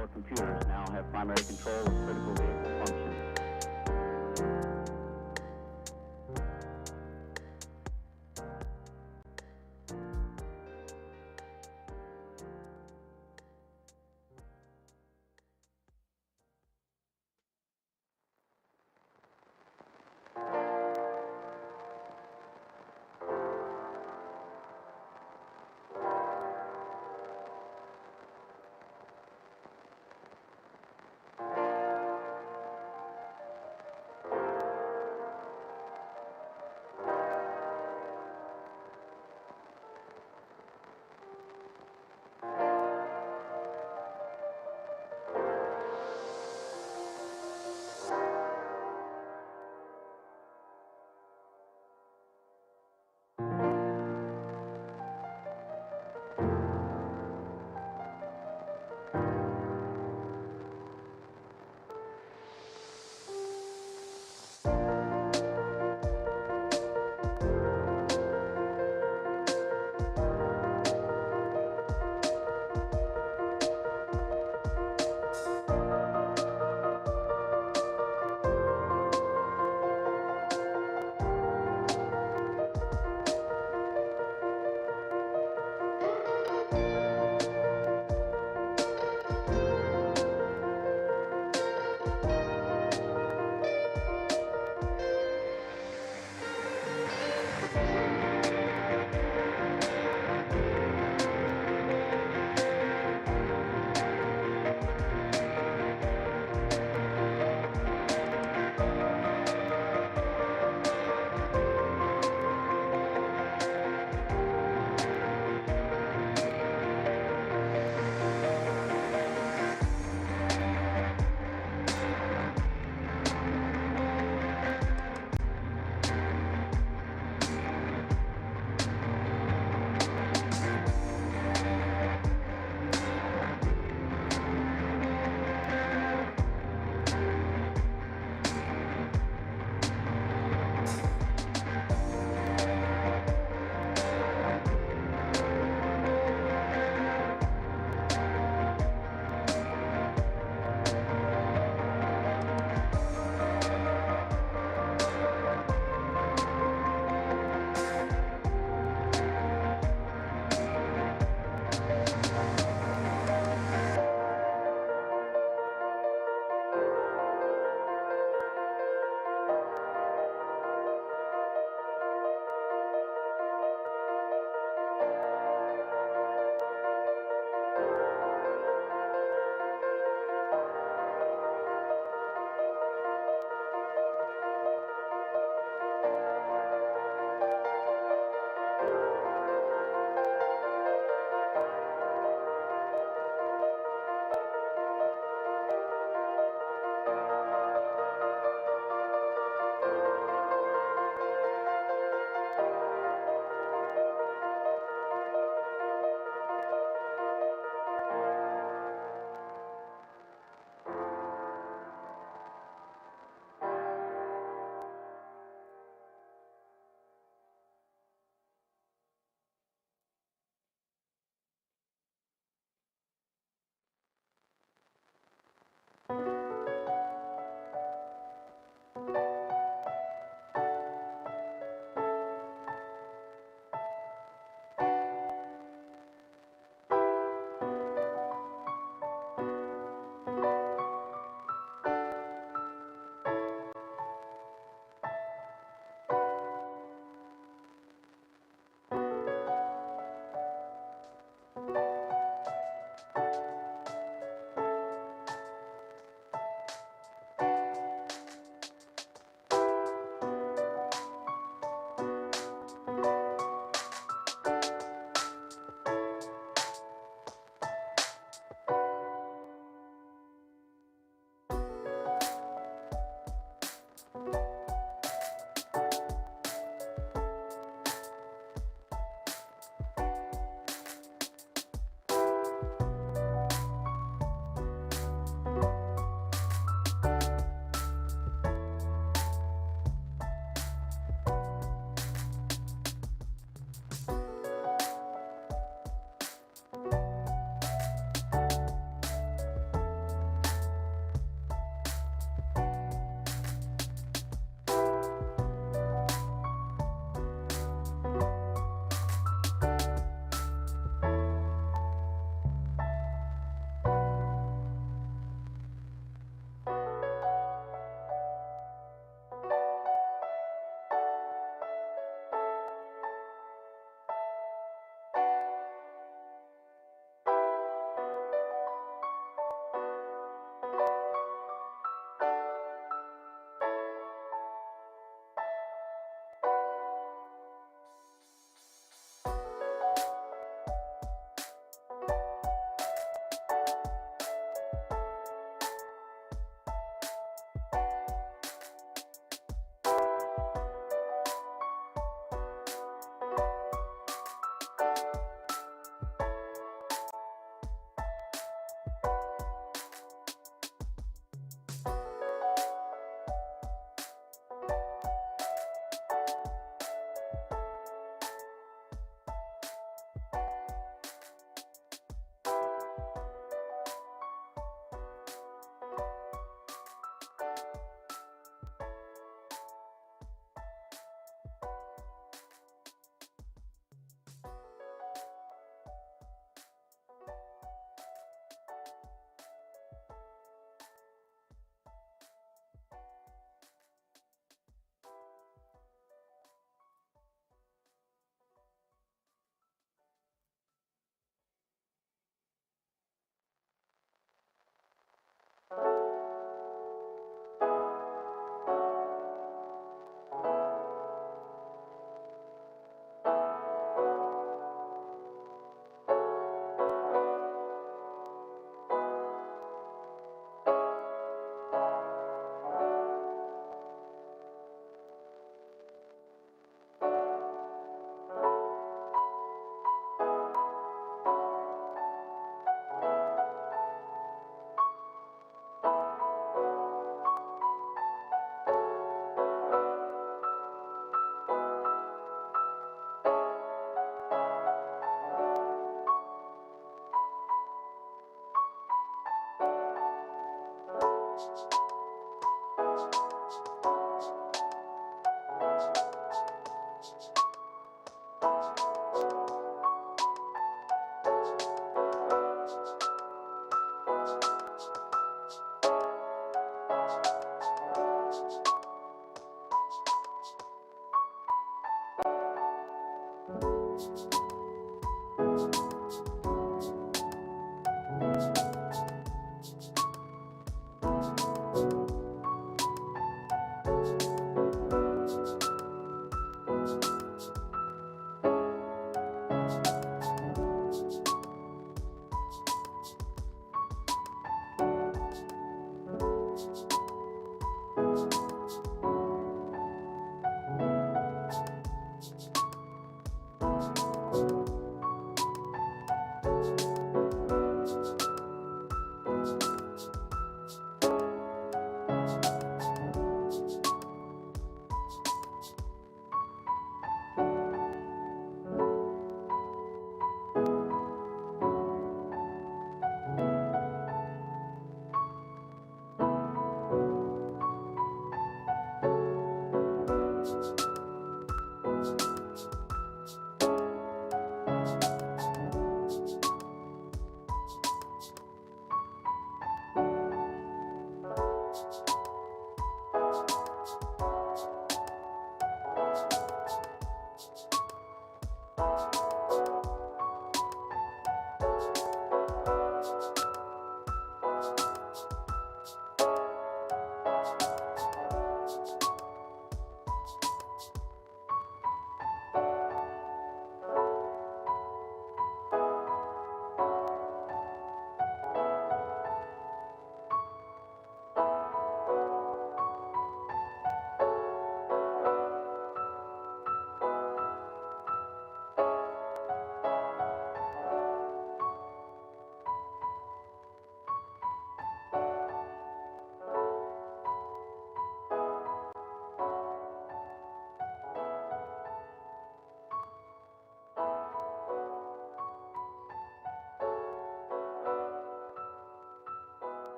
or computers now have primary control of critical vehicle functions.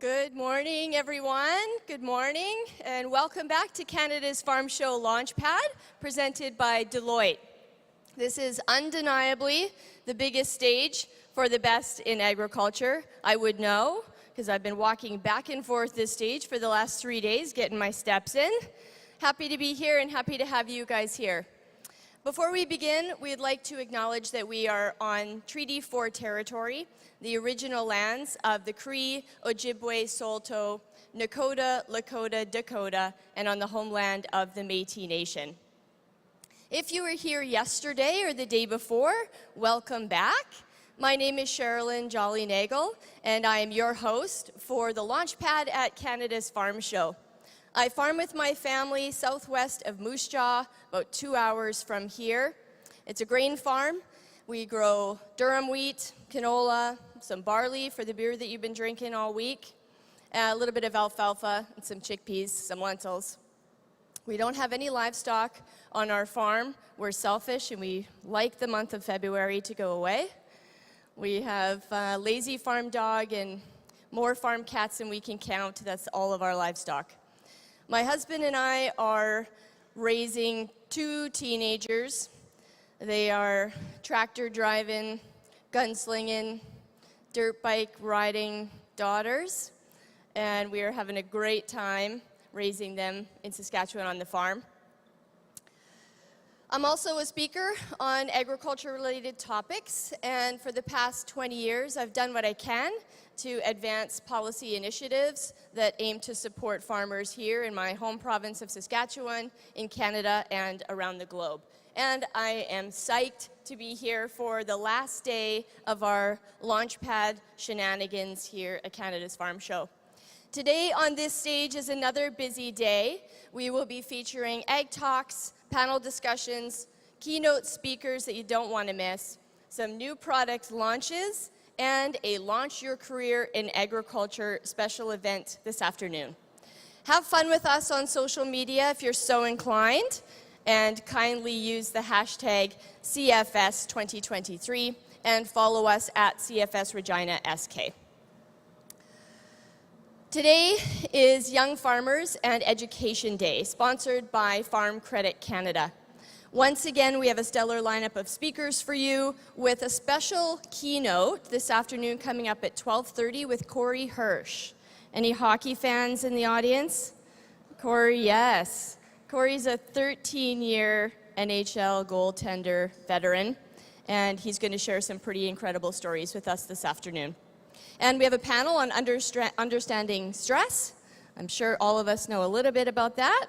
Good morning, everyone. Good morning, and welcome back to Canada's Farm Show Launchpad, presented by Deloitte. This is undeniably the biggest stage for the best in agriculture. I would know, because I've been walking back and forth this stage for the last 3 days, getting my steps in. Happy to be here and happy to have you guys here. Before we begin, we'd like to acknowledge that we are on Treaty 4 territory, the original lands of the Cree, Ojibwe, Saulteaux, Nakota, Lakota, Dakota, and on the homeland of the Métis Nation. If you were here yesterday or the day before, welcome back. My name is Sherilyn Jolly-Nagel, and I am your host for the Launchpad at Canada's Farm Show. I farm with my family southwest of Moose Jaw, about 2 hours from here. It's a grain farm. We grow durum wheat, canola, some barley for the beer that you've been drinking all week, a little bit of alfalfa and some chickpeas, some lentils. We don't have any livestock on our farm. We're selfish and we like the month of February to go away. We have a lazy farm dog and more farm cats than we can count. That's all of our livestock. My husband and I are raising 2 teenagers. They are tractor driving, gunslinging, dirt bike riding daughters, and we are having a great time raising them in Saskatchewan on the farm. I'm also a speaker on agriculture-related topics, and for the past 20 years, I've done what I can to advance policy initiatives that aim to support farmers here in my home province of Saskatchewan, in Canada, and around the globe. And I am psyched to be here for the last day of our Launchpad shenanigans here at Canada's Farm Show. Today on this stage is another busy day. We will be featuring ag talks, panel discussions, keynote speakers that you don't want to miss, some new product launches, and a Launch Your Career in Agriculture special event this afternoon. Have fun with us on social media if you're so inclined, and kindly use the hashtag CFS2023 and follow us at CFS Regina SK. Today is Young Farmers and Education Day, sponsored by Farm Credit Canada. Once again, we have a stellar lineup of speakers for you with a special keynote this afternoon coming up at 12:30 with Corey Hirsch. Any hockey fans in the audience? Corey, yes. Corey's a 13-year NHL goaltender veteran, and he's going to share some pretty incredible stories with us this afternoon. And we have a panel on understanding stress. I'm sure all of us know a little bit about that.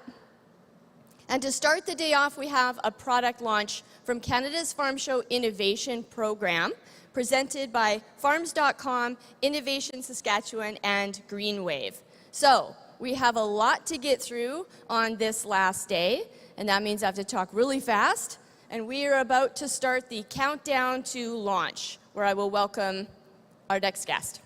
And to start the day off, we have a product launch from Canada's Farm Show Innovation Program, presented by Farms.com, Innovation Saskatchewan, and Greenwave. So we have a lot to get through on this last day, and that means I have to talk really fast. And we are about to start the countdown to launch, where I will welcome our next guest.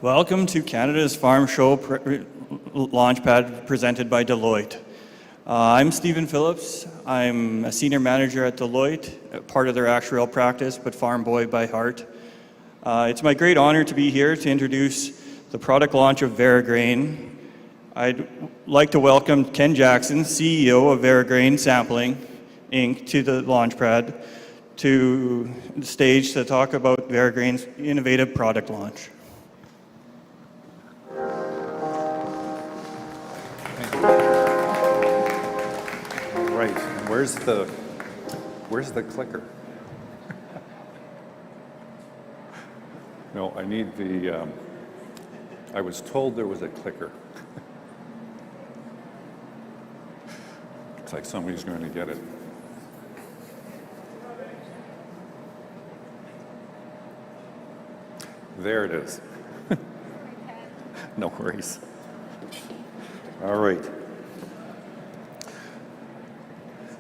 Welcome to Canada's Farm Show Launchpad presented by Deloitte. I'm Stephen Phillips. I'm a senior manager at Deloitte, part of their actuarial practice, but farm boy by heart. It's my great honor to be here to introduce the product launch of Veragrain. I'd like to welcome Ken Jackson, CEO of Veragrain Sampling, Inc., to the Launchpad, to the stage to talk about Veragrain's innovative product launch. Right, and where's the clicker? No, I need the, I was told there was a clicker. Looks like somebody's going to get it. There it is. No worries. All right.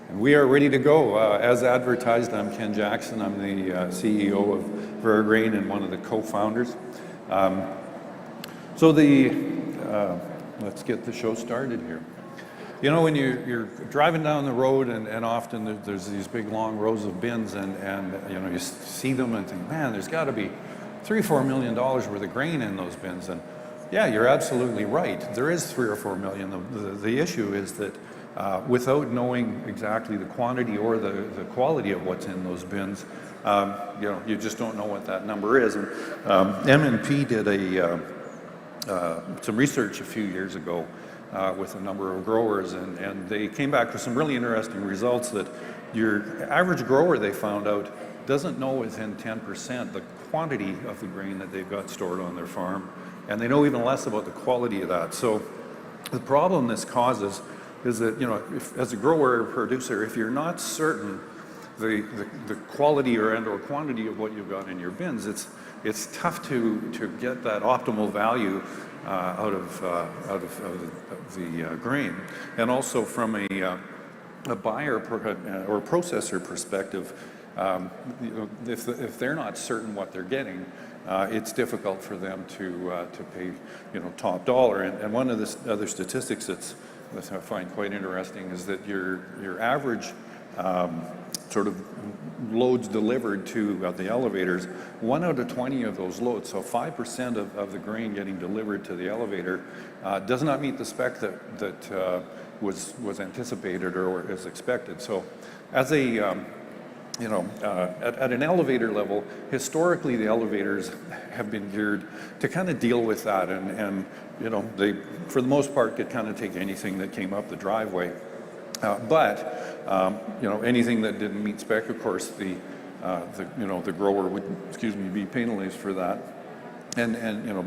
And we are ready to go. As advertised, I'm Ken Jackson. I'm the CEO of Veragrain and one of the co-founders. Let's get the show started here. You know, when you're driving down the road and often there's these big long rows of bins and you know, you see them and think, man, there's got to be $3-4 million worth of grain in those bins. And yeah, you're absolutely right. There is 3 or 4 million. The issue is that without knowing exactly the quantity or the quality of what's in those bins, you know, you just don't know what that number is. And M&P did some research a few years ago with a number of growers, and they came back with some really interesting results that your average grower, they found out, doesn't know within 10% the quantity of the grain that they've got stored on their farm, and they know even less about the quality of that. So the problem this causes is that, you know, as a grower or producer, if you're not certain the quality or quantity of what you've got in your bins, it's tough to get that optimal value out of the grain. And also from a buyer or processor perspective, you know, if they're not certain what they're getting, it's difficult for them to pay, you know, top dollar. And one of the other statistics that I find quite interesting is that your average sort of loads delivered to the elevators, 1 out of 20 of those loads, so 5% of the grain getting delivered to the elevator, does not meet the spec that was anticipated or is expected. So as a you know, at an elevator level, historically the elevators have been geared to kind of deal with that, and you know, they, for the most part, could kind of take anything that came up the driveway. But you know, anything that didn't meet spec, of course, the you know, the grower would, be penalized for that, and you know,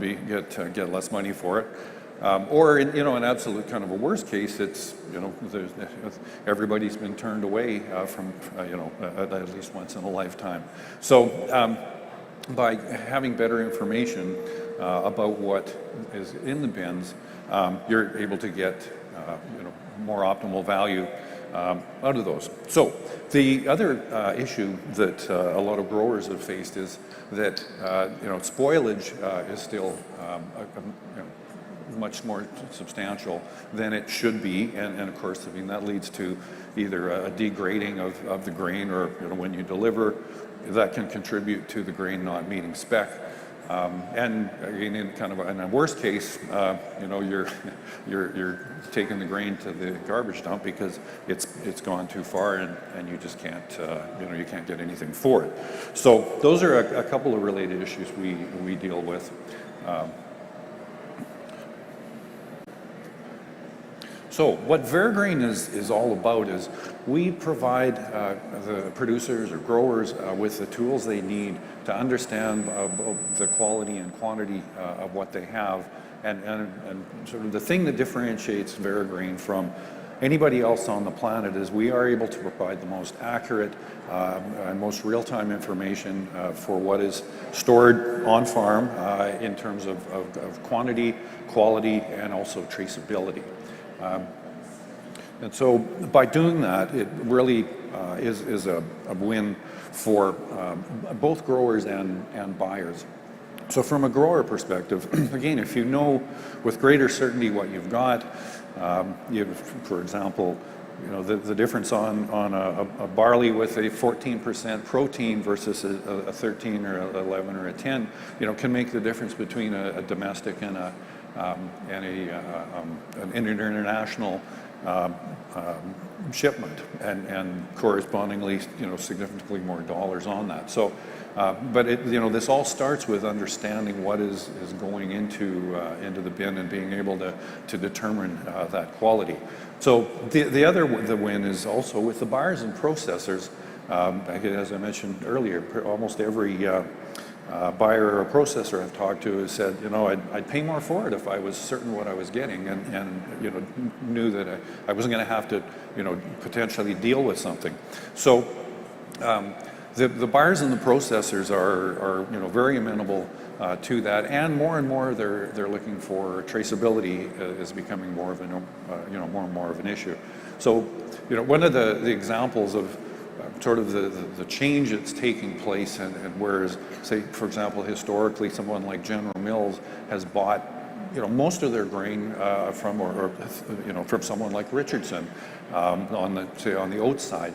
get less money for it. Or in, you know, an absolute kind of a worst case, it's, you know, everybody's been turned away from you know, at least once in a lifetime. So by having better information about what is in the bins, you're able to get you know, more optimal value out of those. So the other issue that a lot of growers have faced is that you know, spoilage is still you know, much more substantial than it should be, and of course, I mean, that leads to either a degrading of the grain, or, you know, when you deliver, that can contribute to the grain not meeting spec. And again, in kind of in a worst case, you know, you're taking the grain to the garbage dump because it's gone too far, and you just can't you know, you can't get anything for it. So those are a couple of related issues we deal with. So what Vergrain is all about is we provide the producers or growers with the tools they need to understand the quality and quantity of what they have, and sort of the thing that differentiates Vergrain from anybody else on the planet is we are able to provide the most accurate and most real-time information for what is stored on farm in terms of quantity, quality, and also traceability. And so by doing that, it really is a win for both growers and buyers. So from a grower perspective, again, if you know with greater certainty what you've got, for example, you know, the difference on a barley with a 14% protein versus a 13 or 11 or a 10, you know, can make the difference between a domestic and an international shipment, and correspondingly, you know, significantly more dollars on that. So, but you know, this all starts with understanding what is going into the bin and being able to determine that quality. So the other win is also with the buyers and processors. As I mentioned earlier, almost every buyer or processor I've talked to has said, you know, I'd pay more for it if I was certain what I was getting, and you know, knew that I wasn't going to have to, you know, potentially deal with something. So the buyers and the processors are you know, very amenable to that, and more they're looking for traceability is becoming more of an you know, more and more of an issue. So, you know, one of the examples of sort of the change that's taking place, and whereas, say, for example, historically, someone like General Mills has bought most of their grain from, from someone like Richardson on the oats side.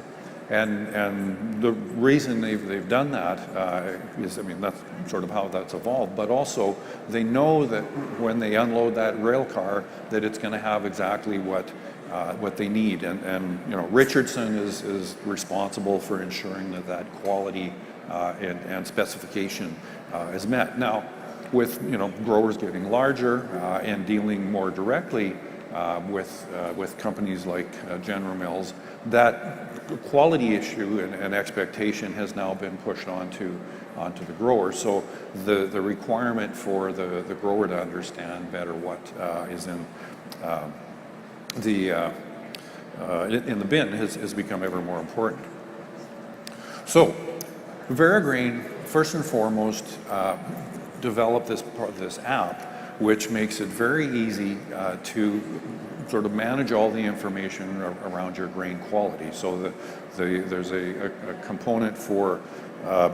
And the reason they've done that is, I mean, that's sort of how that's evolved, but also they know that when they unload that rail car, that it's going to have exactly what they need. And Richardson is responsible for ensuring that quality and specification is met. Now, with growers getting larger and dealing more directly with companies like General Mills, that quality issue and expectation has now been pushed onto the grower. So the requirement for the grower to understand better what is in the bin has become ever more important. So Verigrain, first and foremost, developed this app, which makes it very easy to sort of manage all the information around your grain quality. So there's a component for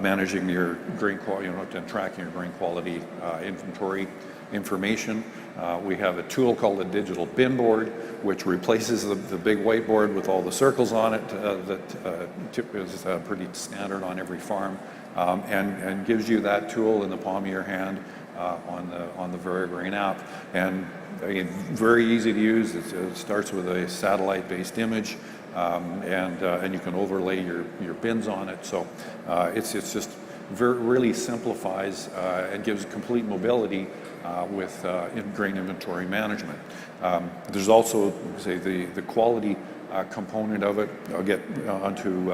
managing your grain quality, and tracking your grain quality inventory information. We have a tool called a digital bin board, which replaces the big whiteboard with all the circles on it that is pretty standard on every farm, and gives you that tool in the palm of your hand on the Verigrain app. And again, very easy to use. It starts with a satellite-based image, and you can overlay your bins on it. So it's just really simplifies and gives complete mobility with grain inventory management. There's also, say, the quality component of it. I'll get onto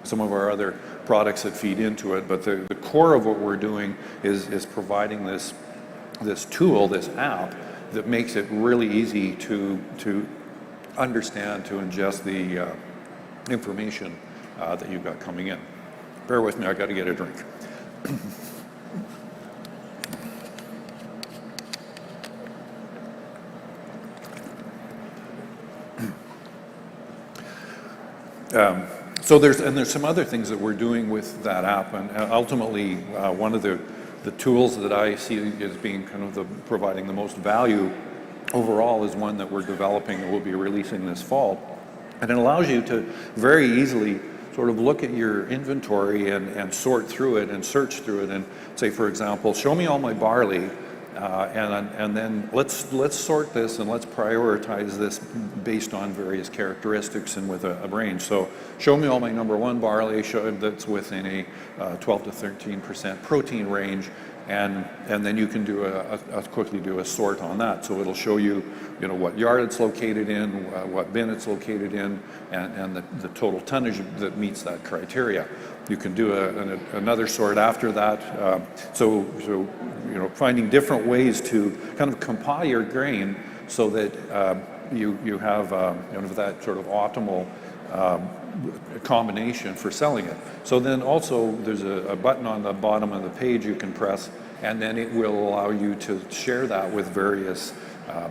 some of our other products that feed into it, but the core of what we're doing is providing this tool, this app, that makes it really easy to understand, to ingest the information that you've got coming in. Bear with me, I got to get a drink. So there's some other things that we're doing with that app, and ultimately one of the tools that I see as being kind of providing the most value overall is one that we're developing and we'll be releasing this fall. And it allows you to very easily sort of look at your inventory and sort through it and search through it and say, for example, show me all my barley, and then let's sort this and let's prioritize this based on various characteristics and with a range. So show me all my number one barley that's within a 12 to 13% protein range, and then you can do quickly do a sort on that. So it'll show you, what yard it's located in, what bin it's located in, and the total tonnage that meets that criteria. You can do another sort after that. So finding different ways to kind of compile your grain so that you have that sort of optimal combination for selling it. So then also there's a button on the bottom of the page you can press, and then it will allow you to share that with various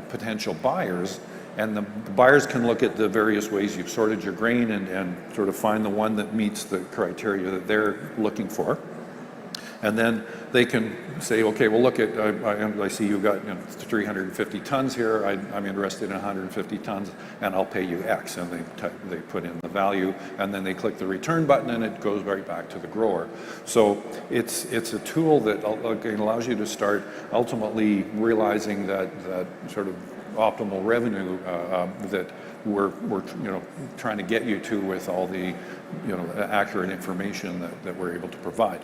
potential buyers. And the buyers can look at the various ways you've sorted your grain and sort of find the one that meets the criteria that they're looking for. And then they can say, okay, well, look at, I see you've got 350 tons here. I'm interested in 150 tons, and I'll pay you X. And they put in the value, and then they click the return button, and it goes right back to the grower. So it's a tool that allows you to start ultimately realizing that sort of optimal revenue that we're trying to get you to with all the accurate information that we're able to provide.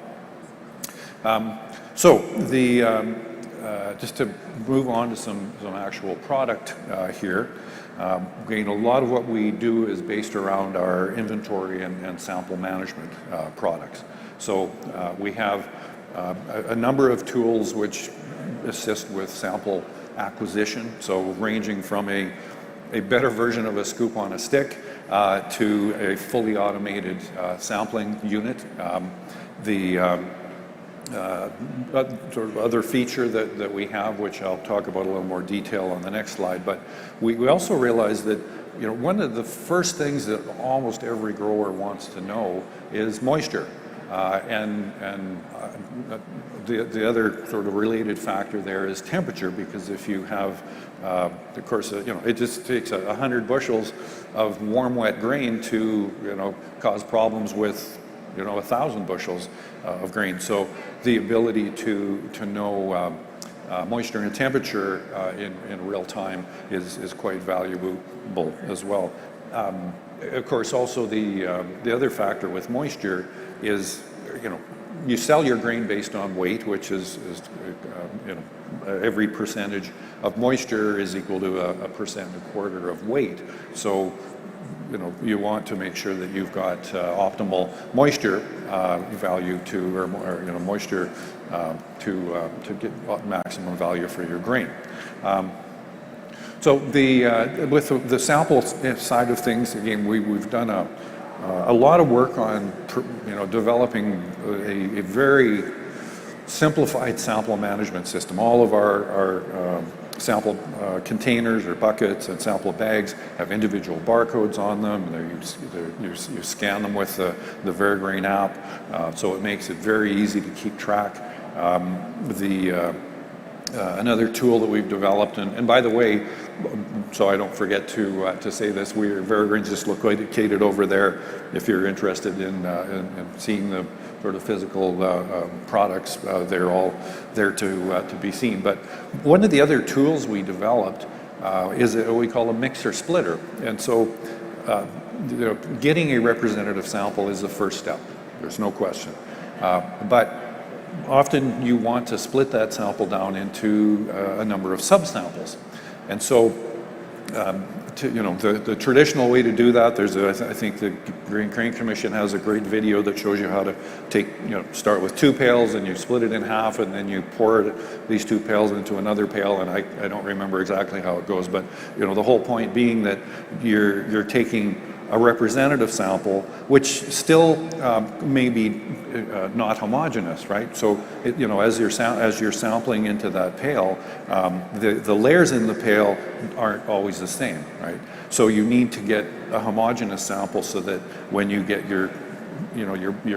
Just to move on to some actual product here. Again, a lot of what we do is based around our inventory and sample management products. So we have a number of tools which assist with sample acquisition, so ranging from a better version of a scoop on a stick to a fully automated sampling unit. Sort of other feature that we have, which I'll talk about a little more detail on the next slide, but we also realize that one of the first things that almost every grower wants to know is moisture. The other sort of related factor there is temperature, because if you have, of course, it just takes 100 bushels of warm, wet grain to, cause problems with, 1,000 bushels of grain. So the ability to know moisture and temperature in real time is quite valuable as well. Of course, also the other factor with moisture is, you sell your grain based on weight, which is every percentage of moisture is equal to a percent and a quarter of weight. So, you want to make sure that you've got optimal moisture value or moisture to get maximum value for your grain. So with the sample side of things, again, we've done a lot of work on developing a very simplified sample management system. All of our sample containers or buckets and sample bags have individual barcodes on them. You scan them with the Verigrain app, so it makes it very easy to keep track. Another tool that we've developed, and by the way, so I don't forget to say this, Verigrain's just located over there if you're interested in seeing the sort of physical products. They're all there to be seen. But one of the other tools we developed is what we call a mixer splitter. And so getting a representative sample is the first step. There's no question. But often you want to split that sample down into a number of subsamples. And so the traditional way to do that, I think the Grain Commission has a great video that shows you how to start with 2 pails and you split it in half, and then you pour these 2 pails into another pail, and I don't remember exactly how it goes, but the whole point being that you're taking a representative sample, which still may be not homogeneous, right? So, as you're sampling into that pail, the layers in the pail aren't always the same, right? So you need to get a homogeneous sample so that when you get your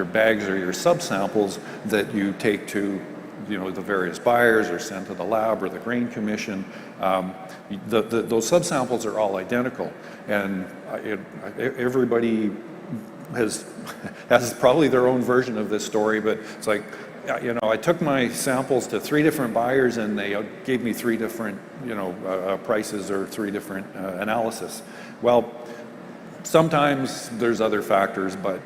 bags or your subsamples that you take to the various buyers or send to the lab or the Grain Commission, those subsamples are all identical, and everybody has probably their own version of this story, but it's like, I took my samples to 3 different buyers and they gave me 3 different prices or 3 different analysis. Well, sometimes there's other factors, but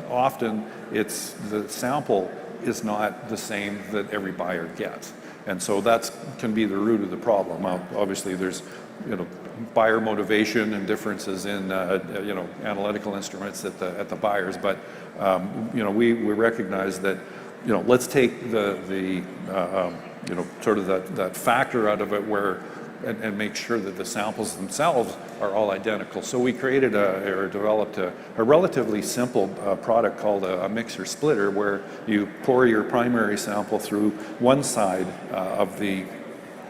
often it's the sample is not the same that every buyer gets. And so that can be the root of the problem. Obviously, there's buyer motivation and differences in analytical instruments at the buyers, but we recognize that let's take the sort of that factor out of it and make sure that the samples themselves are all identical. So we created or developed a relatively simple product called a mixer splitter, where you pour your primary sample through one side of the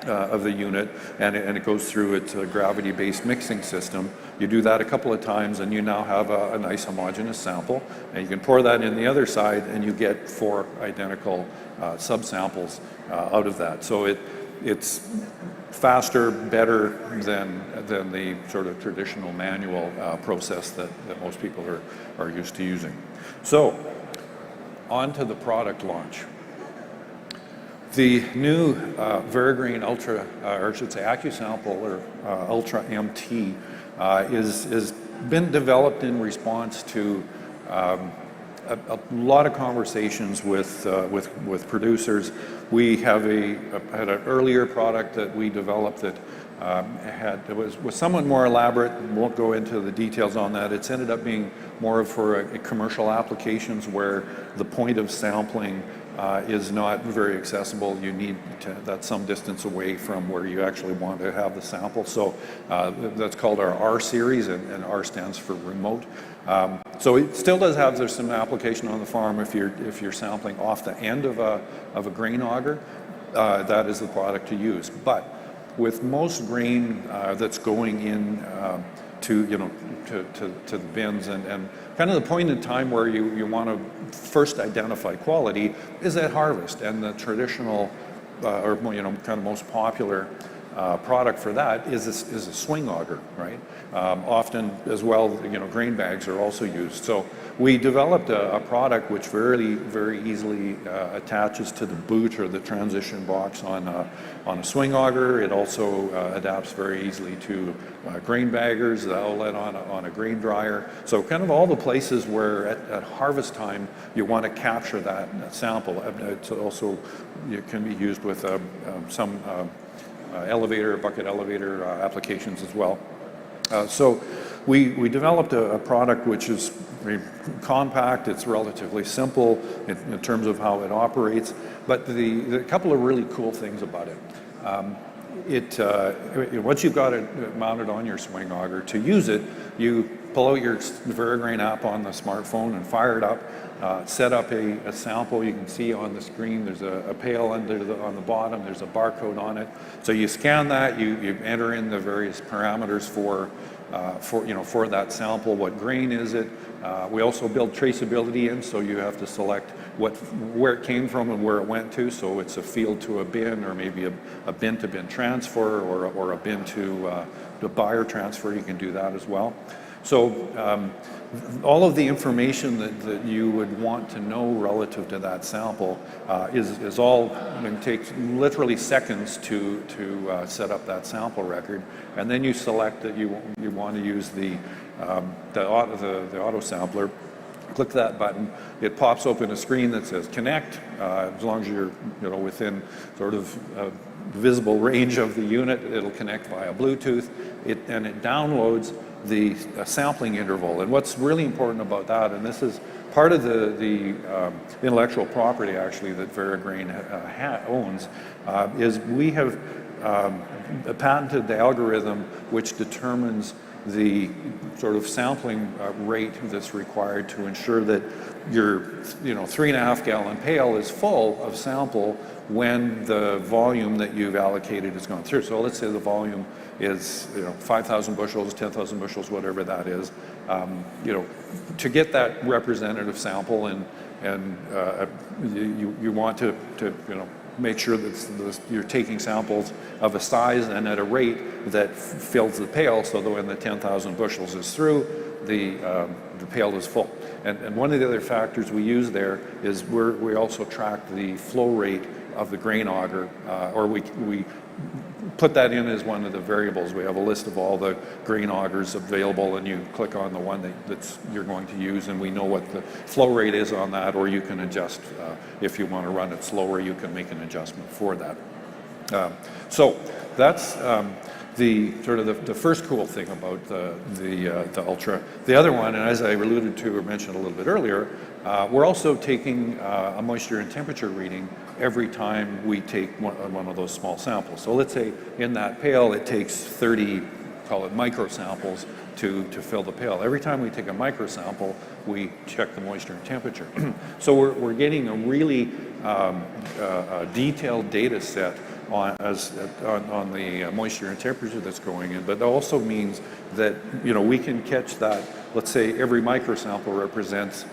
unit, and it goes through its gravity-based mixing system. You do that a couple of times and you now have a nice homogeneous sample, and you can pour that in the other side and you get 4 identical subsamples out of that. So it's faster, better than the sort of traditional manual process that most people are used to using. So, on to the product launch. The new Verigrain Ultra, or I should say AccuSample or Ultra MT, is been developed in response to a lot of conversations with producers. We have had an earlier product that we developed that was somewhat more elaborate. Won't go into the details on that. It's ended up being more for commercial applications where the point of sampling is not very accessible. You need that's some distance away from where you actually want to have the sample. So that's called our R series, and R stands for remote. So it still does have there's some application on the farm if you're sampling off the end of a grain auger. That is the product to use. But with most grain that's going in to the bins, and kind of the point in time where you want to first identify quality is at harvest, and the traditional or kind of most popular product for that is a swing auger, right? Often as well, grain bags are also used. So we developed a product which very easily attaches to the boot or the transition box on a swing auger. It also adapts very easily to grain baggers, the outlet on a grain dryer. So kind of all the places where at harvest time you want to capture that sample. It's also, it can be used with some bucket elevator applications as well. So we developed a product which is very compact, it's relatively simple in terms of how it operates, but a couple of really cool things about it. Once you've got it mounted on your swing auger, to use it, you pull out your Verigrain app on the smartphone and fire it up, set up a sample. You can see on the screen there's a pail on the bottom, there's a barcode on it. So you scan that, you enter in the various parameters for that sample. What grain is it? We also build traceability in, so you have to select where it came from and where it went to. So it's a field to a bin, or maybe a bin to bin transfer, or a bin to the buyer transfer. You can do that as well. So all of the information that you would want to know relative to that sample is all, it takes literally seconds to set up that sample record, and then you select that you want to use the auto sampler. Click that button, it pops open a screen that says connect. As long as you're within sort of visible range of the unit, it'll connect via Bluetooth, and it downloads the sampling interval. And what's really important about that, and this is part of the intellectual property actually that Verigrain owns, is we have patented the algorithm which determines the sort of sampling rate that's required to ensure that your 3.5 gallon pail is full of sample when the volume that you've allocated has gone through. So let's say the volume is 5,000 bushels, 10,000 bushels, whatever that is. To get that representative sample, and you want to make sure that you're taking samples of a size and at a rate that fills the pail, so that when the 10,000 bushels is through, the pail is full. And one of the other factors we use there is we also track the flow rate of the grain auger, or we put that in as one of the variables. We have a list of all the grain augers available, and you click on the one that's you're going to use, and we know what the flow rate is on that, or you can adjust if you want to run it slower, you can make an adjustment for that. So that's the first cool thing about the Ultra. The other one, and as I alluded to or mentioned a little bit earlier, we're also taking a moisture and temperature reading every time we take one of those small samples. So let's say in that pail it takes 30, call it micro samples to fill the pail. Every time we take a micro sample, we check the moisture and temperature. So we're getting a really detailed data set on the moisture and temperature that's going in, but it also means that we can catch that. Let's say every micro sample represents,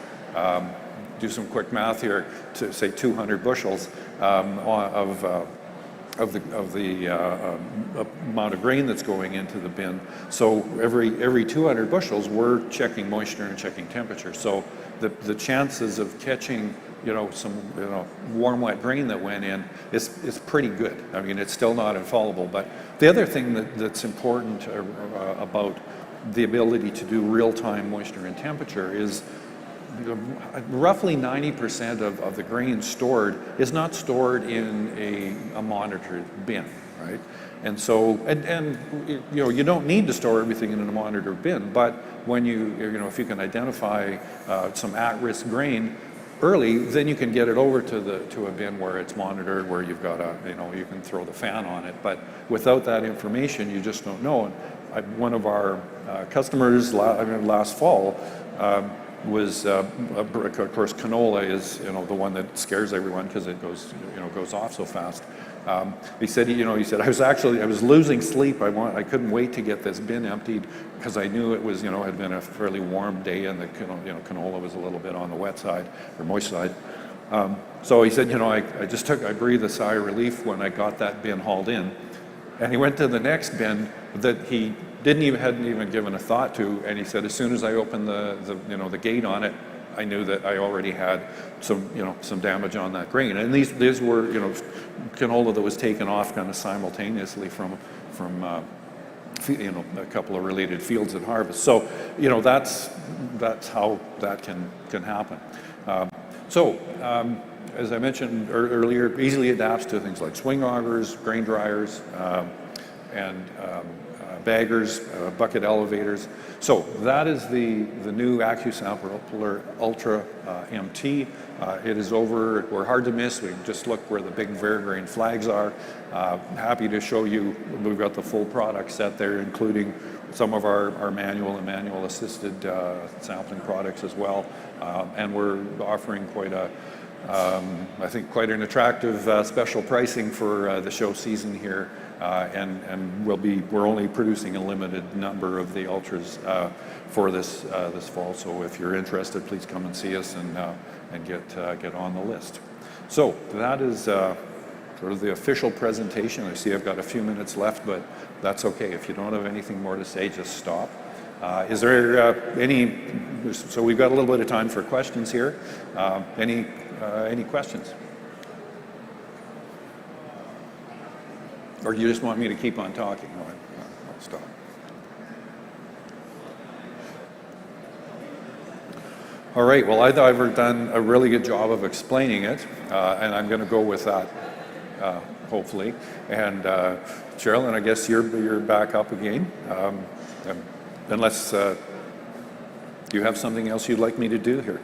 do some quick math here, to say 200 bushels of the amount of grain that's going into the bin. So every 200 bushels, we're checking moisture and checking temperature. So the chances of catching some warm wet grain that went in is pretty good. I mean, it's still not infallible, but the other thing that's important about the ability to do real-time moisture and temperature is roughly 90% of the grain stored is not stored in a monitored bin, right? And so, you don't need to store everything in a monitored bin, but when if you can identify some at-risk grain early, then you can get it over to a bin where it's monitored, where you've got you can throw the fan on it. But without that information, you just don't know. And one of our customers last fall was, of course, canola is the one that scares everyone because it goes off so fast. He said, he said, I was losing sleep. I couldn't wait to get this bin emptied because I knew it was, had been a fairly warm day and the, canola was a little bit on the wet side or moist side. So he said, I breathed a sigh of relief when I got that bin hauled in. And he went to the next bin that he hadn't even given a thought to. And he said, as soon as I opened the gate on it, I knew that I already had some damage on that grain. And these were, canola that was taken off kind of simultaneously from a couple of related fields at harvest. So, that's how that can happen. As I mentioned earlier, easily adapts to things like swing augers, grain dryers, and baggers, bucket elevators. So that is the new AccuSampler Ultra MT. It is over, we're hard to miss. We just look where the big Verigrain flags are. Happy to show you, we've got the full product set there, including some of our manual and manual assisted sampling products as well. And we're offering I think quite an attractive special pricing for the show season here. And we're only producing a limited number of the Ultras for this fall. So if you're interested, please come and see us and get on the list. So that is sort of the official presentation. I see I've got a few minutes left, but that's okay. If you don't have anything more to say, just stop. Is there so we've got a little bit of time for questions here. Any questions? Or you just want me to keep on talking? No, I'll stop. All right, well, I thought I've done a really good job of explaining it, and I'm going to go with that, hopefully. And Cheryl, I guess you're back up again, unless you have something else you'd like me to do here.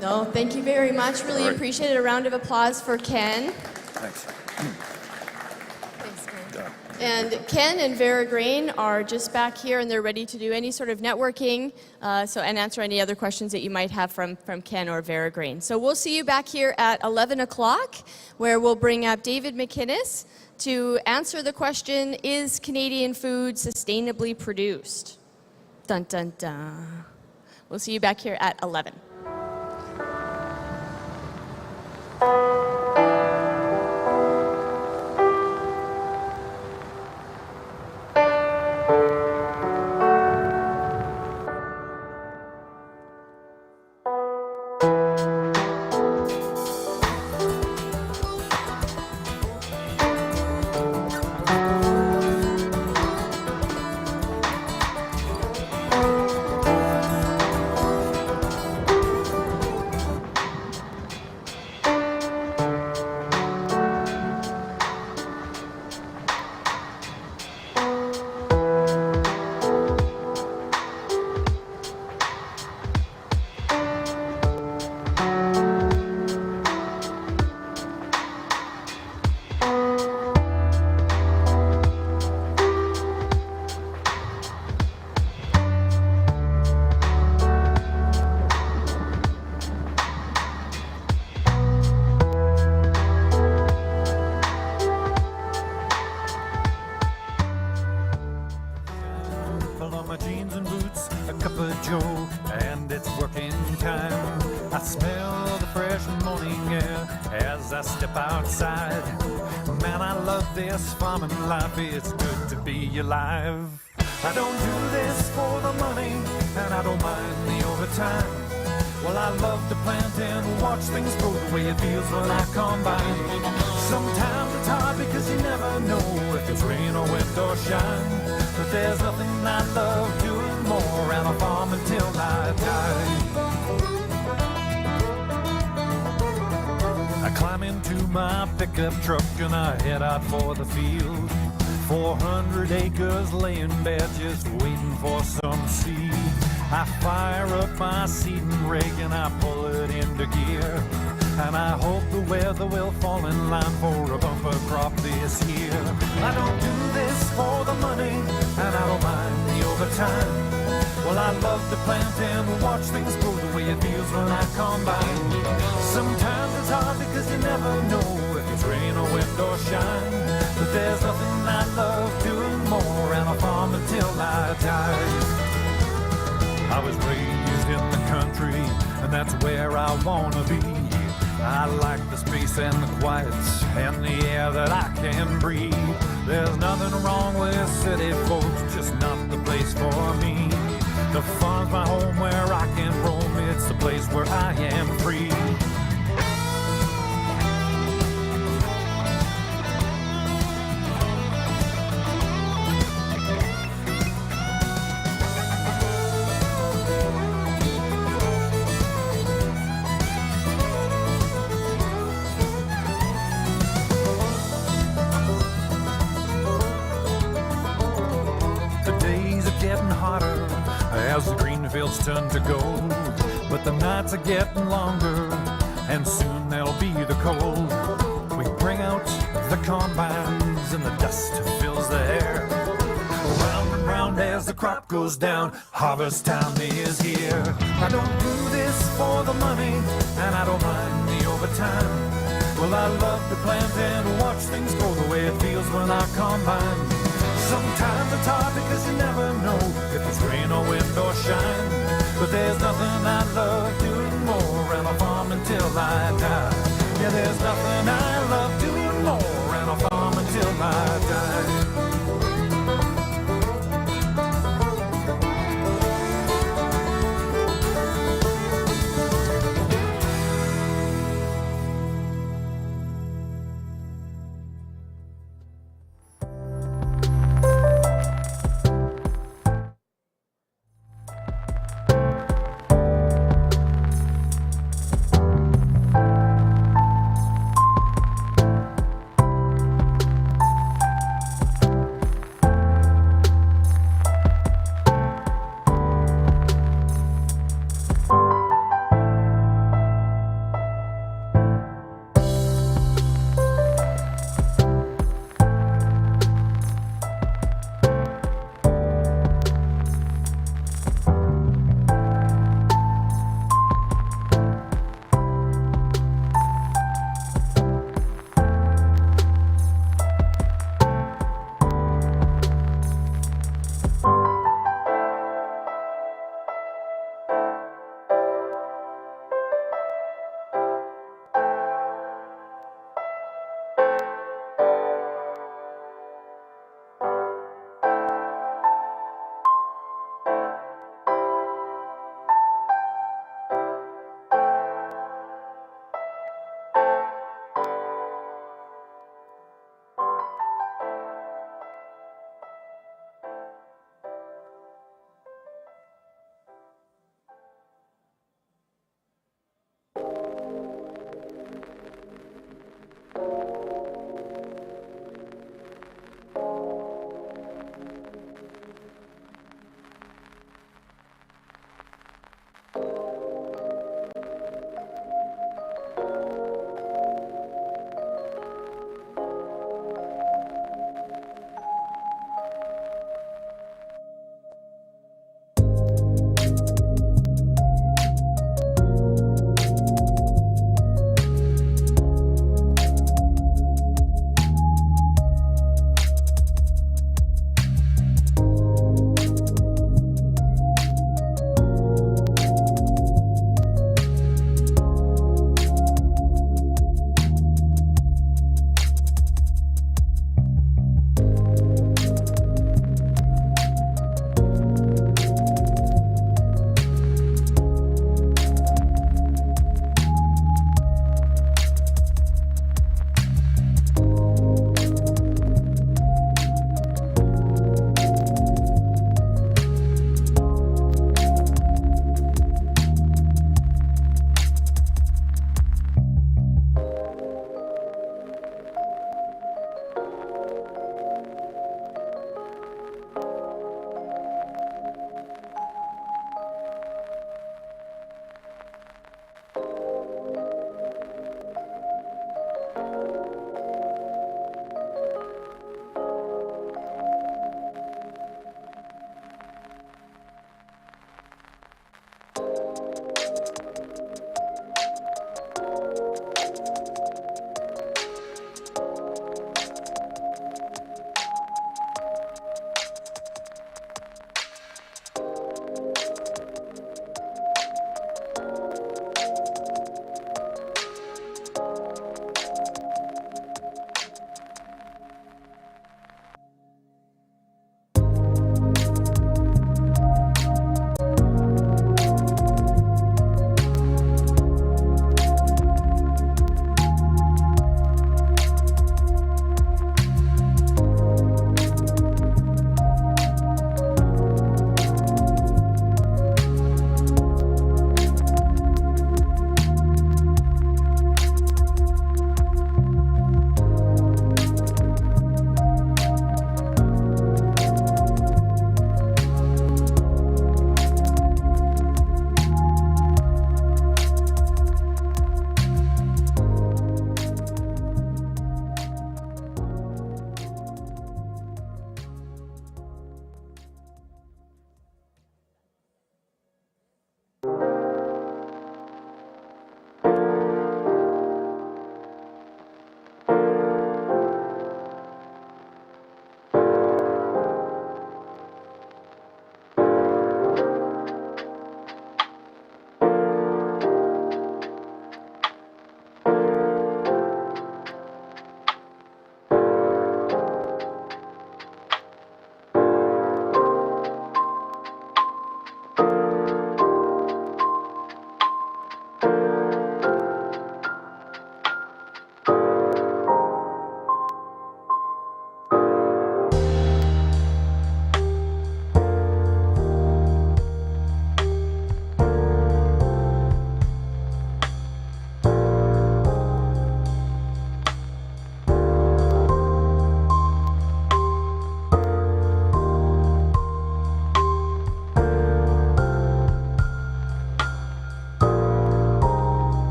No, thank you very much. Really appreciate it. A round of applause for Ken. Thanks. Thanks, Ken. And Ken and Verigrain are just back here, and they're ready to do any sort of networking and answer any other questions that you might have from Ken or Verigrain. So we'll see you back here at 11 o'clock, where we'll bring up David McInnes to answer the question, is Canadian food sustainably produced? Dun, dun, dun. We'll see you back here at 11. It's good to be alive. I don't do this for the money, and I don't mind the overtime. Well, I love to plant and watch things grow the way it feels when I combine. Sometimes it's hard because you never know if it's rain or wind or shine. But there's nothing I love doing more, and I'll farm until I die. I climb into my pickup truck and I head out for the field. 400 acres laying bare just waiting for some seed. I fire up my seeding rig and I pull it into gear. And I hope the weather will fall in line for a bumper crop this year. I don't do this for the money, and I don't mind the overtime. Well, I love to plant and watch things grow the way it feels when I combine. Sometimes it's hard because you never know if it's rain died. I was raised in the country, and that's where I wanna be. I like the space and the quiet and the air that I can breathe. There's nothing wrong with city folks, just not the place for me. The farm's my home where I can roam, it's the place where I am free. As the green fields turn to gold, but the nights are getting longer, and soon there'll be the cold. We bring out the combines and the dust fills the air. Round and round as the crop goes down, harvest time is here. I don't do this for the money, and I don't mind the overtime. Well, I love to plant and watch things go the way it feels when I combine. Sometimes it's hard because you never know if it's rain or wind or shine. But there's nothing I love doing more, and I'll farm until I die. Yeah, there's nothing I love doing more, and I'll farm until I die.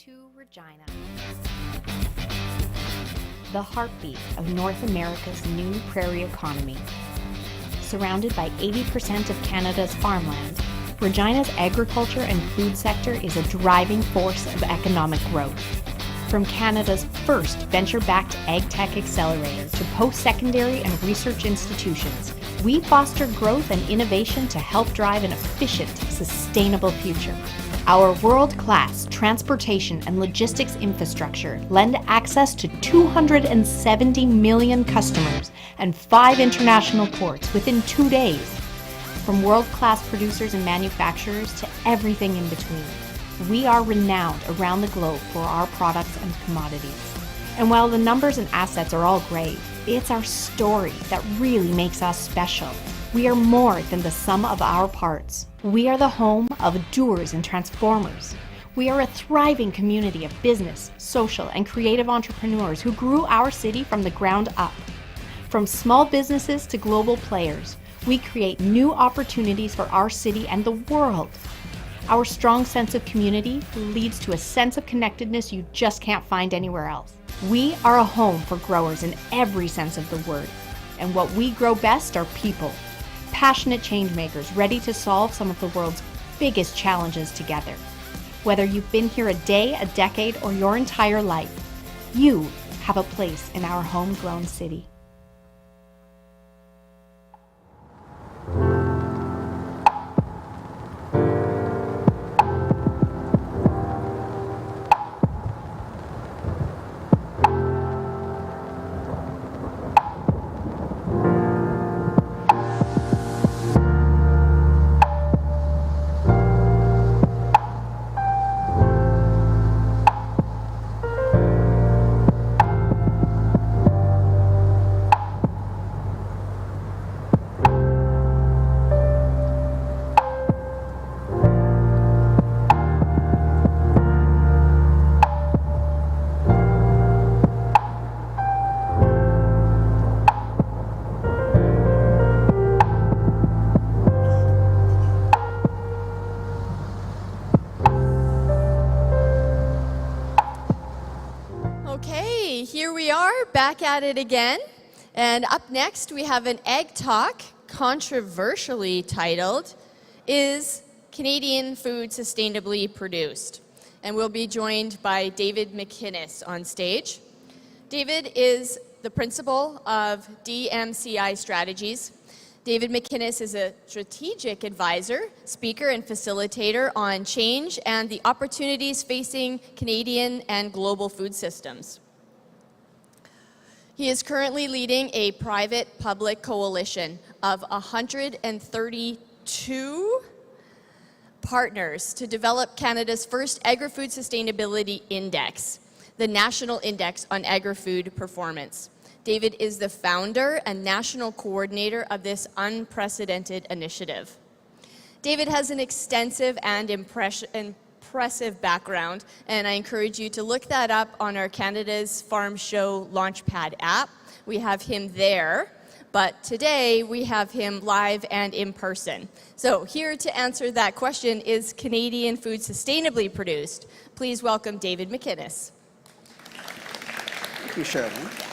to Regina, the heartbeat of North America's new prairie economy. Surrounded by 80% of Canada's farmland, Regina's agriculture and food sector is a driving force of economic growth. From Canada's first venture-backed Agtech accelerator to post-secondary and research institutions, we foster growth and innovation to help drive an efficient, sustainable future. Our world-class transportation and logistics infrastructure lend access to 270 million customers and 5 international ports within 2 days. From world-class producers and manufacturers to everything in between, we are renowned around the globe for our products and commodities. And while the numbers and assets are all great, it's our story that really makes us special. We are more than the sum of our parts. We are the home of doers and transformers. We are a thriving community of business, social, and creative entrepreneurs who grew our city from the ground up. From small businesses to global players, we create new opportunities for our city and the world. Our strong sense of community leads to a sense of connectedness you just can't find anywhere else. We are a home for growers in every sense of the word. And what we grow best are people. Passionate change makers ready to solve some of the world's biggest challenges together. Whether you've been here a day, a decade, or your entire life, you have a place in our homegrown city. Okay, here we are back at it again. And up next we have an Ag Talk, controversially titled, Is Canadian Food Sustainably Produced? And we'll be joined by David McInnes on stage. David is the principal of DMCI Strategies. David McInnes is a strategic advisor, speaker, and facilitator on change and the opportunities facing Canadian and global food systems. He is currently leading a private-public coalition of 132 partners to develop Canada's first Agri-Food Sustainability Index, the National Index on Agri-Food Performance. David is the founder and national coordinator of this unprecedented initiative. David has an extensive and impressive background, and I encourage you to look that up on our Canada's Farm Show Launchpad app. We have him there, but today we have him live and in person. So here to answer that question, is Canadian food sustainably produced? Please welcome David McInnes. Thank you, Sherilyn.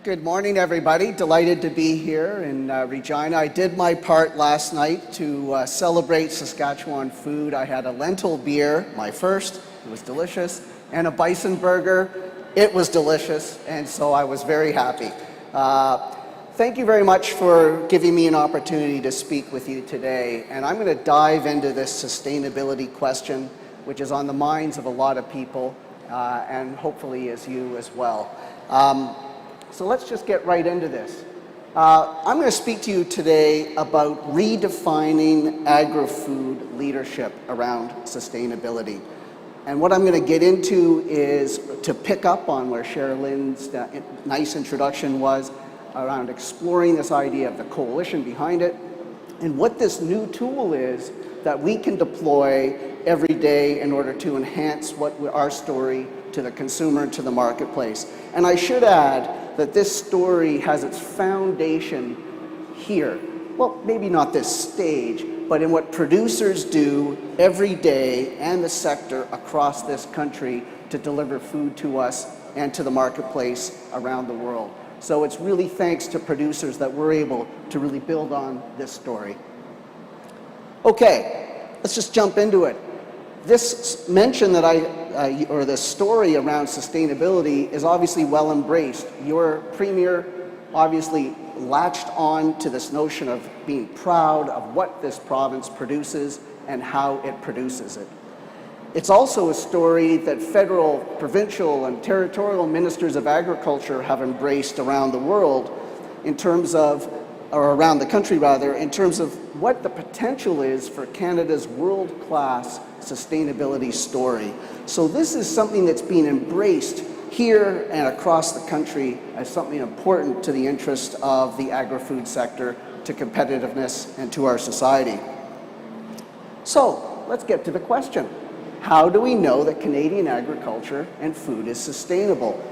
Good morning, everybody. Delighted to be here in Regina. I did my part last night to celebrate Saskatchewan food. I had a lentil beer, my first. It was delicious. And a bison burger. It was delicious, and so I was very happy. Thank you very much for giving me an opportunity to speak with you today. And I'm going to dive into this sustainability question, which is on the minds of a lot of people, and hopefully is you as well. So let's just get right into this. I'm going to speak to you today about redefining agri-food leadership around sustainability. And what I'm going to get into is to pick up on where Sherilyn's nice introduction was around exploring this idea of the coalition behind it and what this new tool is that we can deploy every day in order to enhance our story to the consumer and to the marketplace. And I should add that this story has its foundation here. Well, maybe not this stage, but in what producers do every day and the sector across this country to deliver food to us and to the marketplace around the world. So it's really thanks to producers that we're able to really build on this story. Okay, let's just jump into it. This mention that or this story around sustainability is obviously well embraced. Your Premier obviously latched on to this notion of being proud of what this province produces and how it produces it. It's also a story that federal, provincial, and territorial ministers of agriculture have embraced around the world in terms of, or around the country rather, in terms of what the potential is for Canada's world-class sustainability story. So this is something that's being embraced here and across the country as something important to the interest of the agri-food sector, to competitiveness, and to our society. So let's get to the question. How do we know that Canadian agriculture and food is sustainable?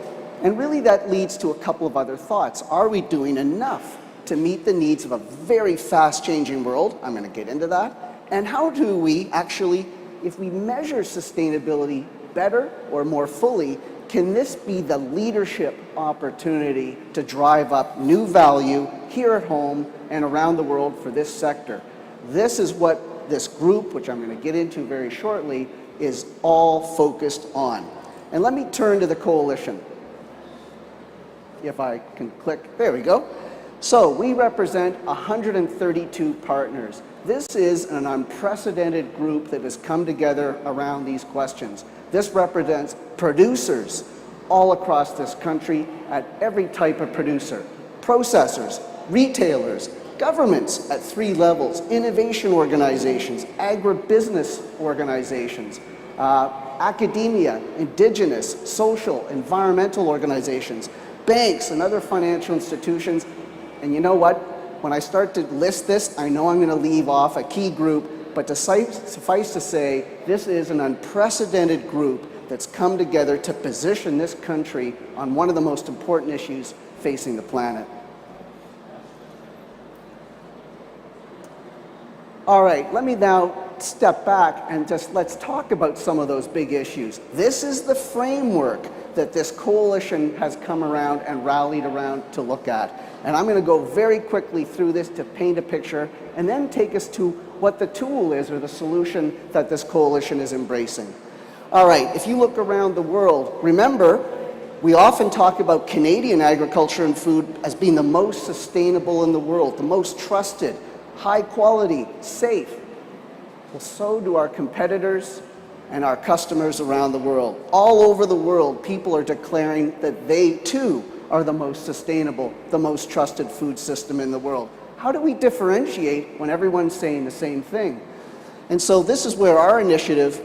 And really that leads to a couple of other thoughts. Are we doing enough to meet the needs of a very fast-changing world? I'm going to get into that. And how do we actually, if we measure sustainability better or more fully, can this be the leadership opportunity to drive up new value here at home and around the world for this sector? This is what this group, which I'm going to get into very shortly, is all focused on. And let me turn to the coalition. If I can click, there we go. So we represent 132 partners. This is an unprecedented group that has come together around these questions. This represents producers all across this country at every type of producer, processors, retailers, governments at 3 levels, innovation organizations, agribusiness organizations, academia, indigenous, social, environmental organizations, banks and other financial institutions. And you know what? When I start to list this, I know I'm going to leave off a key group, but suffice to say, this is an unprecedented group that's come together to position this country on one of the most important issues facing the planet. All right, let me now step back and just let's talk about some of those big issues. This is the framework that this coalition has come around and rallied around to look at. And I'm going to go very quickly through this to paint a picture and then take us to what the tool is or the solution that this coalition is embracing. All right, if you look around the world, remember, we often talk about Canadian agriculture and food as being the most sustainable in the world, the most trusted, high quality, safe. Well, so do our competitors and our customers around the world. All over the world, people are declaring that they too are the most sustainable, the most trusted food system in the world. How do we differentiate when everyone's saying the same thing? And so this is where our initiative,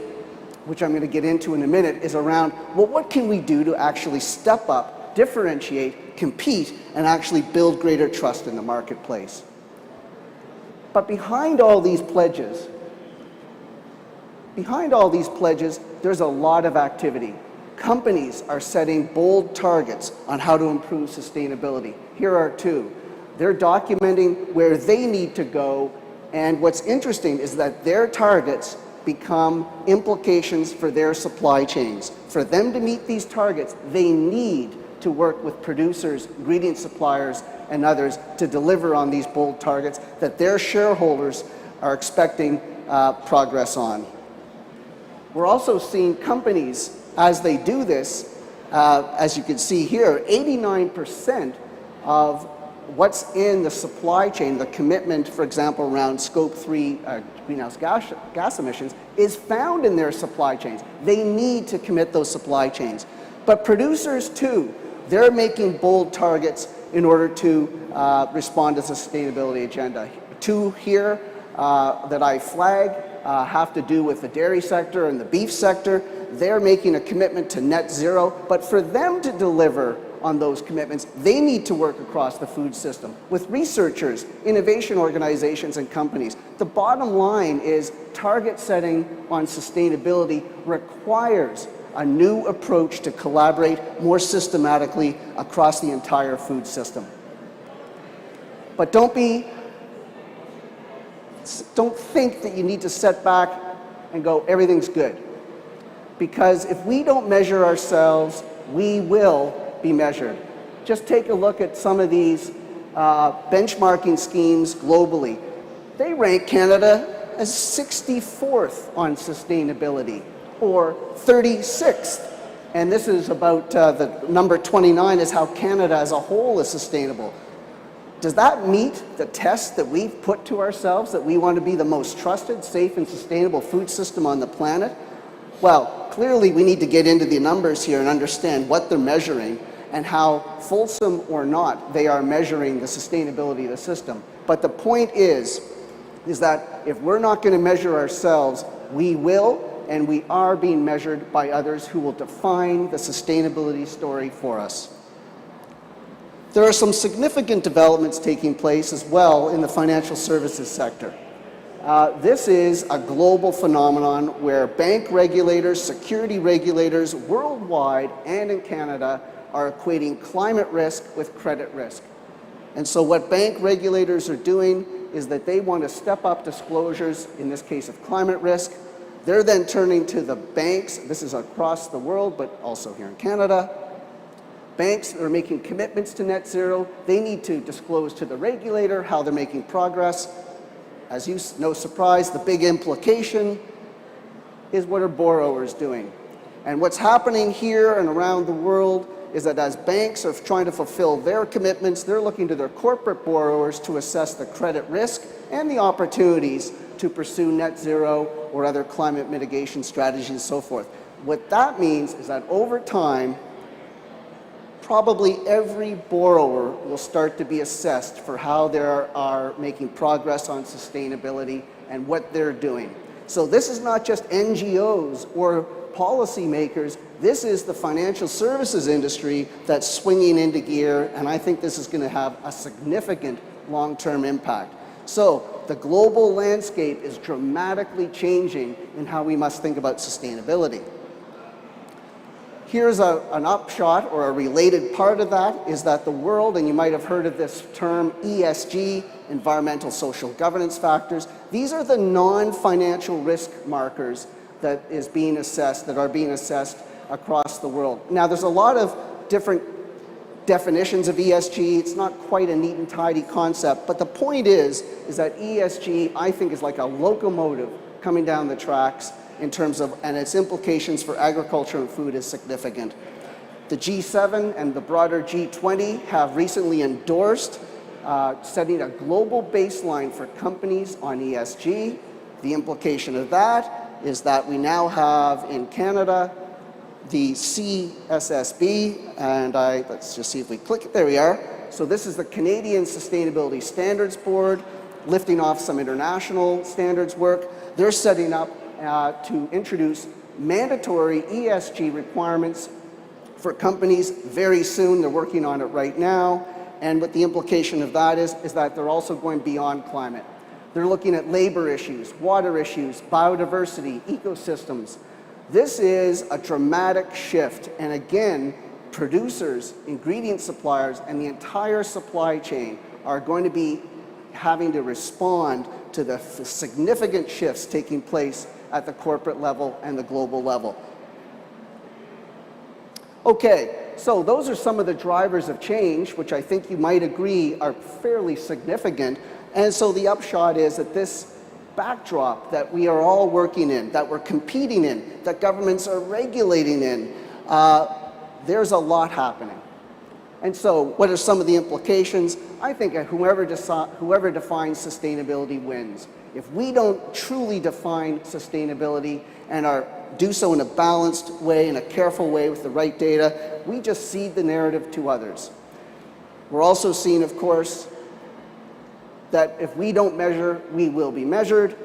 which I'm going to get into in a minute, is around, well, what can we do to actually step up, differentiate, compete, and actually build greater trust in the marketplace? But behind all these pledges, there's a lot of activity. Companies are setting bold targets on how to improve sustainability. Here are 2. They're documenting where they need to go, and what's interesting is that their targets become implications for their supply chains. For them to meet these targets, they need to work with producers, ingredient suppliers, and others to deliver on these bold targets that their shareholders are expecting progress on. We're also seeing companies, as they do this, as you can see here, 89% of what's in the supply chain, the commitment, for example, around Scope 3 greenhouse gas emissions, is found in their supply chains. They need to commit those supply chains. But producers too, they're making bold targets in order to respond to the sustainability agenda. 2 here that I flag have to do with the dairy sector and the beef sector. They're making a commitment to net zero, but for them to deliver on those commitments, they need to work across the food system with researchers, innovation organizations, and companies. The bottom line is target setting on sustainability requires a new approach to collaborate more systematically across the entire food system. But don't be don't think that you need to set back and go, everything's good. Because if we don't measure ourselves, we will be measured. Just take a look at some of these benchmarking schemes globally. They rank Canada as 64th on sustainability, or 36th. And this is about the number 29 is how Canada as a whole is sustainable. Does that meet the test that we've put to ourselves, that we want to be the most trusted, safe, and sustainable food system on the planet? Well, clearly we need to get into the numbers here and understand what they're measuring and how fulsome or not they are measuring the sustainability of the system. But the point is that if we're not going to measure ourselves, we will, and we are being measured by others who will define the sustainability story for us. There are some significant developments taking place as well in the financial services sector. This is a global phenomenon where bank regulators, security regulators worldwide and in Canada are equating climate risk with credit risk. And so what bank regulators are doing is that they want to step up disclosures, in this case of climate risk. They're then turning to the banks, this is across the world, but also here in Canada. Banks that are making commitments to net zero, they need to disclose to the regulator how they're making progress. As you no surprise, the big implication is what are borrowers doing? And what's happening here and around the world is that as banks are trying to fulfill their commitments, they're looking to their corporate borrowers to assess the credit risk and the opportunities to pursue net zero or other climate mitigation strategies and so forth. What that means is that over time, probably every borrower will start to be assessed for how they are making progress on sustainability and what they're doing. So this is not just NGOs or policymakers, this is the financial services industry that's swinging into gear, and I think this is going to have a significant long-term impact. So the global landscape is dramatically changing in how we must think about sustainability. Here's an upshot, or a related part of that, is that the world, and you might have heard of this term ESG, environmental social governance factors, these are the non-financial risk markers that are being assessed across the world. Now, there's a lot of different definitions of ESG. It's not quite a neat and tidy concept, but the point is that ESG, I think, is like a locomotive coming down the tracks in terms of, and its implications for agriculture and food is significant. The G7 and the broader G20 have recently endorsed setting a global baseline for companies on ESG. The implication of that is that we now have in Canada the CSSB, and let's just see if we click it, there we are. So this is the Canadian Sustainability Standards Board, lifting off some international standards work. They're setting up to introduce mandatory ESG requirements for companies very soon. They're working on it right now. And what the implication of that is that they're also going beyond climate. They're looking at labor issues, water issues, biodiversity, ecosystems. This is a dramatic shift. And again, producers, ingredient suppliers, and the entire supply chain are going to be having to respond to the significant shifts taking place at the corporate level and the global level. Okay, so those are some of the drivers of change, which I think you might agree are fairly significant. And so the upshot is that this backdrop that we are all working in, that we're competing in, that governments are regulating in, there's a lot happening. And so what are some of the implications? I think whoever defines sustainability wins. If we don't truly define sustainability and do so in a balanced way, in a careful way with the right data, we just cede the narrative to others. We're also seeing, of course, that if we don't measure, we will be measured.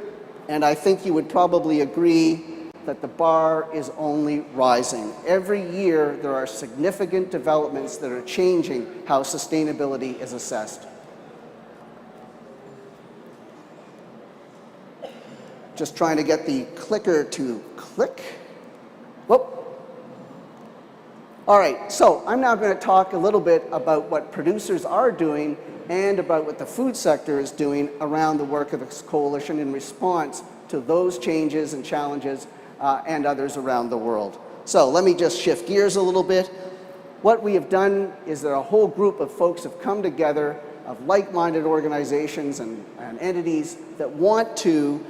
And I think you would probably agree that the bar is only rising. Every year, there are significant developments that are changing how sustainability is assessed. Just trying to get the clicker to click. Whoop. All right, so I'm now going to talk a little bit about what producers are doing and about what the food sector is doing around the work of this coalition in response to those changes and challenges and others around the world. So let me just shift gears a little bit. What we have done is that a whole group of folks have come together of like-minded organizations and entities that want to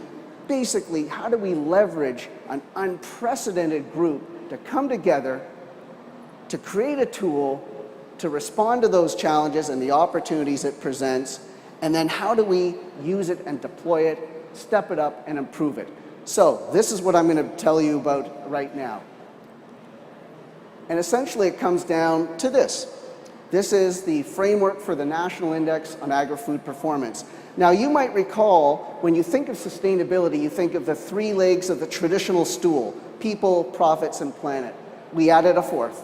basically, how do we leverage an unprecedented group to come together to create a tool to respond to those challenges and the opportunities it presents, and then how do we use it and deploy it, step it up and improve it. So this is what I'm going to tell you about right now. And essentially it comes down to this. This is the framework for the National Index on Agri-Food Performance. Now you might recall, when you think of sustainability, you think of the three legs of the traditional stool: people, profits, and planet. We added a fourth.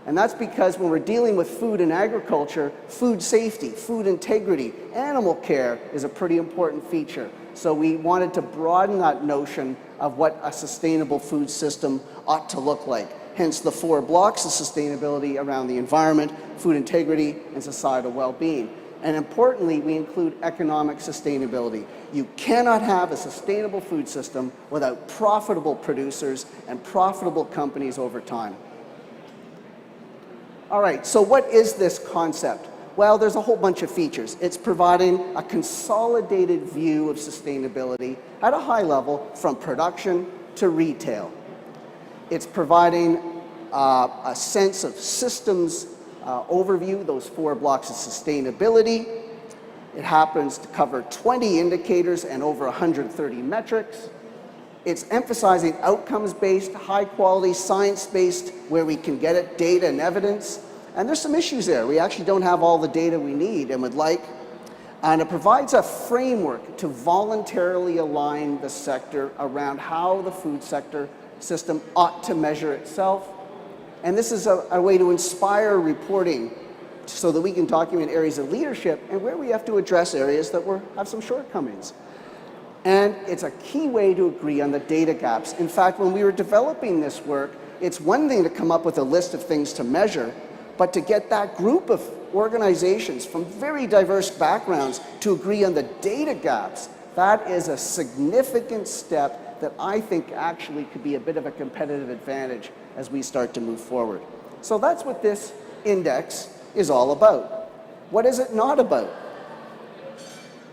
And that's because when we're dealing with food and agriculture, food safety, food integrity, animal care is a pretty important feature. So we wanted to broaden that notion of what a sustainable food system ought to look like. Hence the 4 blocks of sustainability around the environment, food integrity, and societal well-being. And importantly, we include economic sustainability. You cannot have a sustainable food system without profitable producers and profitable companies over time. All right, so what is this concept? Well, there's a whole bunch of features. It's providing a consolidated view of sustainability at a high level from production to retail. It's providing a sense of systems overview, those 4 blocks of sustainability. It happens to cover 20 indicators and over 130 metrics. It's emphasizing outcomes-based, high-quality, science-based, where we can get it, data and evidence. And there's some issues there. We actually don't have all the data we need and would like. And it provides a framework to voluntarily align the sector around how the food sector system ought to measure itself. And this is a way to inspire reporting so that we can document areas of leadership and where we have to address areas that have some shortcomings. And it's a key way to agree on the data gaps. In fact, when we were developing this work, it's one thing to come up with a list of things to measure, but to get that group of organizations from very diverse backgrounds to agree on the data gaps, that is a significant step that I think actually could be a bit of a competitive advantage as we start to move forward. So that's what this index is all about. What is it not about?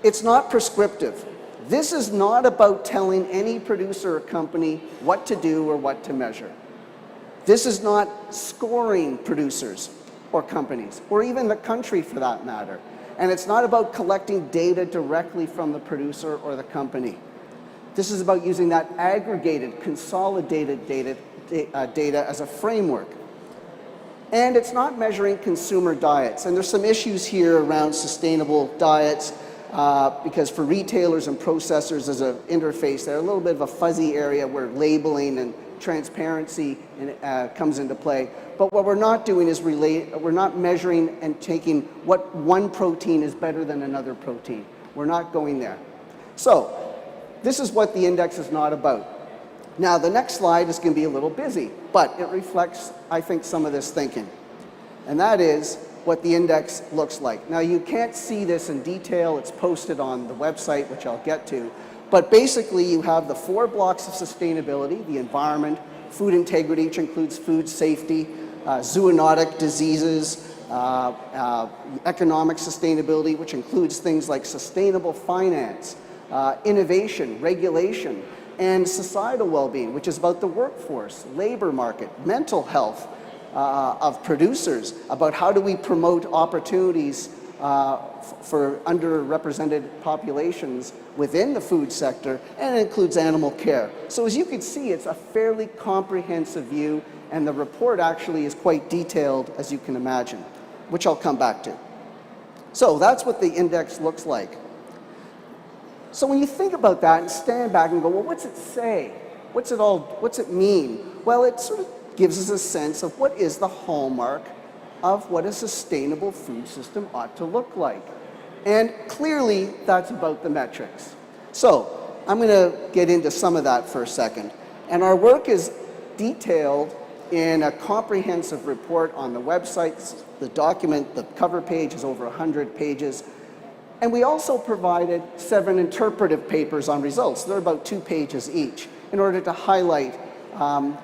It's not prescriptive. This is not about telling any producer or company what to do or what to measure. This is not scoring producers or companies, or even the country for that matter. And it's not about collecting data directly from the producer or the company. This is about using that aggregated, consolidated data as a framework. And it's not measuring consumer diets. And there's some issues here around sustainable diets because for retailers and processors as an interface, they're a little bit of a fuzzy area where labeling and transparency comes into play. But what we're not doing is we're not measuring and taking what one protein is better than another protein. We're not going there. So this is what the index is not about. Now, the next slide is going to be a little busy, but it reflects, I think, some of this thinking. And that is what the index looks like. Now, you can't see this in detail. It's posted on the website, which I'll get to. But basically, you have the 4 blocks of sustainability: the environment, food integrity, which includes food safety, zoonotic diseases, economic sustainability, which includes things like sustainable finance, innovation, regulation, and societal well-being, which is about the workforce, labor market, mental health of producers, about how do we promote opportunities for underrepresented populations within the food sector, and it includes animal care. So as you can see, it's a fairly comprehensive view, and the report actually is quite detailed, as you can imagine, which I'll come back to. So that's what the index looks like. So when you think about that and stand back and go, well, what's it say? What's it mean? Well, it sort of gives us a sense of what is the hallmark of what a sustainable food system ought to look like. And clearly, that's about the metrics. So I'm going to get into some of that for a second. And our work is detailed in a comprehensive report on the website. The document, the cover page is over 100 pages. And we also provided 7 interpretive papers on results. They're about 2 pages each in order to highlight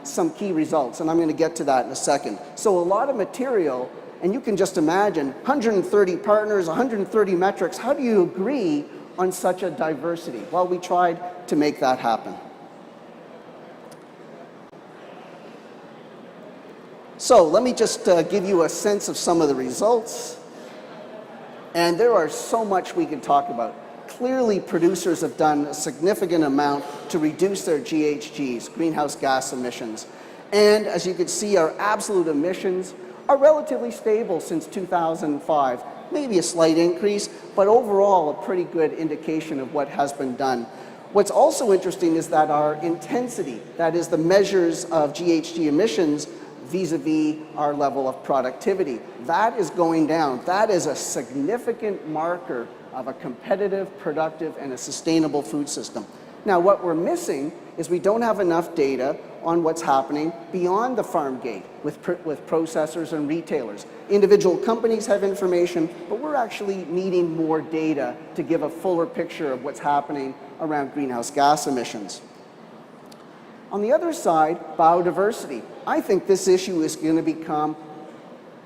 some key results. And I'm going to get to that in a second. So a lot of material, and you can just imagine 130 partners, 130 metrics. How do you agree on such a diversity? Well, we tried to make that happen. So let me just give you a sense of some of the results. And there are so much we can talk about. Clearly, producers have done a significant amount to reduce their GHGs, greenhouse gas emissions. And as you can see, our absolute emissions are relatively stable since 2005. Maybe a slight increase, but overall a pretty good indication of what has been done. What's also interesting is that our intensity, that is the measures of GHG emissions vis-a-vis our level of productivity, that is going down. That is a significant marker of a competitive, productive, and a sustainable food system. Now, what we're missing is we don't have enough data on what's happening beyond the farm gate with processors and retailers. Individual companies have information, but we're actually needing more data to give a fuller picture of what's happening around greenhouse gas emissions. On the other side, biodiversity. I think this issue is going to become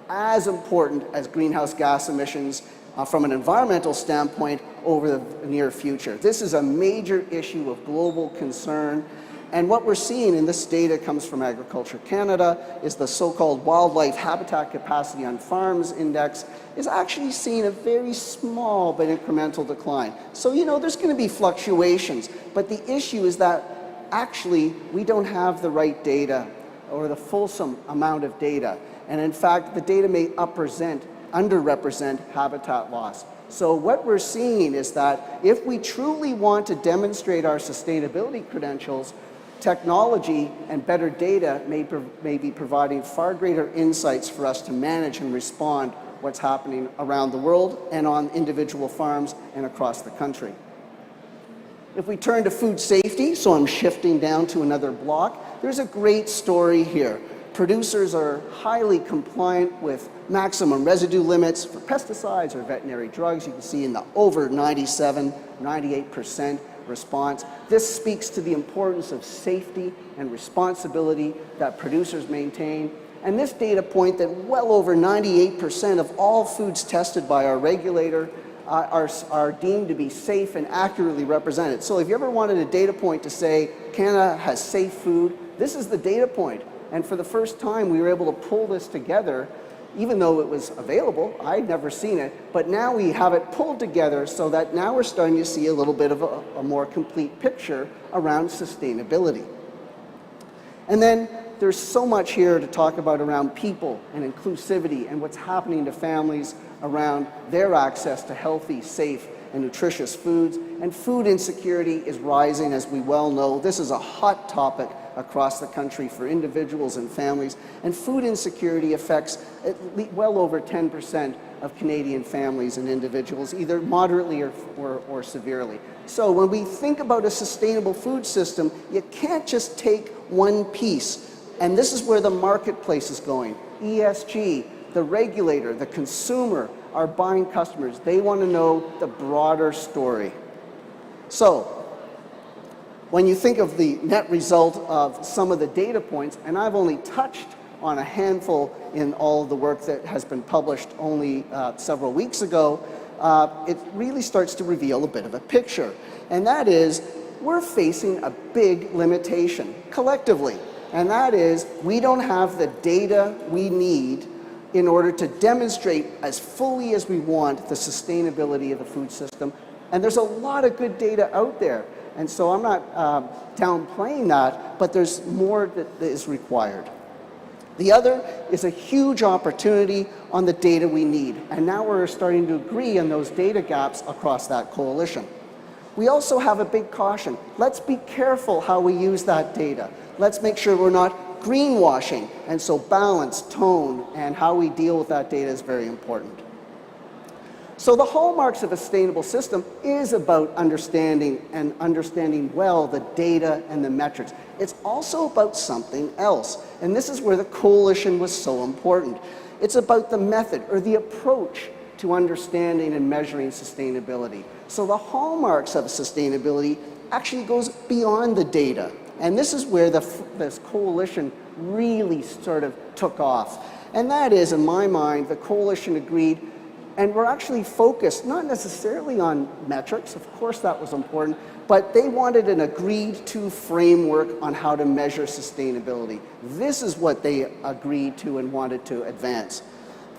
as important as greenhouse gas emissions from an environmental standpoint over the near future. This is a major issue of global concern. And what we're seeing, and this data comes from Agriculture Canada, is the so-called Wildlife Habitat Capacity on Farms Index is actually seeing a very small but incremental decline. So, you know, there's going to be fluctuations, but the issue is that actually we don't have the right data or the fulsome amount of data. And in fact, the data may underrepresent habitat loss. So what we're seeing is that if we truly want to demonstrate our sustainability credentials, technology and better data may be providing far greater insights for us to manage and respond what's happening around the world and on individual farms and across the country. If we turn to food safety, so I'm shifting down to another block, there's a great story here. Producers are highly compliant with maximum residue limits for pesticides or veterinary drugs. You can see in the over 97, 98% response. This speaks to the importance of safety and responsibility that producers maintain. And this data point that well over 98% of all foods tested by our regulator are deemed to be safe and accurately represented. So if you ever wanted a data point to say Canada has safe food, this is the data point. And for the first time, we were able to pull this together, even though it was available. I'd never seen it, but now we have it pulled together so that now we're starting to see a little bit of a more complete picture around sustainability. And then there's so much here to talk about around people and inclusivity and what's happening to families around their access to healthy, safe, and nutritious foods. And food insecurity is rising, as we well know. This is a hot topic across the country for individuals and families. And food insecurity affects well over 10% of Canadian families and individuals, either moderately or severely. So when we think about a sustainable food system, you can't just take one piece. And this is where the marketplace is going. ESG, the regulator, the consumer, our buying customers, they want to know the broader story. So, when you think of the net result of some of the data points, and I've only touched on a handful in all of the work that has been published only several weeks ago, it really starts to reveal a bit of a picture. And that is, we're facing a big limitation collectively. And that is, we don't have the data we need in order to demonstrate as fully as we want the sustainability of the food system. And there's a lot of good data out there. And so I'm not downplaying that, but there's more that is required. The other is a huge opportunity on the data we need. And now we're starting to agree on those data gaps across that coalition. We also have a big caution. Let's be careful how we use that data. Let's make sure we're not greenwashing. And so balance, tone, and how we deal with that data is very important. So the hallmarks of a sustainable system is about understanding well the data and the metrics. It's also about something else, and this is where the coalition was so important. It's about the method or the approach to understanding and measuring sustainability. So the hallmarks of sustainability actually goes beyond the data, and this is where this coalition really sort of took off. And that is, in my mind, the coalition agreed, and we're actually focused not necessarily on metrics, of course that was important, but they wanted an agreed-to framework on how to measure sustainability. This is what they agreed to and wanted to advance.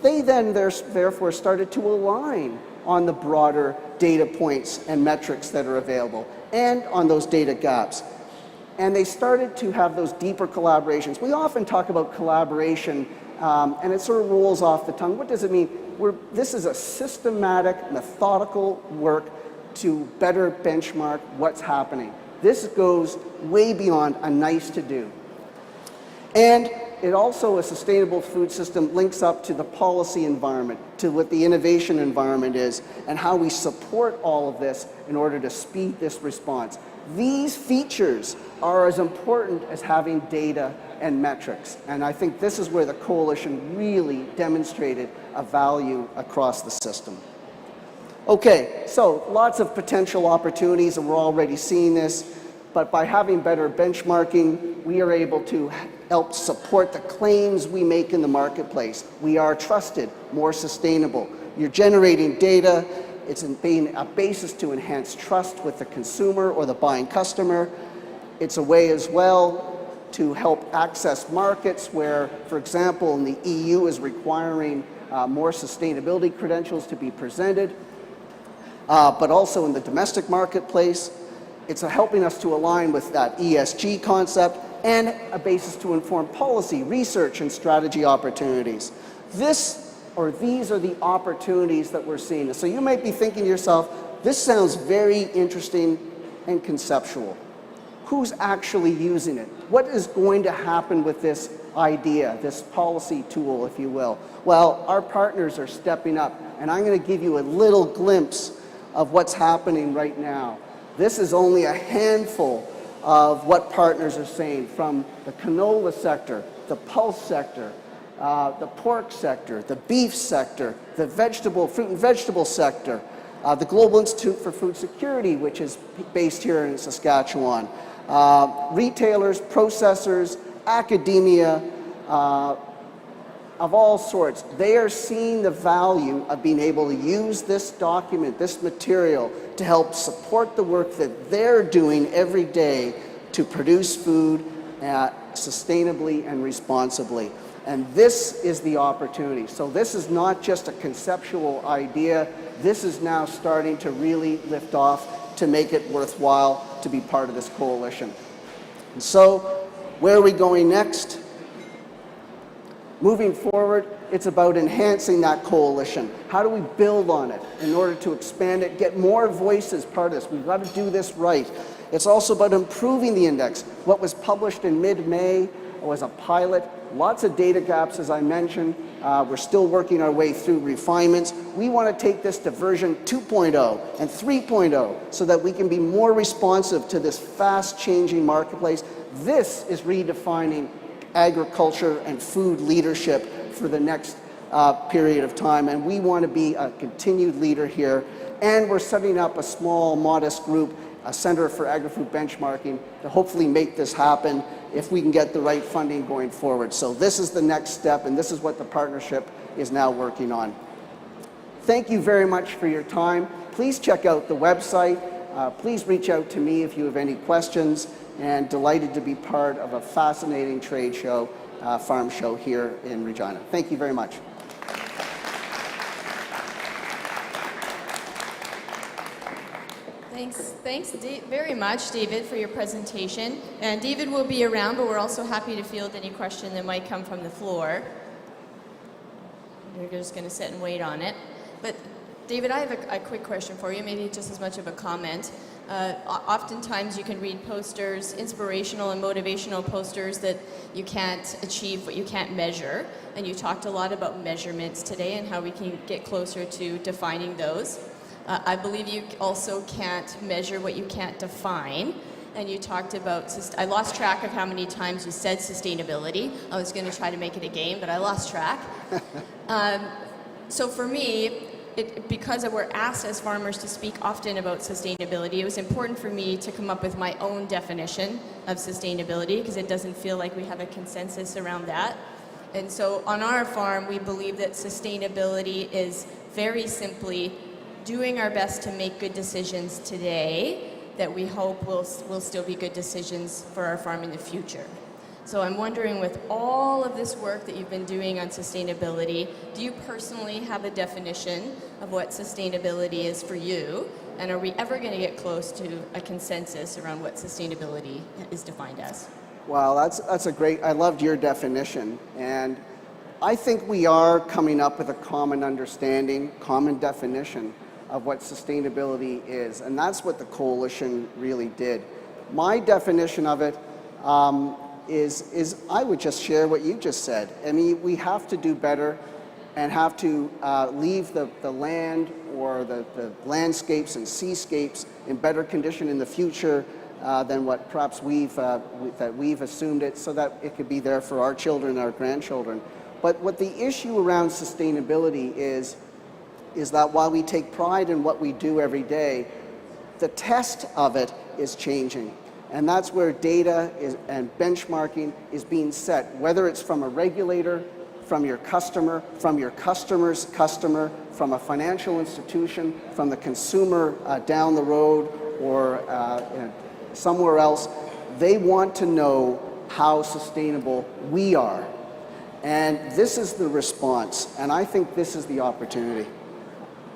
They then therefore started to align on the broader data points and metrics that are available and on those data gaps. And they started to have those deeper collaborations. We often talk about collaboration and it sort of rolls off the tongue. What does it mean? This is a systematic, methodical work to better benchmark what's happening. This goes way beyond a nice to do. And it also, a sustainable food system links up to the policy environment, to what the innovation environment is, and how we support all of this in order to speed this response. These features are as important as having data and metrics. And I think this is where the coalition really demonstrated a value across the system. Okay, so lots of potential opportunities, and we're already seeing this. But by having better benchmarking, we are able to help support the claims we make in the marketplace. We are trusted, more sustainable. You're generating data. It's being a basis to enhance trust with the consumer or the buying customer. It's a way as well to help access markets where, for example, in the EU is requiring more sustainability credentials to be presented, but also in the domestic marketplace. It's helping us to align with that ESG concept and a basis to inform policy, research, and strategy opportunities. These are the opportunities that we're seeing. So you might be thinking to yourself, this sounds very interesting and conceptual. Who's actually using it? What is going to happen with this idea, this policy tool, if you will? Well, our partners are stepping up, and I'm going to give you a little glimpse of what's happening right now. This is only a handful of what partners are saying, from the canola sector, the pulse sector, the pork sector, the beef sector, the fruit and vegetable sector, the Global Institute for Food Security, which is based here in Saskatchewan, retailers, processors, academia, of all sorts. They are seeing the value of being able to use this document, this material, to help support the work that they're doing every day to produce food sustainably and responsibly. And this is the opportunity. So this is not just a conceptual idea. This is now starting to really lift off to make it worthwhile to be part of this coalition. And so, where are we going next? Moving forward, it's about enhancing that coalition. How do we build on it in order to expand it, get more voices part of this? We've got to do this right. It's also about improving the index. What was published in mid-May was a pilot. Lots of data gaps, as I mentioned. We're still working our way through refinements. We want to take this to version 2.0 and 3.0 so that we can be more responsive to this fast-changing marketplace. This is redefining agriculture and food leadership for the next period of time, and we want to be a continued leader here. And we're setting up a small, modest group, a Center for Agri-Food Benchmarking, to hopefully make this happen if we can get the right funding going forward. So this is the next step, and this is what the partnership is now working on. Thank you very much for your time. Please check out the website. Please reach out to me if you have any questions, and delighted to be part of a fascinating trade show, farm show here in Regina. Thank you very much. Thanks very much, David, for your presentation. And David will be around, but we're also happy to field any question that might come from the floor. We're just going to sit and wait on it. But David, I have a quick question for you, maybe just as much of a comment. Oftentimes you can read posters, inspirational and motivational posters, that you can't achieve what you can't measure. And you talked a lot about measurements today and how we can get closer to defining those. I believe you also can't measure what you can't define. And you talked about, I lost track of how many times you said sustainability. I was going to try to make it a game, but I lost track. So for me, because we're asked as farmers to speak often about sustainability, it was important for me to come up with my own definition of sustainability, because it doesn't feel like we have a consensus around that. And so on our farm, we believe that sustainability is very simply doing our best to make good decisions today that we hope will still be good decisions for our farm in the future. So I'm wondering, with all of this work that you've been doing on sustainability, do you personally have a definition of what sustainability is for you? And are we ever going to get close to a consensus around what sustainability is defined as? Well, that's a great, I loved your definition. And I think we are coming up with a common understanding, common definition of what sustainability is. And that's what the coalition really did. My definition of it is I would just share what you just said. I mean, we have to do better and have to leave the land or the landscapes and seascapes in better condition in the future than what perhaps we've assumed it, so that it could be there for our children and our grandchildren. But what the issue around sustainability is that while we take pride in what we do every day, the test of it is changing. And that's where data and benchmarking is being set, whether it's from a regulator, from your customer, from your customer's customer, from a financial institution, from the consumer down the road, or somewhere else. They want to know how sustainable we are. And this is the response, and I think this is the opportunity.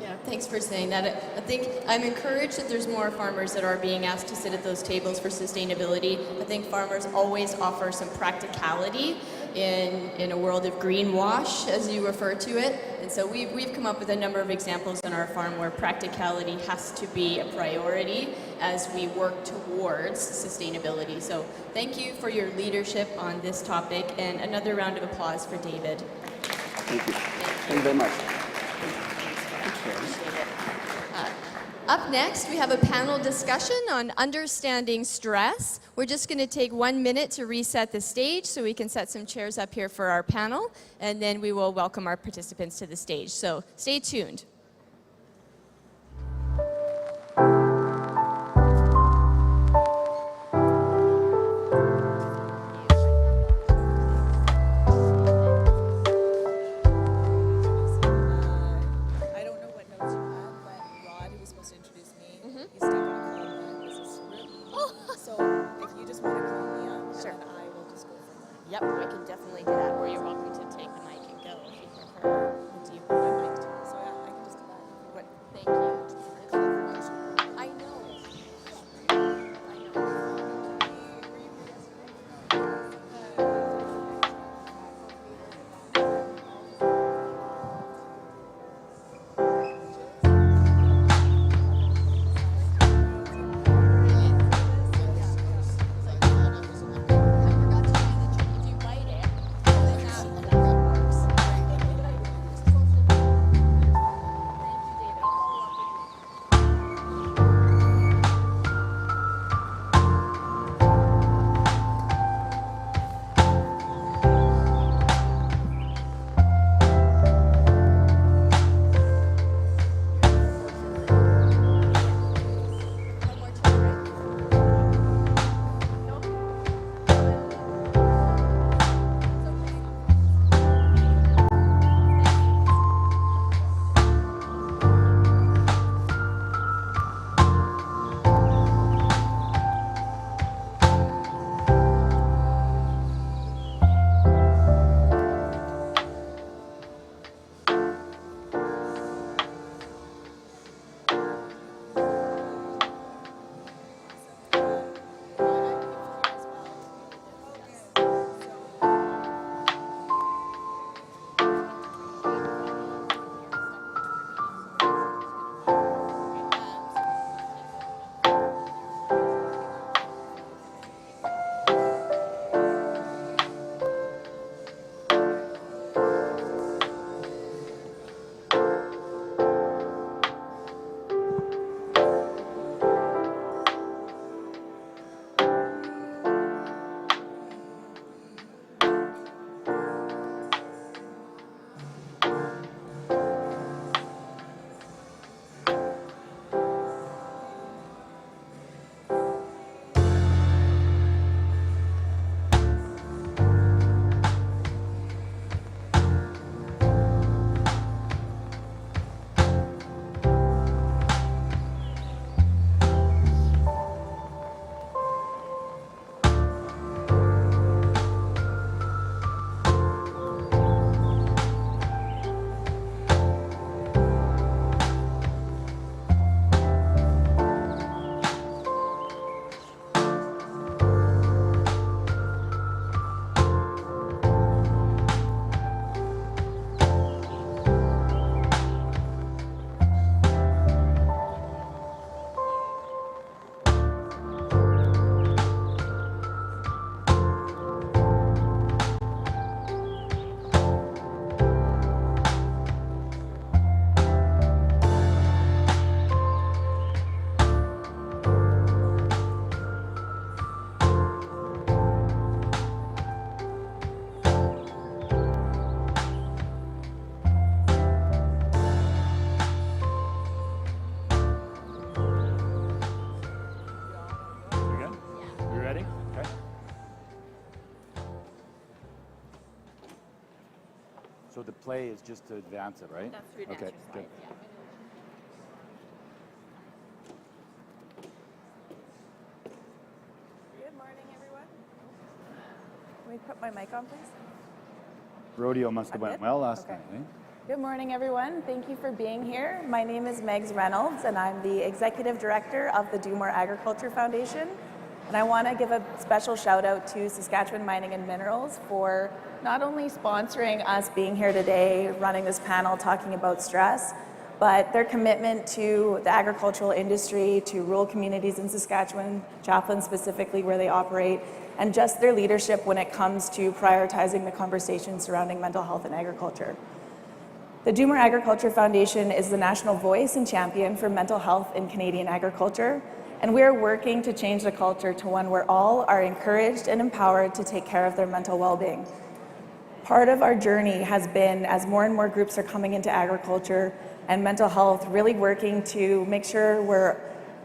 Yeah, thanks for saying that. I think I'm encouraged that there's more farmers that are being asked to sit at those tables for sustainability. I think farmers always offer some practicality in a world of greenwash, as you refer to it. And so we've come up with a number of examples on our farm where practicality has to be a priority as we work towards sustainability. So thank you for your leadership on this topic, and another round of applause for David. Thank you. Thank you very much. Up next, we have a panel discussion on understanding stress. We're just going to take 1 minute to reset the stage so we can set some chairs up here for our panel, and then we will welcome our participants to the stage. So stay tuned. Yep, I can definitely do that. Or you're welcome to take the mic and go if you prefer. Do you want my mic too? So yeah, I can just do that. What? Thank you. I know. I forgot to do the trick. If you bite it, So the play is just to advance it, right? That's through Okay, good. Good morning, everyone. Can we put my mic on, please? Rodeo must have went well last Okay. night, eh? Good morning, everyone. Thank you for being here. My name is Megs Reynolds, and I'm the Executive Director of the Do More Agriculture Foundation. And I want to give a special shout out to Saskatchewan Mining and Minerals for not only sponsoring us being here today, running this panel, talking about stress, but their commitment to the agricultural industry, to rural communities in Saskatchewan, Chaplin specifically where they operate, and just their leadership when it comes to prioritizing the conversation surrounding mental health and agriculture. The Do More Agriculture Foundation is the national voice and champion for mental health in Canadian agriculture, and we are working to change the culture to one where all are encouraged and empowered to take care of their mental well-being. Part of our journey has been, as more and more groups are coming into agriculture and mental health, really working to make sure we're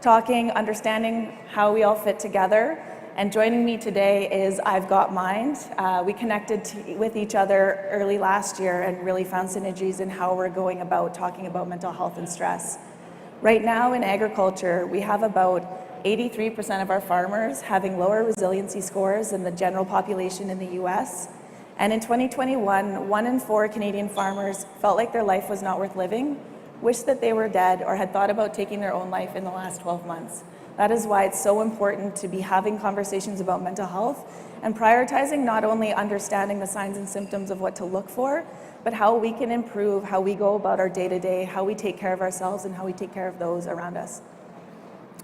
talking, understanding how we all fit together. And joining me today is I've Got Mind. We connected with each other early last year and really found synergies in how we're going about talking about mental health and stress. Right now in agriculture, we have about 83% of our farmers having lower resiliency scores than the general population in the US. And in 2021, 1 in 4 Canadian farmers felt like their life was not worth living, wished that they were dead, or had thought about taking their own life in the last 12 months. That is why it's so important to be having conversations about mental health and prioritizing not only understanding the signs and symptoms of what to look for, but how we can improve how we go about our day-to-day, how we take care of ourselves, and how we take care of those around us.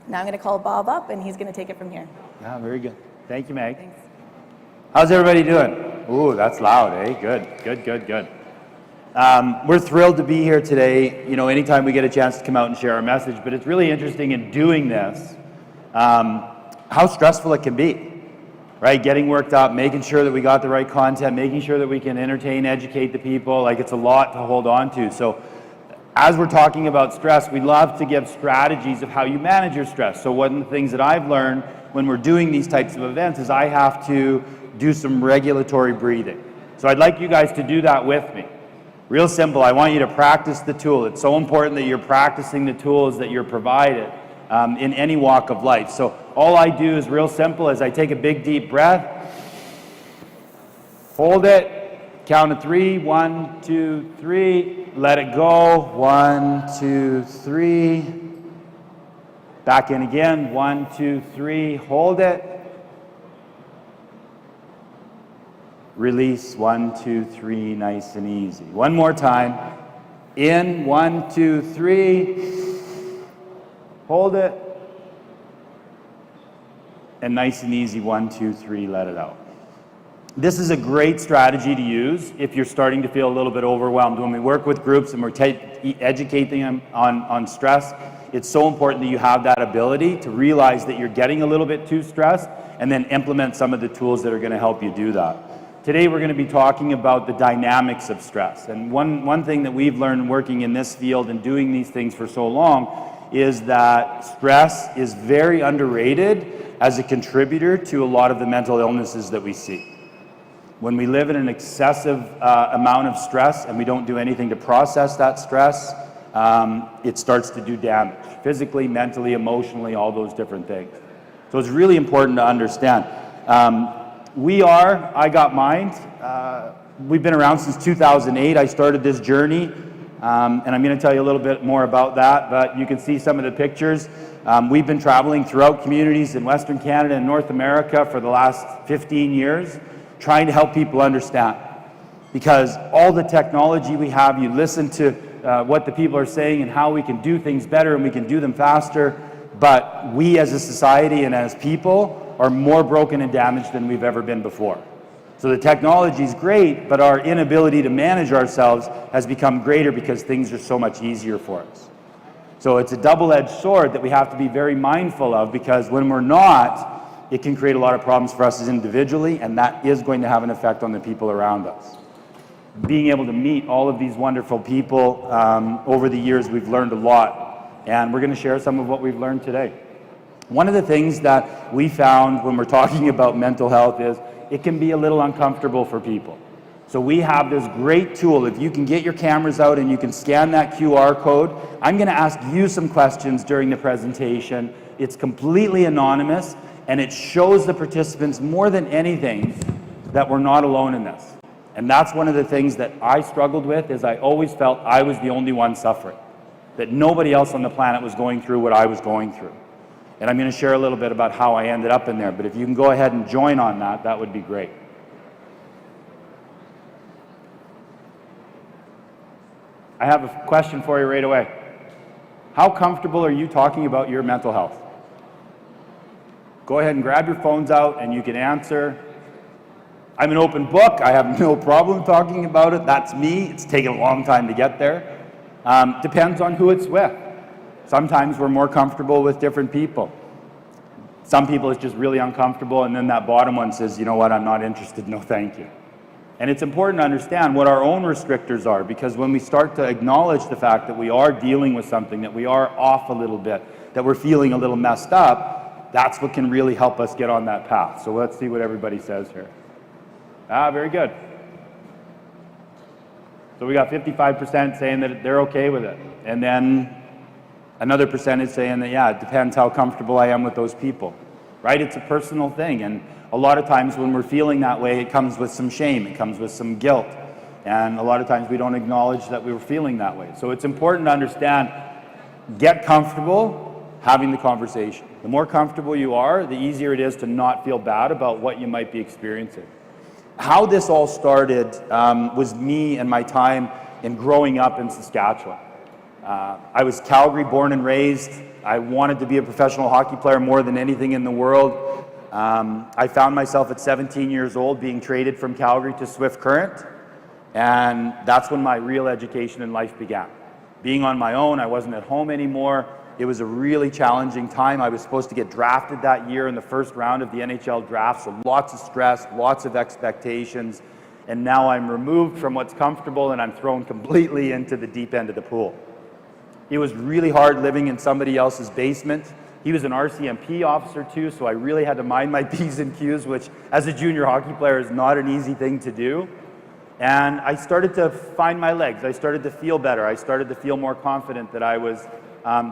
Now I'm going to call Bob up, and he's going to take it from here. Yeah, very good. Thank you, Meg. Thanks. How's everybody doing? Ooh, that's loud, eh? Good. We're thrilled to be here today. You know, anytime we get a chance to come out and share our message, but it's really interesting in doing this, how stressful it can be. Right, getting worked up, making sure that we got the right content, making sure that we can entertain, educate the people, like it's a lot to hold on to. So as we're talking about stress, we love to give strategies of how you manage your stress. So one of the things that I've learned when we're doing these types of events is I have to do some regulatory breathing. So I'd like you guys to do that with me. Real simple, I want you to practice the tool. It's so important that you're practicing the tools that you're provided in any walk of life. So all I do is real simple is I take a big deep breath, hold it, count to 3, 1, 2, 3, let it go, 1, 2, 3, back in again, 1, 2, 3, hold it, release, 1, 2, 3, nice and easy. One more time, in, 1, 2, 3, hold it, and nice and easy, 1, 2, 3, let it out. This is a great strategy to use if you're starting to feel a little bit overwhelmed. When we work with groups and we're educating them on stress, it's so important that you have that ability to realize that you're getting a little bit too stressed and then implement some of the tools that are going to help you do that. Today we're going to be talking about the dynamics of stress. And one thing that we've learned working in this field and doing these things for so long is that stress is very underrated as a contributor to a lot of the mental illnesses that we see. When we live in an excessive amount of stress and we don't do anything to process that stress, it starts to do damage, physically, mentally, emotionally, all those different things. So it's really important to understand. I Got Mind. We've been around since 2008. I started this journey. And I'm going to tell you a little bit more about that, but you can see some of the pictures. We've been traveling throughout communities in Western Canada and North America for the last 15 years, trying to help people understand. Because all the technology we have, you listen to what the people are saying and how we can do things better and we can do them faster, but we as a society and as people are more broken and damaged than we've ever been before. So the technology is great, but our inability to manage ourselves has become greater because things are so much easier for us. So it's a double-edged sword that we have to be very mindful of, because when we're not, it can create a lot of problems for us as individually, and that is going to have an effect on the people around us. Being able to meet all of these wonderful people over the years, we've learned a lot, and we're going to share some of what we've learned today. One of the things that we found when we're talking about mental health is it can be a little uncomfortable for people. So we have this great tool. If you can get your cameras out and you can scan that QR code, I'm going to ask you some questions during the presentation. It's completely anonymous, and it shows the participants more than anything that we're not alone in this. And that's one of the things that I struggled with, is I always felt I was the only one suffering, that nobody else on the planet was going through what I was going through. And I'm going to share a little bit about how I ended up in there, but if you can go ahead and join on that, that would be great. I have a question for you right away. How comfortable are you talking about your mental health? Go ahead and grab your phones out and you can answer. I'm an open book. I have no problem talking about it. That's me. It's taken a long time to get there. Depends on who it's with. Sometimes we're more comfortable with different people. Some people it's just really uncomfortable, and then that bottom one says, you know what, I'm not interested, no thank you. And it's important to understand what our own restrictors are, because when we start to acknowledge the fact that we are dealing with something, that we are off a little bit, that we're feeling a little messed up, that's what can really help us get on that path. So let's see what everybody says here. Very good. So we got 55% saying that they're okay with it. And then another percentage saying that, yeah, it depends how comfortable I am with those people, right? It's a personal thing. And a lot of times when we're feeling that way, it comes with some shame, it comes with some guilt. And a lot of times we don't acknowledge that we were feeling that way. So it's important to understand, get comfortable having the conversation. The more comfortable you are, the easier it is to not feel bad about what you might be experiencing. How this all started was me and my time in growing up in Saskatchewan. I was Calgary born and raised. I wanted to be a professional hockey player more than anything in the world. I found myself at 17 years old being traded from Calgary to Swift Current, and that's when my real education in life began. Being on my own, I wasn't at home anymore. It was a really challenging time. I was supposed to get drafted that year in the first round of the NHL draft, so lots of stress, lots of expectations, and now I'm removed from what's comfortable and I'm thrown completely into the deep end of the pool. It was really hard living in somebody else's basement. He was an RCMP officer too, so I really had to mind my P's and Q's, which as a junior hockey player is not an easy thing to do. And I started to find my legs. I started to feel better. I started to feel more confident that I was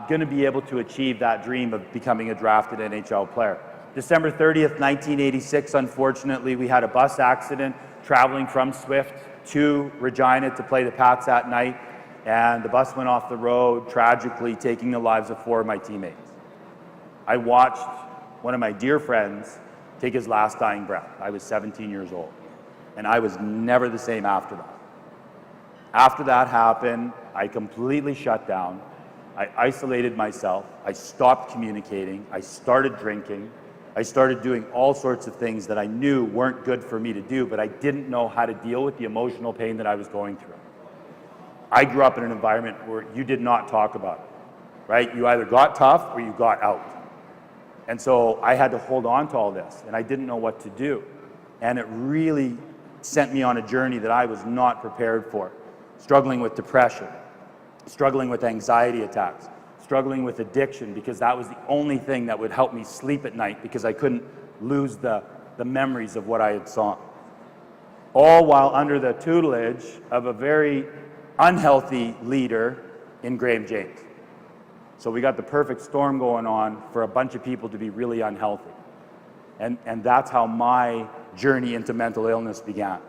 going to be able to achieve that dream of becoming a drafted NHL player. December 30th, 1986, unfortunately, we had a bus accident traveling from Swift to Regina to play the Pats that night, and the bus went off the road, tragically taking the lives of 4 of my teammates. I watched one of my dear friends take his last dying breath. I was 17 years old, and I was never the same after that. After that happened, I completely shut down. I isolated myself. I stopped communicating. I started drinking. I started doing all sorts of things that I knew weren't good for me to do, but I didn't know how to deal with the emotional pain that I was going through. I grew up in an environment where you did not talk about it, right? You either got tough or you got out. And so I had to hold on to all this, and I didn't know what to do. And it really sent me on a journey that I was not prepared for. Struggling with depression, struggling with anxiety attacks, struggling with addiction, because that was the only thing that would help me sleep at night, because I couldn't lose the memories of what I had saw. All while under the tutelage of a very unhealthy leader in Graham James. So we got the perfect storm going on for a bunch of people to be really unhealthy. And that's how my journey into mental illness began.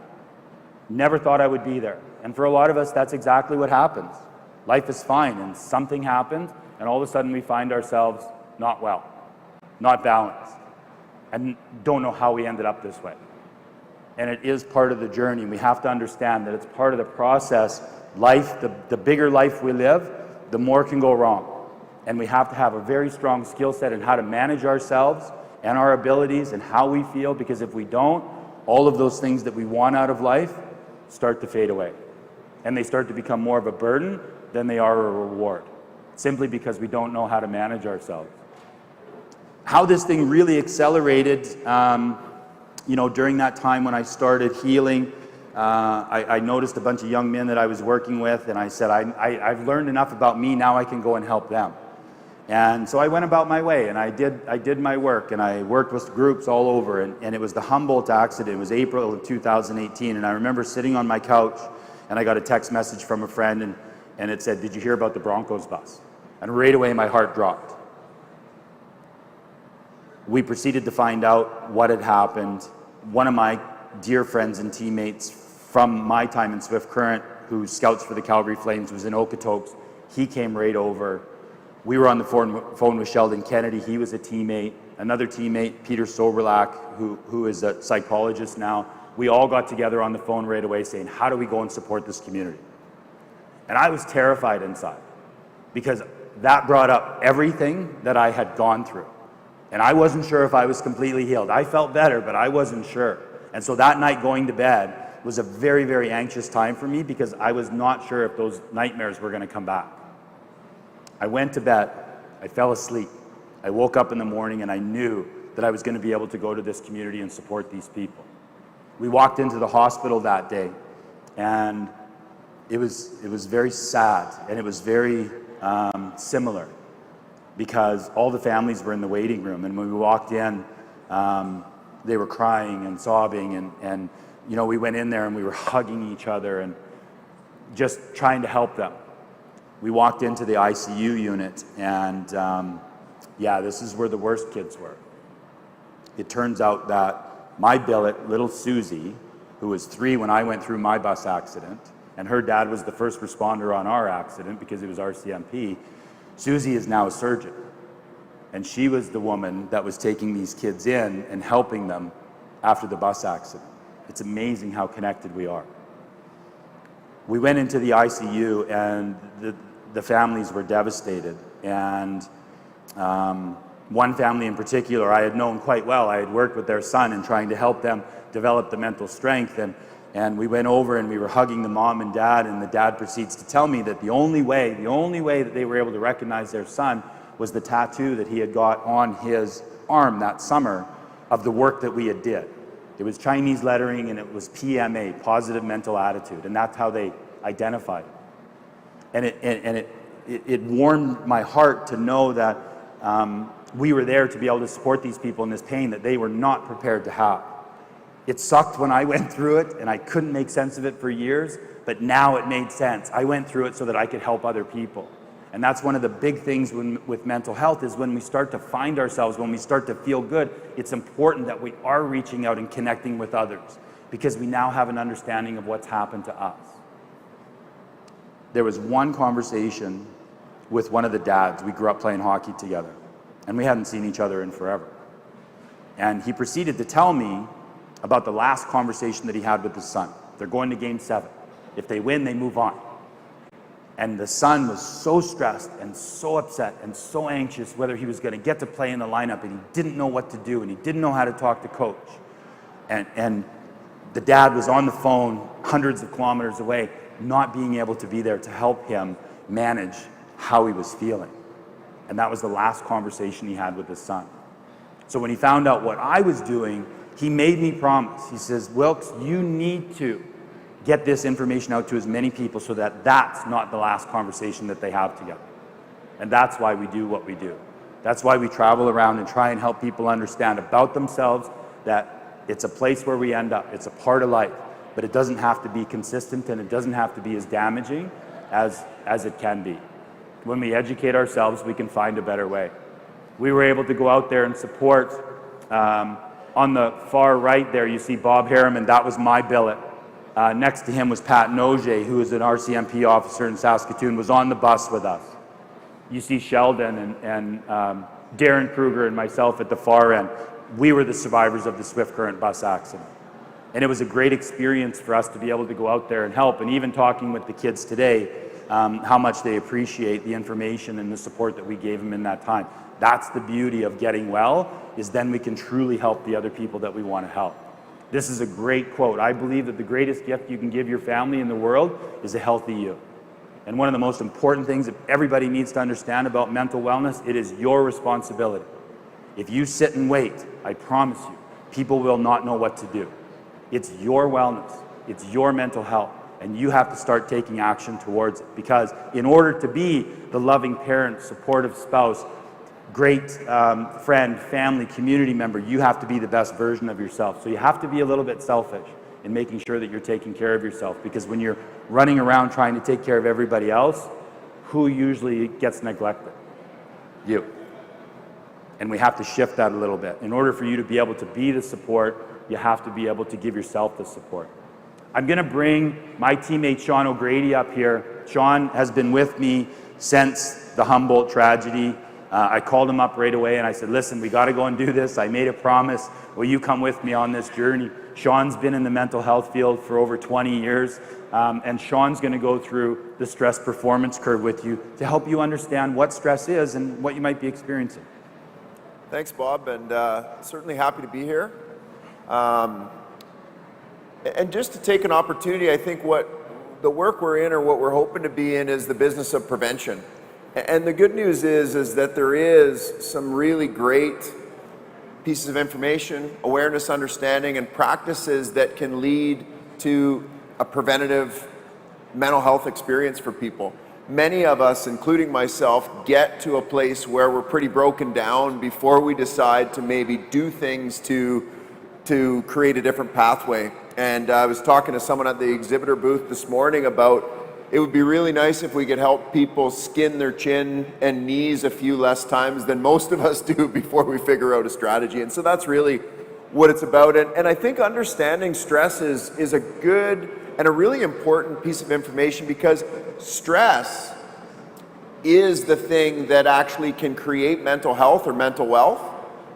Never thought I would be there. And for a lot of us, that's exactly what happens. Life is fine, and something happens, and all of a sudden we find ourselves not well, not balanced, and don't know how we ended up this way. And it is part of the journey. We have to understand that it's part of the process. Life, the bigger life we live, the more can go wrong. And we have to have a very strong skill set in how to manage ourselves and our abilities and how we feel, because if we don't, all of those things that we want out of life start to fade away. And they start to become more of a burden than they are a reward, simply because we don't know how to manage ourselves. How this thing really accelerated, during that time when I started healing, I noticed a bunch of young men that I was working with, and I said, I've learned enough about me, now I can go and help them. And so I went about my way, and I did my work, and I worked with groups all over, and it was the Humboldt accident. It was April of 2018, and I remember sitting on my couch, and I got a text message from a friend, and it said, "Did you hear about the Broncos bus?" And right away my heart dropped. We proceeded to find out what had happened. One of my dear friends and teammates from my time in Swift Current, who scouts for the Calgary Flames, was in Okotoks. He came right over. We were on the phone with Sheldon Kennedy. He was a teammate. Another teammate, Peter Soberlak, who is a psychologist now. We all got together on the phone right away saying, how do we go and support this community? And I was terrified inside because that brought up everything that I had gone through. And I wasn't sure if I was completely healed. I felt better, but I wasn't sure. And so that night going to bed was a very, very anxious time for me because I was not sure if those nightmares were going to come back. I went to bed, I fell asleep. I woke up in the morning and I knew that I was going to be able to go to this community and support these people. We walked into the hospital that day, and it was very sad, and it was very similar because all the families were in the waiting room, and when we walked in, they were crying and sobbing, and you know, we went in there and we were hugging each other and just trying to help them. We walked into the ICU unit, and yeah, this is where the worst kids were. It turns out that my billet, little Susie, who was 3 when I went through my bus accident, and her dad was the first responder on our accident because he was RCMP, Susie is now a surgeon. And she was the woman that was taking these kids in and helping them after the bus accident. It's amazing how connected we are. We went into the ICU, and the families were devastated. And one family in particular I had known quite well. I had worked with their son and trying to help them develop the mental strength. And we went over and we were hugging the mom and dad, and the dad proceeds to tell me that the only way that they were able to recognize their son was the tattoo that he had got on his arm that summer of the work that we had did. It was Chinese lettering, and it was PMA, positive mental attitude, and that's how they identified it. And it warmed my heart to know that we were there to be able to support these people in this pain that they were not prepared to have. It sucked when I went through it, and I couldn't make sense of it for years, but now it made sense. I went through it so that I could help other people. And that's one of the big things with mental health is when we start to find ourselves, when we start to feel good, it's important that we are reaching out and connecting with others because we now have an understanding of what's happened to us. There was one conversation with one of the dads. We grew up playing hockey together, and we hadn't seen each other in forever. And he proceeded to tell me about the last conversation that he had with his son. They're going to Game 7. If they win, they move on. And the son was so stressed and so upset and so anxious whether he was going to get to play in the lineup, and he didn't know what to do, and he didn't know how to talk to coach. And the dad was on the phone hundreds of kilometers away, not being able to be there to help him manage how he was feeling. And that was the last conversation he had with his son. So when he found out what I was doing, he made me promise. He says, Wilkes, you need to get this information out to as many people so that that's not the last conversation that they have together. And that's why we do what we do. That's why we travel around and try and help people understand about themselves that it's a place where we end up. It's a part of life. But it doesn't have to be consistent, and it doesn't have to be as damaging as it can be. When we educate ourselves, we can find a better way. We were able to go out there and support. On the far right there, you see Bob Harriman. That was my billet. Next to him was Pat Noge, who is an RCMP officer in Saskatoon, was on the bus with us. You see Sheldon and Darren Kruger and myself at the far end. We were the survivors of the Swift Current bus accident. And it was a great experience for us to be able to go out there and help. And even talking with the kids today, how much they appreciate the information and the support that we gave them in that time. That's the beauty of getting well, is then we can truly help the other people that we want to help. This is a great quote. I believe that the greatest gift you can give your family in the world is a healthy you. And one of the most important things that everybody needs to understand about mental wellness, it is your responsibility. If you sit and wait, I promise you, people will not know what to do. It's your wellness. It's your mental health. and you have to start taking action towards it. Because in order to be the loving parent, supportive spouse, great friend, family, community member, you have to be the best version of yourself. So you have to be a little bit selfish in making sure that you're taking care of yourself, because when you're running around trying to take care of everybody else, who usually gets neglected? You. And we have to shift that a little bit. In order for you to be able to be the support, you have to be able to give yourself the support. I'm going to bring my teammate Sean O'Grady up here. Sean has been with me since the Humboldt tragedy. I called him up right away and I said, listen, we got to go and do this. I made a promise. Will you come with me on this journey? Sean's been in the mental health field for over 20 years, and Sean's going to go through the stress performance curve with you to help you understand what stress is and what you might be experiencing. Thanks, Bob, and certainly happy to be here. And just to take an opportunity, I think what the work we're in, or what we're hoping to be in, is the business of prevention. And the good news is that there is some really great pieces of information, awareness, understanding, and practices that can lead to a preventative mental health experience for people. Many of us, including myself, get to a place where we're pretty broken down before we decide to maybe do things to create a different pathway. And I was talking to someone at the exhibitor booth this morning about it would be really nice if we could help people skin their chin and knees a few less times than most of us do before we figure out a strategy. And so that's really what it's about. And I think understanding stress is a good and a really important piece of information, because stress is the thing that actually can create mental health or mental wealth,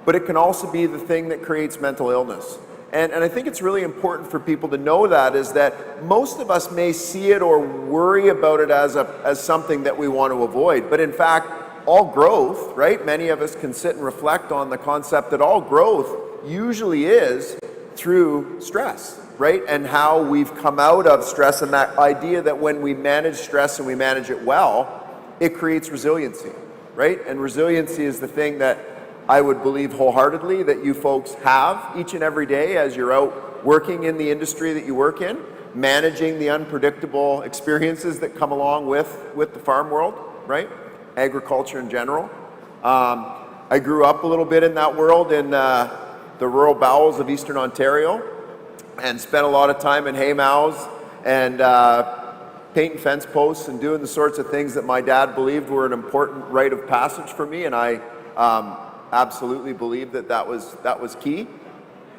but it can also be the thing that creates mental illness. And I think it's really important for people to know that, is that most of us may see it or worry about it as something that we want to avoid. But in fact, all growth, right? Many of us can sit and reflect on the concept that all growth usually is through stress, right? And how we've come out of stress, and that idea that when we manage stress and we manage it well, it creates resiliency, right? And resiliency is the thing that I would believe wholeheartedly that you folks have each and every day as you're out working in the industry that you work in, managing the unpredictable experiences that come along with the farm world, right? Agriculture in general. I grew up a little bit in that world in the rural bowels of Eastern Ontario, and spent a lot of time in hay mows and painting fence posts and doing the sorts of things that my dad believed were an important rite of passage for me, and I absolutely believe that was key.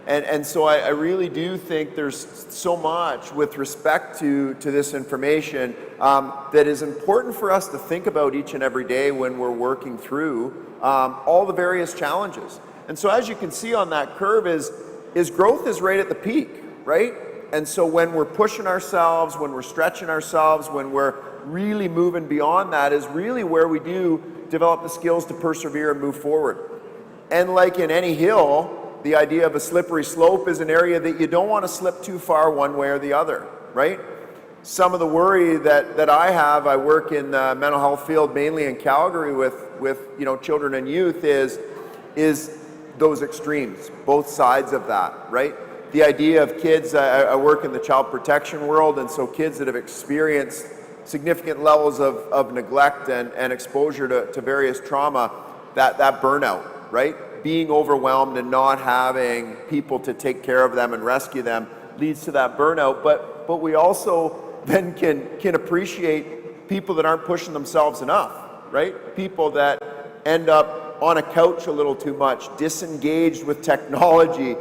And so I really do think there's so much with respect to this information that is important for us to think about each and every day when we're working through all the various challenges. And so as you can see on that curve is growth is right at the peak, right? And so when we're pushing ourselves, when we're stretching ourselves, when we're really moving beyond that, is really where we do develop the skills to persevere and move forward. And like in any hill, the idea of a slippery slope is an area that you don't want to slip too far one way or the other, right? Some of the worry that I have, I work in the mental health field mainly in Calgary with children and youth, is those extremes, both sides of that, right? The idea of kids, I work in the child protection world, and so kids that have experienced significant levels of neglect and exposure to various trauma, that burnout, right? Being overwhelmed and not having people to take care of them and rescue them leads to that burnout. But we also then can appreciate people that aren't pushing themselves enough, right? People that end up on a couch a little too much, disengaged with technology,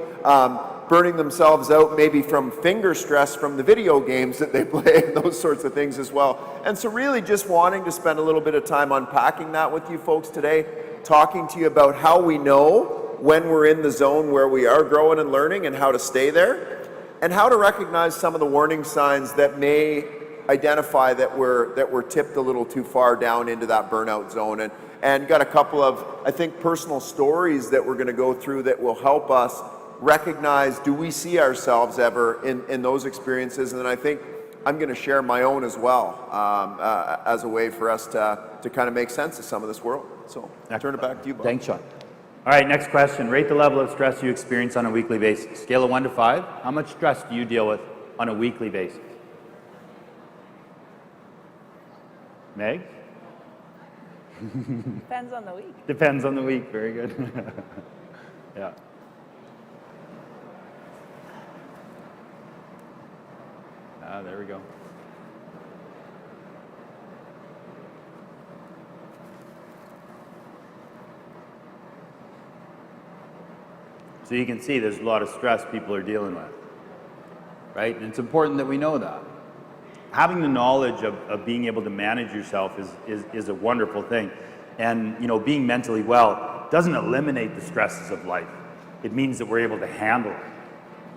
burning themselves out maybe from finger stress from the video games that they play and those sorts of things as well. And so really just wanting to spend a little bit of time unpacking that with you folks today, talking to you about how we know when we're in the zone where we are growing and learning and how to stay there, and how to recognize some of the warning signs that may identify that we're tipped a little too far down into that burnout zone. And got a couple of, I think, personal stories that we're going to go through that will help us recognize, do we see ourselves ever in those experiences? And then I think I'm going to share my own as well as a way for us to kind of make sense of some of this world. So I'll turn it back to you, Bob. Thanks, Sean. All right, next question. Rate the level of stress you experience on a weekly basis. Scale of 1 to 5. How much stress do you deal with on a weekly basis? Meg? Depends on the week. Depends on the week. Very good. Yeah. There we go. So you can see there's a lot of stress people are dealing with, right? And it's important that we know that. Having the knowledge of being able to manage yourself is a wonderful thing. And, you know, being mentally well doesn't eliminate the stresses of life. It means that we're able to handle it,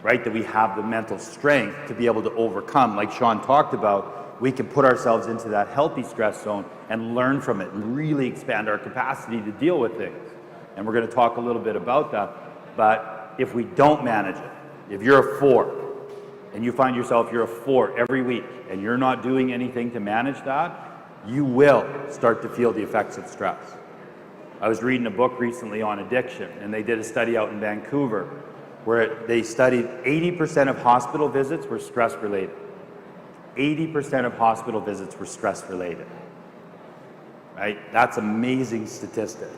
right? That we have the mental strength to be able to overcome. Like Sean talked about, we can put ourselves into that healthy stress zone and learn from it and really expand our capacity to deal with things. And we're going to talk a little bit about that. But if we don't manage it, if you're a 4 and you find yourself you're a 4 every week and you're not doing anything to manage that, you will start to feel the effects of stress. I was reading a book recently on addiction, and they did a study out in Vancouver where they studied 80% of hospital visits were stress related. 80% of hospital visits were stress related, right? That's amazing statistic.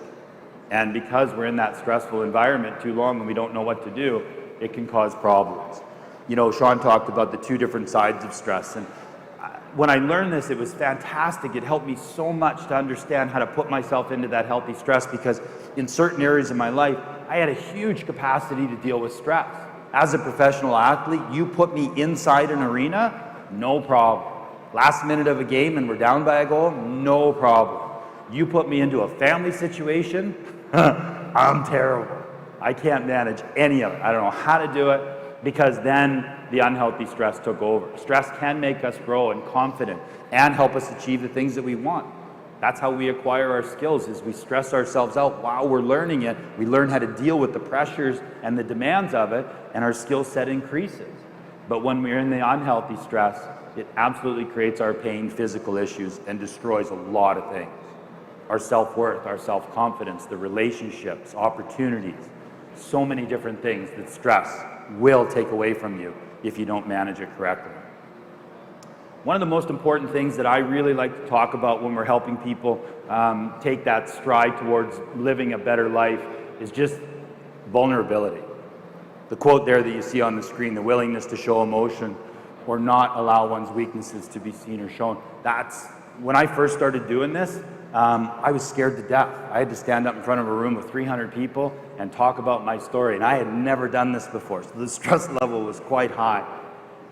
And because we're in that stressful environment too long and we don't know what to do, it can cause problems. You know, Sean talked about the 2 different sides of stress. And when I learned this, it was fantastic. It helped me so much to understand how to put myself into that healthy stress, because in certain areas of my life, I had a huge capacity to deal with stress. As a professional athlete, you put me inside an arena, no problem. Last minute of a game and we're down by a goal, no problem. You put me into a family situation, I'm terrible. I can't manage any of it. I don't know how to do it, because then the unhealthy stress took over. Stress can make us grow and confident and help us achieve the things that we want. That's how we acquire our skills, is we stress ourselves out while we're learning it. We learn how to deal with the pressures and the demands of it, and our skill set increases. But when we're in the unhealthy stress, it absolutely creates our pain, physical issues, and destroys a lot of things. Our self-worth, our self-confidence, the relationships, opportunities, so many different things that stress will take away from you if you don't manage it correctly. One of the most important things that I really like to talk about when we're helping people take that stride towards living a better life is just vulnerability. The quote there that you see on the screen, the willingness to show emotion or not allow one's weaknesses to be seen or shown. That's, when I first started doing this, I was scared to death. I had to stand up in front of a room with 300 people and talk about my story, and I had never done this before, so the stress level was quite high.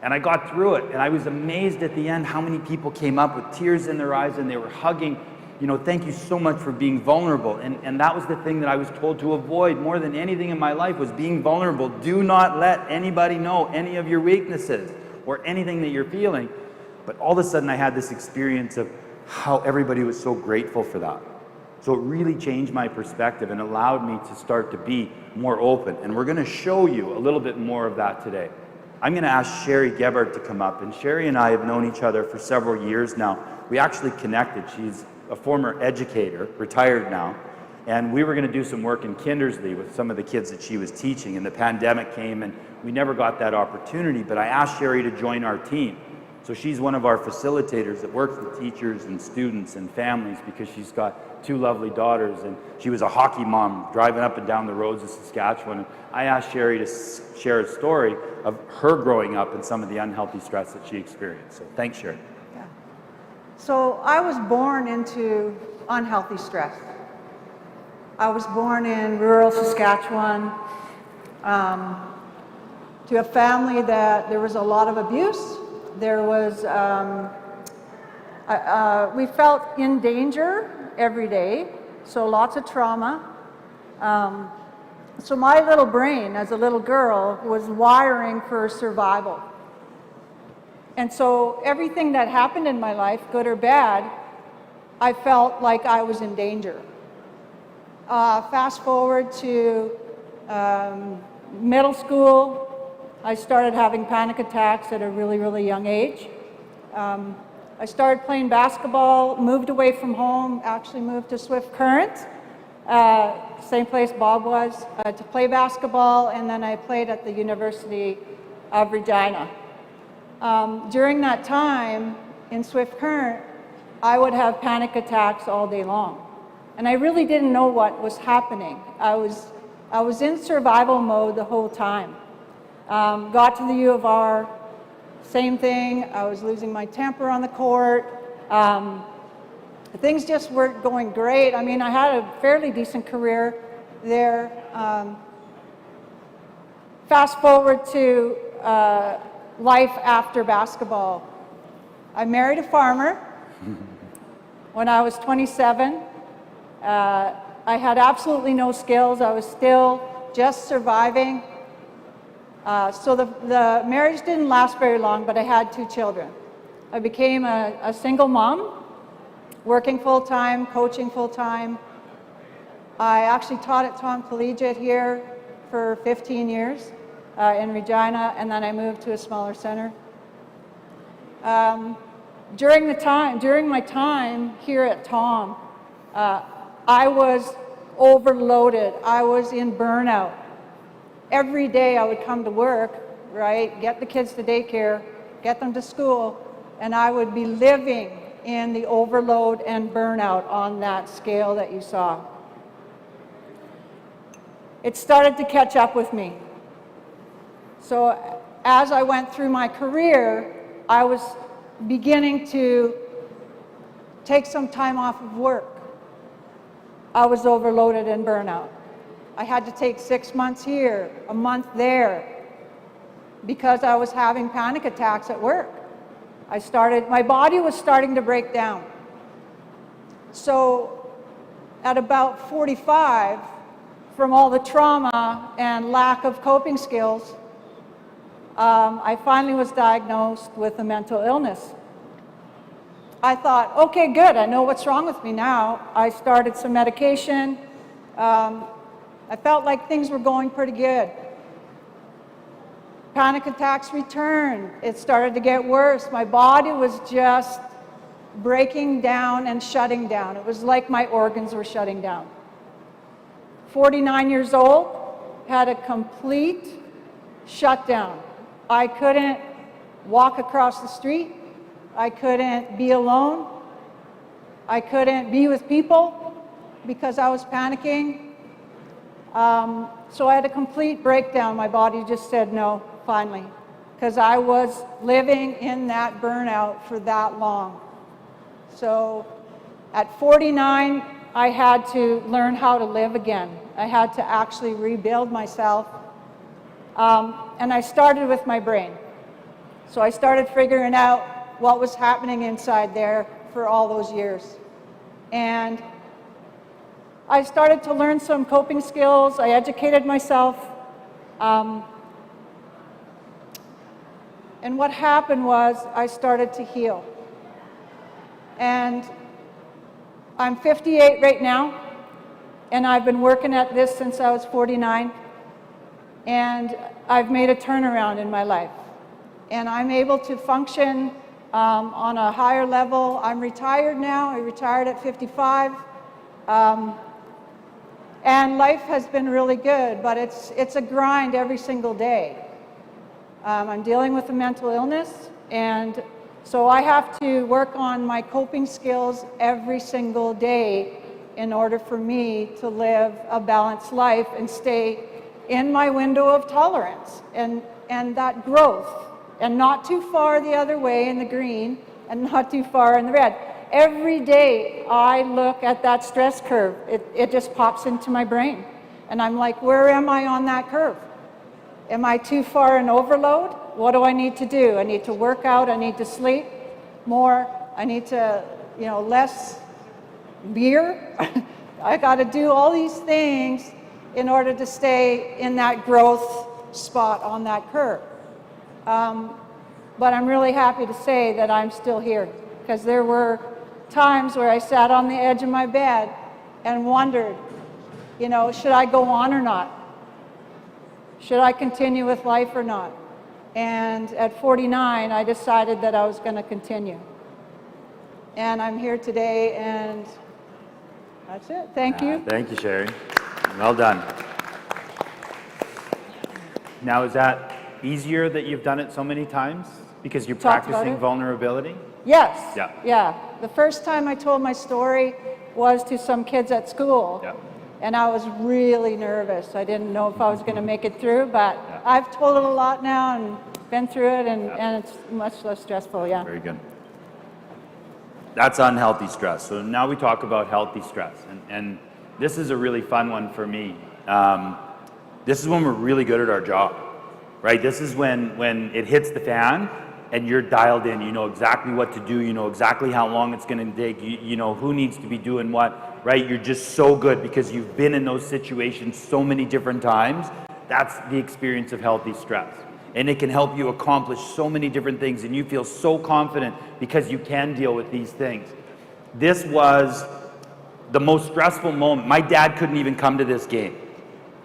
And I got through it, and I was amazed at the end how many people came up with tears in their eyes and they were hugging, you know, thank you so much for being vulnerable. And that was the thing that I was told to avoid more than anything in my life, was being vulnerable. Do not let anybody know any of your weaknesses or anything that you're feeling. But all of a sudden I had this experience of how everybody was so grateful for that. So it really changed my perspective and allowed me to start to be more open. And we're going to show you a little bit more of that today. I'm going to ask Sherry Gebhardt to come up. And Sherry and I have known each other for several years now. We actually connected. She's a former educator, retired now. And we were going to do some work in Kindersley with some of the kids that she was teaching. And the pandemic came and we never got that opportunity. But I asked Sherry to join our team. So she's one of our facilitators that works with teachers and students and families, because she's got 2 lovely daughters, and she was a hockey mom driving up and down the roads of Saskatchewan. And I asked Sherry to share a story of her growing up and some of the unhealthy stress that she experienced. So thanks, Sherry. Yeah. So I was born into unhealthy stress. I was born in rural Saskatchewan to a family that there was a lot of abuse. There was, we felt in danger every day, so lots of trauma. So my little brain as a little girl was wiring for survival. And so everything that happened in my life, good or bad, I felt like I was in danger. Fast forward to middle school, I started having panic attacks at a really, really young age. I started playing basketball, moved away from home, actually moved to Swift Current, same place Bob was, to play basketball, and then I played at the University of Regina. During that time in Swift Current, I would have panic attacks all day long. And I really didn't know what was happening. I was in survival mode the whole time. Got to the U of R, same thing. I was losing my temper on the court. Things just weren't going great. I mean, I had a fairly decent career there. Fast forward to life after basketball. I married a farmer when I was 27. I had absolutely no skills. I was still just surviving. So the marriage didn't last very long, but I had 2 children. I became a single mom, working full-time, coaching full-time. I actually taught at Tom Collegiate here for 15 years in Regina, and then I moved to a smaller center. During my time here at Tom, I was overloaded. I was in burnout. Every day I would come to work, right, get the kids to daycare, get them to school, and I would be living in the overload and burnout on that scale that you saw. It started to catch up with me. So as I went through my career, I was beginning to take some time off of work. I was overloaded and burnout. I had to take 6 months here, a month there, because I was having panic attacks at work. My body was starting to break down. So at about 45, from all the trauma and lack of coping skills, I finally was diagnosed with a mental illness. I thought, okay, good, I know what's wrong with me now. I started some medication. I felt like things were going pretty good. Panic attacks returned. It started to get worse. My body was just breaking down and shutting down. It was like my organs were shutting down. 49 years old, had a complete shutdown. I couldn't walk across the street. I couldn't be alone. I couldn't be with people because I was panicking. So I had a complete breakdown. My body just said no, finally, because I was living in that burnout for that long. So at 49, I had to learn how to live again. I had to actually rebuild myself. And I started with my brain. So I started figuring out what was happening inside there for all those years. And I started to learn some coping skills. I educated myself. And what happened was I started to heal. And I'm 58 right now, and I've been working at this since I was 49. And I've made a turnaround in my life. And I'm able to function on a higher level. I'm retired now. I retired at 55. And life has been really good, but it's a grind every single day. I'm dealing with a mental illness, and so I have to work on my coping skills every single day in order for me to live a balanced life and stay in my window of tolerance and that growth, and not too far the other way in the green and not too far in the red. Every day I look at that stress curve, it just pops into my brain. And I'm like, where am I on that curve? Am I too far in overload? What do I need to do? I need to work out, I need to sleep more, I need to, less beer. I got to do all these things in order to stay in that growth spot on that curve. But I'm really happy to say that I'm still here, because there were times where I sat on the edge of my bed and wondered, should I go on or not? Should I continue with life or not? And at 49, I decided that I was going to continue. And I'm here today, and that's it. Thank you. Thank you, Sherry. Well done. Now, is that easier that you've done it so many times because you're Talked about practicing it. vulnerability? Yes. Yeah. Yeah. The first time I told my story was to some kids at school. Yeah. And I was really nervous. I didn't know if I was going to make it through, but Yeah. I've told it a lot now and been through it, and it's much less stressful, yeah. Very good. That's unhealthy stress. So now we talk about healthy stress. And this is a really fun one for me. This is when we're really good at our job, right? This is when it hits the fan and you're dialed in. You know exactly what to do. You know exactly how long it's going to take. You know who needs to be doing what, right? You're just so good because you've been in those situations so many different times. That's the experience of healthy stress. And it can help you accomplish so many different things, and you feel so confident because you can deal with these things. This was the most stressful moment. My dad couldn't even come to this game.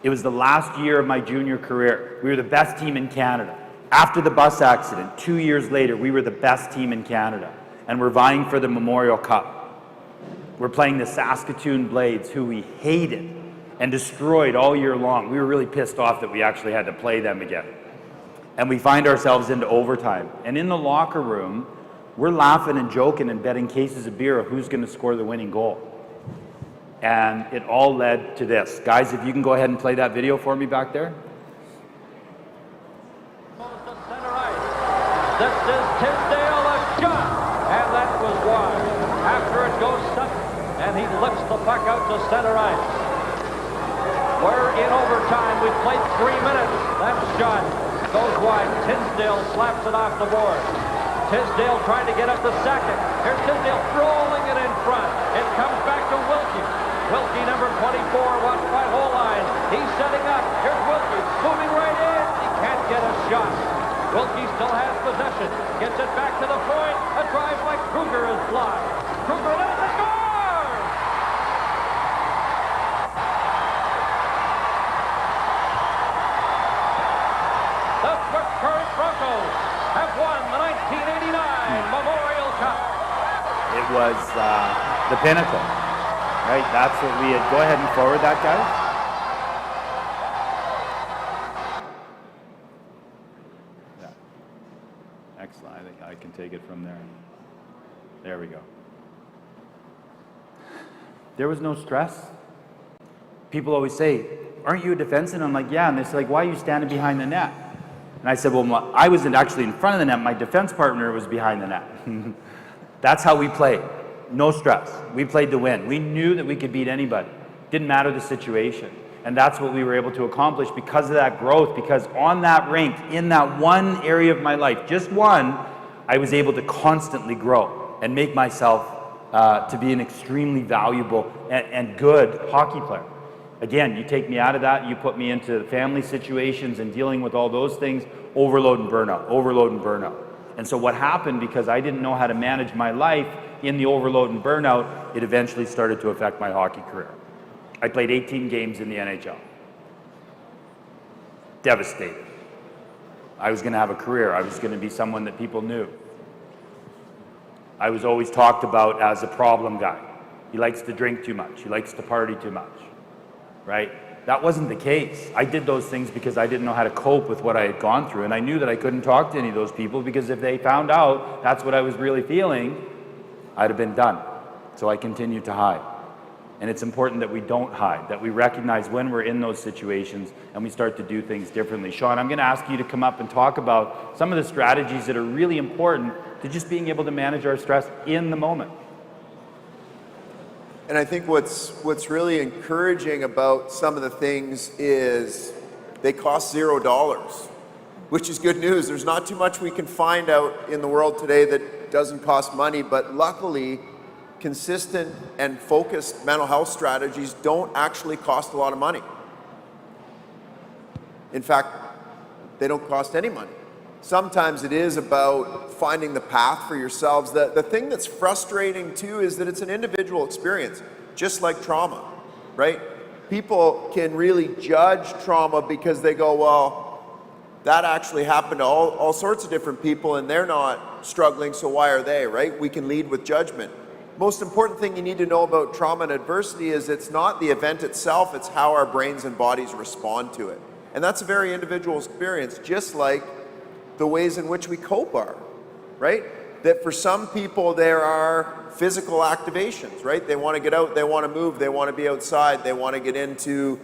It was the last year of my junior career. We were the best team in Canada. After the bus accident, 2 years later, we were the best team in Canada, and we're vying for the Memorial Cup. We're playing the Saskatoon Blades, who we hated and destroyed all year long. We were really pissed off that we actually had to play them again. And we find ourselves into overtime. And in the locker room, we're laughing and joking and betting cases of beer of who's going to score the winning goal. And it all led to this. Guys, if you can go ahead and play that video for me back there. This is Tisdale, a shot, and that was wide. After it goes Sutton, and he lifts the puck out to center ice. We're in overtime. We've played 3 minutes. That shot goes wide. Tisdale slaps it off the board. Tisdale trying to get up the second. Here's Tisdale rolling it in front. It comes back to Wilkie. Wilkie, number 24, watched by Holine. He's setting up. Here's Wilkie, moving right in. He can't get a shot. Wilkie still has possession. Gets it back to the point. A drive by Kruger is blocked. Kruger lets it score! The Current Broncos have won the 1989 Memorial Cup. It was the pinnacle, right? That's what we had. Go ahead and forward that, guys. Yeah. Excellent. I think I can take it from there. There we go. There was no stress. People always say, aren't you a defenseman? I'm like, yeah. And they're like, why are you standing behind the net? And I said, well, I wasn't actually in front of the net. My defense partner was behind the net. That's how we played. No stress. We played to win. We knew that we could beat anybody. Didn't matter the situation. And that's what we were able to accomplish because of that growth, because on that rink, in that one area of my life, just one, I was able to constantly grow and make myself to be an extremely valuable and good hockey player. Again, you take me out of that, you put me into family situations and dealing with all those things, overload and burnout, overload and burnout. And so what happened, because I didn't know how to manage my life in the overload and burnout, it eventually started to affect my hockey career. I played 18 games in the NHL. Devastated. I was going to have a career. I was going to be someone that people knew. I was always talked about as a problem guy. He likes to drink too much. He likes to party too much. Right? That wasn't the case. I did those things because I didn't know how to cope with what I had gone through, and I knew that I couldn't talk to any of those people because if they found out that's what I was really feeling, I'd have been done. So I continued to hide. And it's important that we don't hide, that we recognize when we're in those situations and we start to do things differently. Sean, I'm going to ask you to come up and talk about some of the strategies that are really important to just being able to manage our stress in the moment. And I think what's really encouraging about some of the things is they cost $0, which is good news. There's not too much we can find out in the world today that doesn't cost money, but luckily, consistent and focused mental health strategies don't actually cost a lot of money. In fact, they don't cost any money. Sometimes it is about finding the path for yourselves. The thing that's frustrating too is that it's an individual experience, just like trauma, right? People can really judge trauma because they go, well, that actually happened to all sorts of different people and they're not struggling, so why are they, right? We can lead with judgment. Most important thing you need to know about trauma and adversity is it's not the event itself, it's how our brains and bodies respond to it. And that's a very individual experience, just like the ways in which we cope are, right? that for some people there are physical activations, right? They want to get out, they want to move, they want to be outside, they want to get into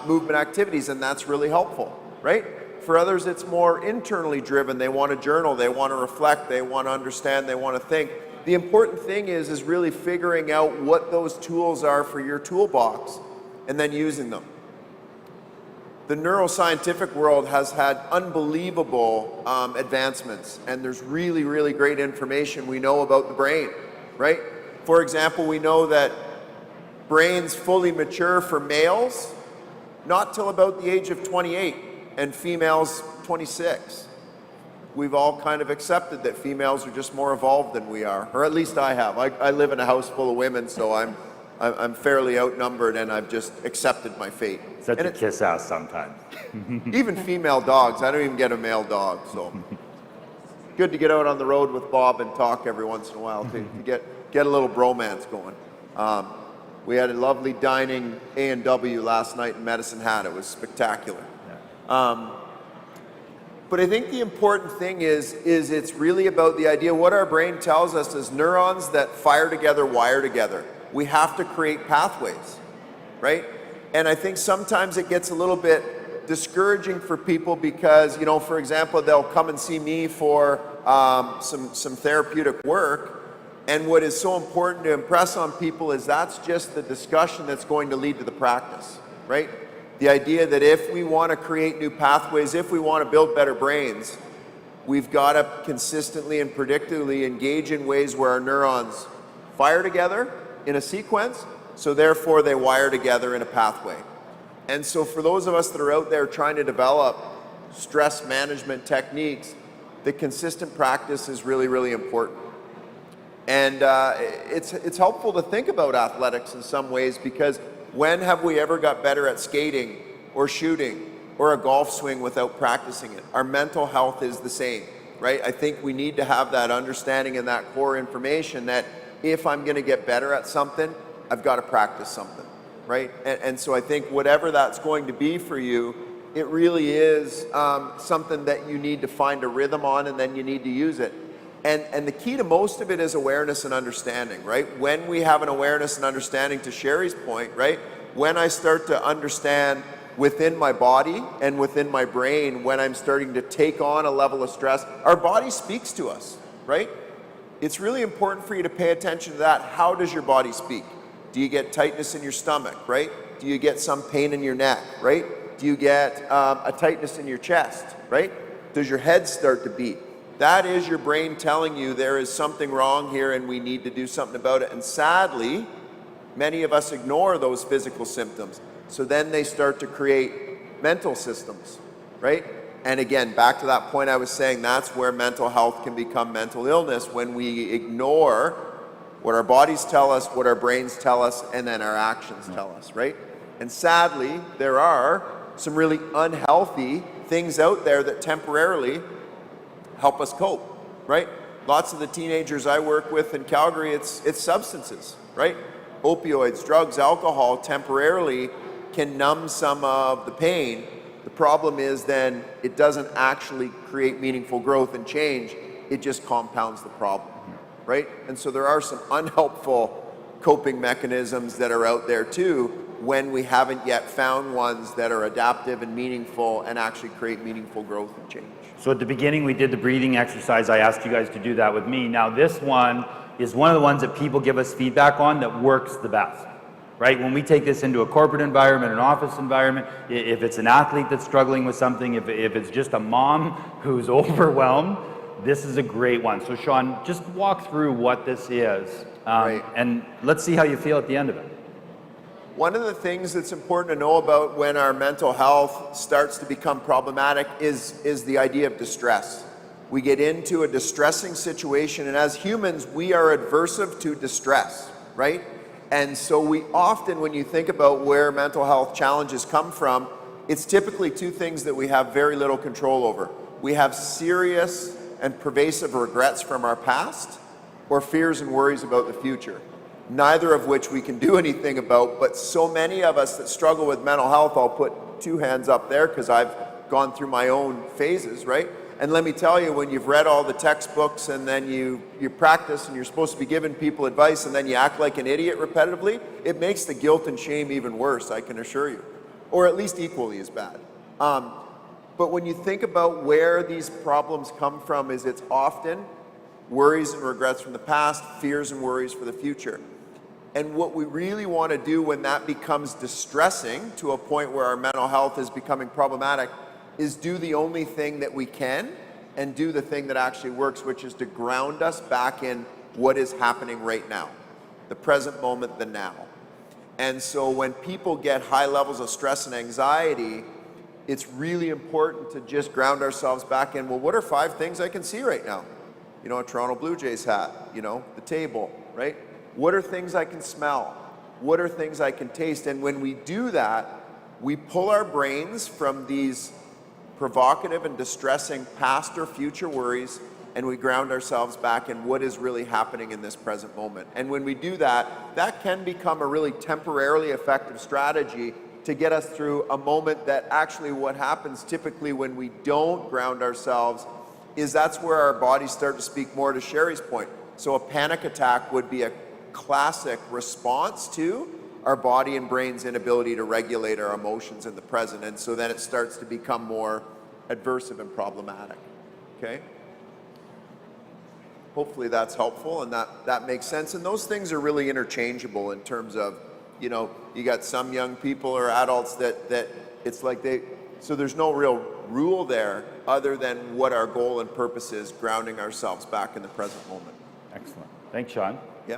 movement activities, and that's really helpful, right? For others, it's more internally driven. They want to journal, they want to reflect, they want to understand, they want to think. The important thing is really figuring out what those tools are for your toolbox and then using them. The neuroscientific world has had unbelievable advancements, and there's really, really great information we know about the brain, right? For example, we know that brains fully mature for males not till about the age of 28, and females 26. We've all kind of accepted that females are just more evolved than we are, or at least I have. I live in a house full of women, so I'm fairly outnumbered, and I've just accepted my fate. Such a kiss ass sometimes. Even female dogs. I don't even get a male dog, so good to get out on the road with Bob and talk every once in a while to get a little bromance going. We had a lovely dining A&W last night in Medicine Hat. It was spectacular. But I think the important thing is it's really about the idea. What our brain tells us is neurons that fire together wire together. We have to create pathways, right? And I think sometimes it gets a little bit discouraging for people because, you know, for example, they'll come and see me for some therapeutic work. And what is so important to impress on people is that's just the discussion that's going to lead to the practice, right? The idea that if we want to create new pathways, if we want to build better brains, we've got to consistently and predictably engage in ways where our neurons fire together in a sequence, so therefore they wire together in a pathway. And so for those of us that are out there trying to develop stress management techniques, the consistent practice is really, really important. And it's helpful to think about athletics in some ways, because when have we ever got better at skating or shooting or a golf swing without practicing it? Our mental health is the same, right? I think we need to have that understanding and that core information that if I'm going to get better at something, I've got to practice something, right? And so I think whatever that's going to be for you, it really is something that you need to find a rhythm on, and then you need to use it. And the key to most of it is awareness and understanding, right? When we have an awareness and understanding, to Sherry's point, right? When I start to understand within my body and within my brain, when I'm starting to take on a level of stress, our body speaks to us, right? It's really important for you to pay attention to that. How does your body speak? Do you get tightness in your stomach, right? Do you get some pain in your neck, right? Do you get a tightness in your chest, right? Does your head start to beat? That is your brain telling you there is something wrong here and we need to do something about it. And sadly, many of us ignore those physical symptoms. So then they start to create mental systems, right? And again, back to that point I was saying, that's where mental health can become mental illness, when we ignore what our bodies tell us, what our brains tell us, and then our actions tell us, right? And sadly, there are some really unhealthy things out there that temporarily help us cope, right? Lots of the teenagers I work with in Calgary, it's substances, right? Opioids, drugs, alcohol temporarily can numb some of the pain. The problem is then it doesn't actually create meaningful growth and change. It just compounds the problem, right? And so there are some unhelpful coping mechanisms that are out there too, when we haven't yet found ones that are adaptive and meaningful and actually create meaningful growth and change. So at the beginning, we did the breathing exercise. I asked you guys to do that with me. Now this one is one of the ones that people give us feedback on that works the best, right? When we take this into a corporate environment, an office environment, if it's an athlete that's struggling with something, if it's just a mom who's overwhelmed, this is a great one. So Sean, just walk through what this is, Right. and let's see how you feel at the end of it. One of the things that's important to know about when our mental health starts to become problematic is the idea of distress. We get into a distressing situation, and as humans, we are aversive to distress, right? And so we often, when you think about where mental health challenges come from, it's typically two things that we have very little control over. We have serious and pervasive regrets from our past, or fears and worries about the future. Neither of which we can do anything about, but so many of us that struggle with mental health, I'll put two hands up there because I've gone through my own phases, right? And let me tell you, when you've read all the textbooks and then you practice and you're supposed to be giving people advice and then you act like an idiot repetitively, it makes the guilt and shame even worse, I can assure you. Or at least equally as bad. But when you think about where these problems come from, is it's often worries and regrets from the past, fears and worries for the future. And what we really want to do when that becomes distressing to a point where our mental health is becoming problematic is do the only thing that we can and do the thing that actually works, which is to ground us back in what is happening right now, the present moment, the now. And so when people get high levels of stress and anxiety, it's really important to just ground ourselves back in, well, what are 5 things I can see right now? You know, a Toronto Blue Jays hat, you know, the table, right? What are things I can smell? What are things I can taste? And when we do that, we pull our brains from these provocative and distressing past or future worries, and we ground ourselves back in what is really happening in this present moment. And when we do that, that can become a really temporarily effective strategy to get us through a moment that actually what happens typically when we don't ground ourselves is that's where our bodies start to speak more to Sherry's point. So a panic attack would be a classic response to our body and brain's inability to regulate our emotions in the present. And so then it starts to become more adversive and problematic, okay? Hopefully that's helpful and that makes sense. And those things are really interchangeable in terms of, you know, you got some young people or adults that it's like so there's no real rule there other than what our goal and purpose is, grounding ourselves back in the present moment. Excellent. Thanks, Sean. Yeah.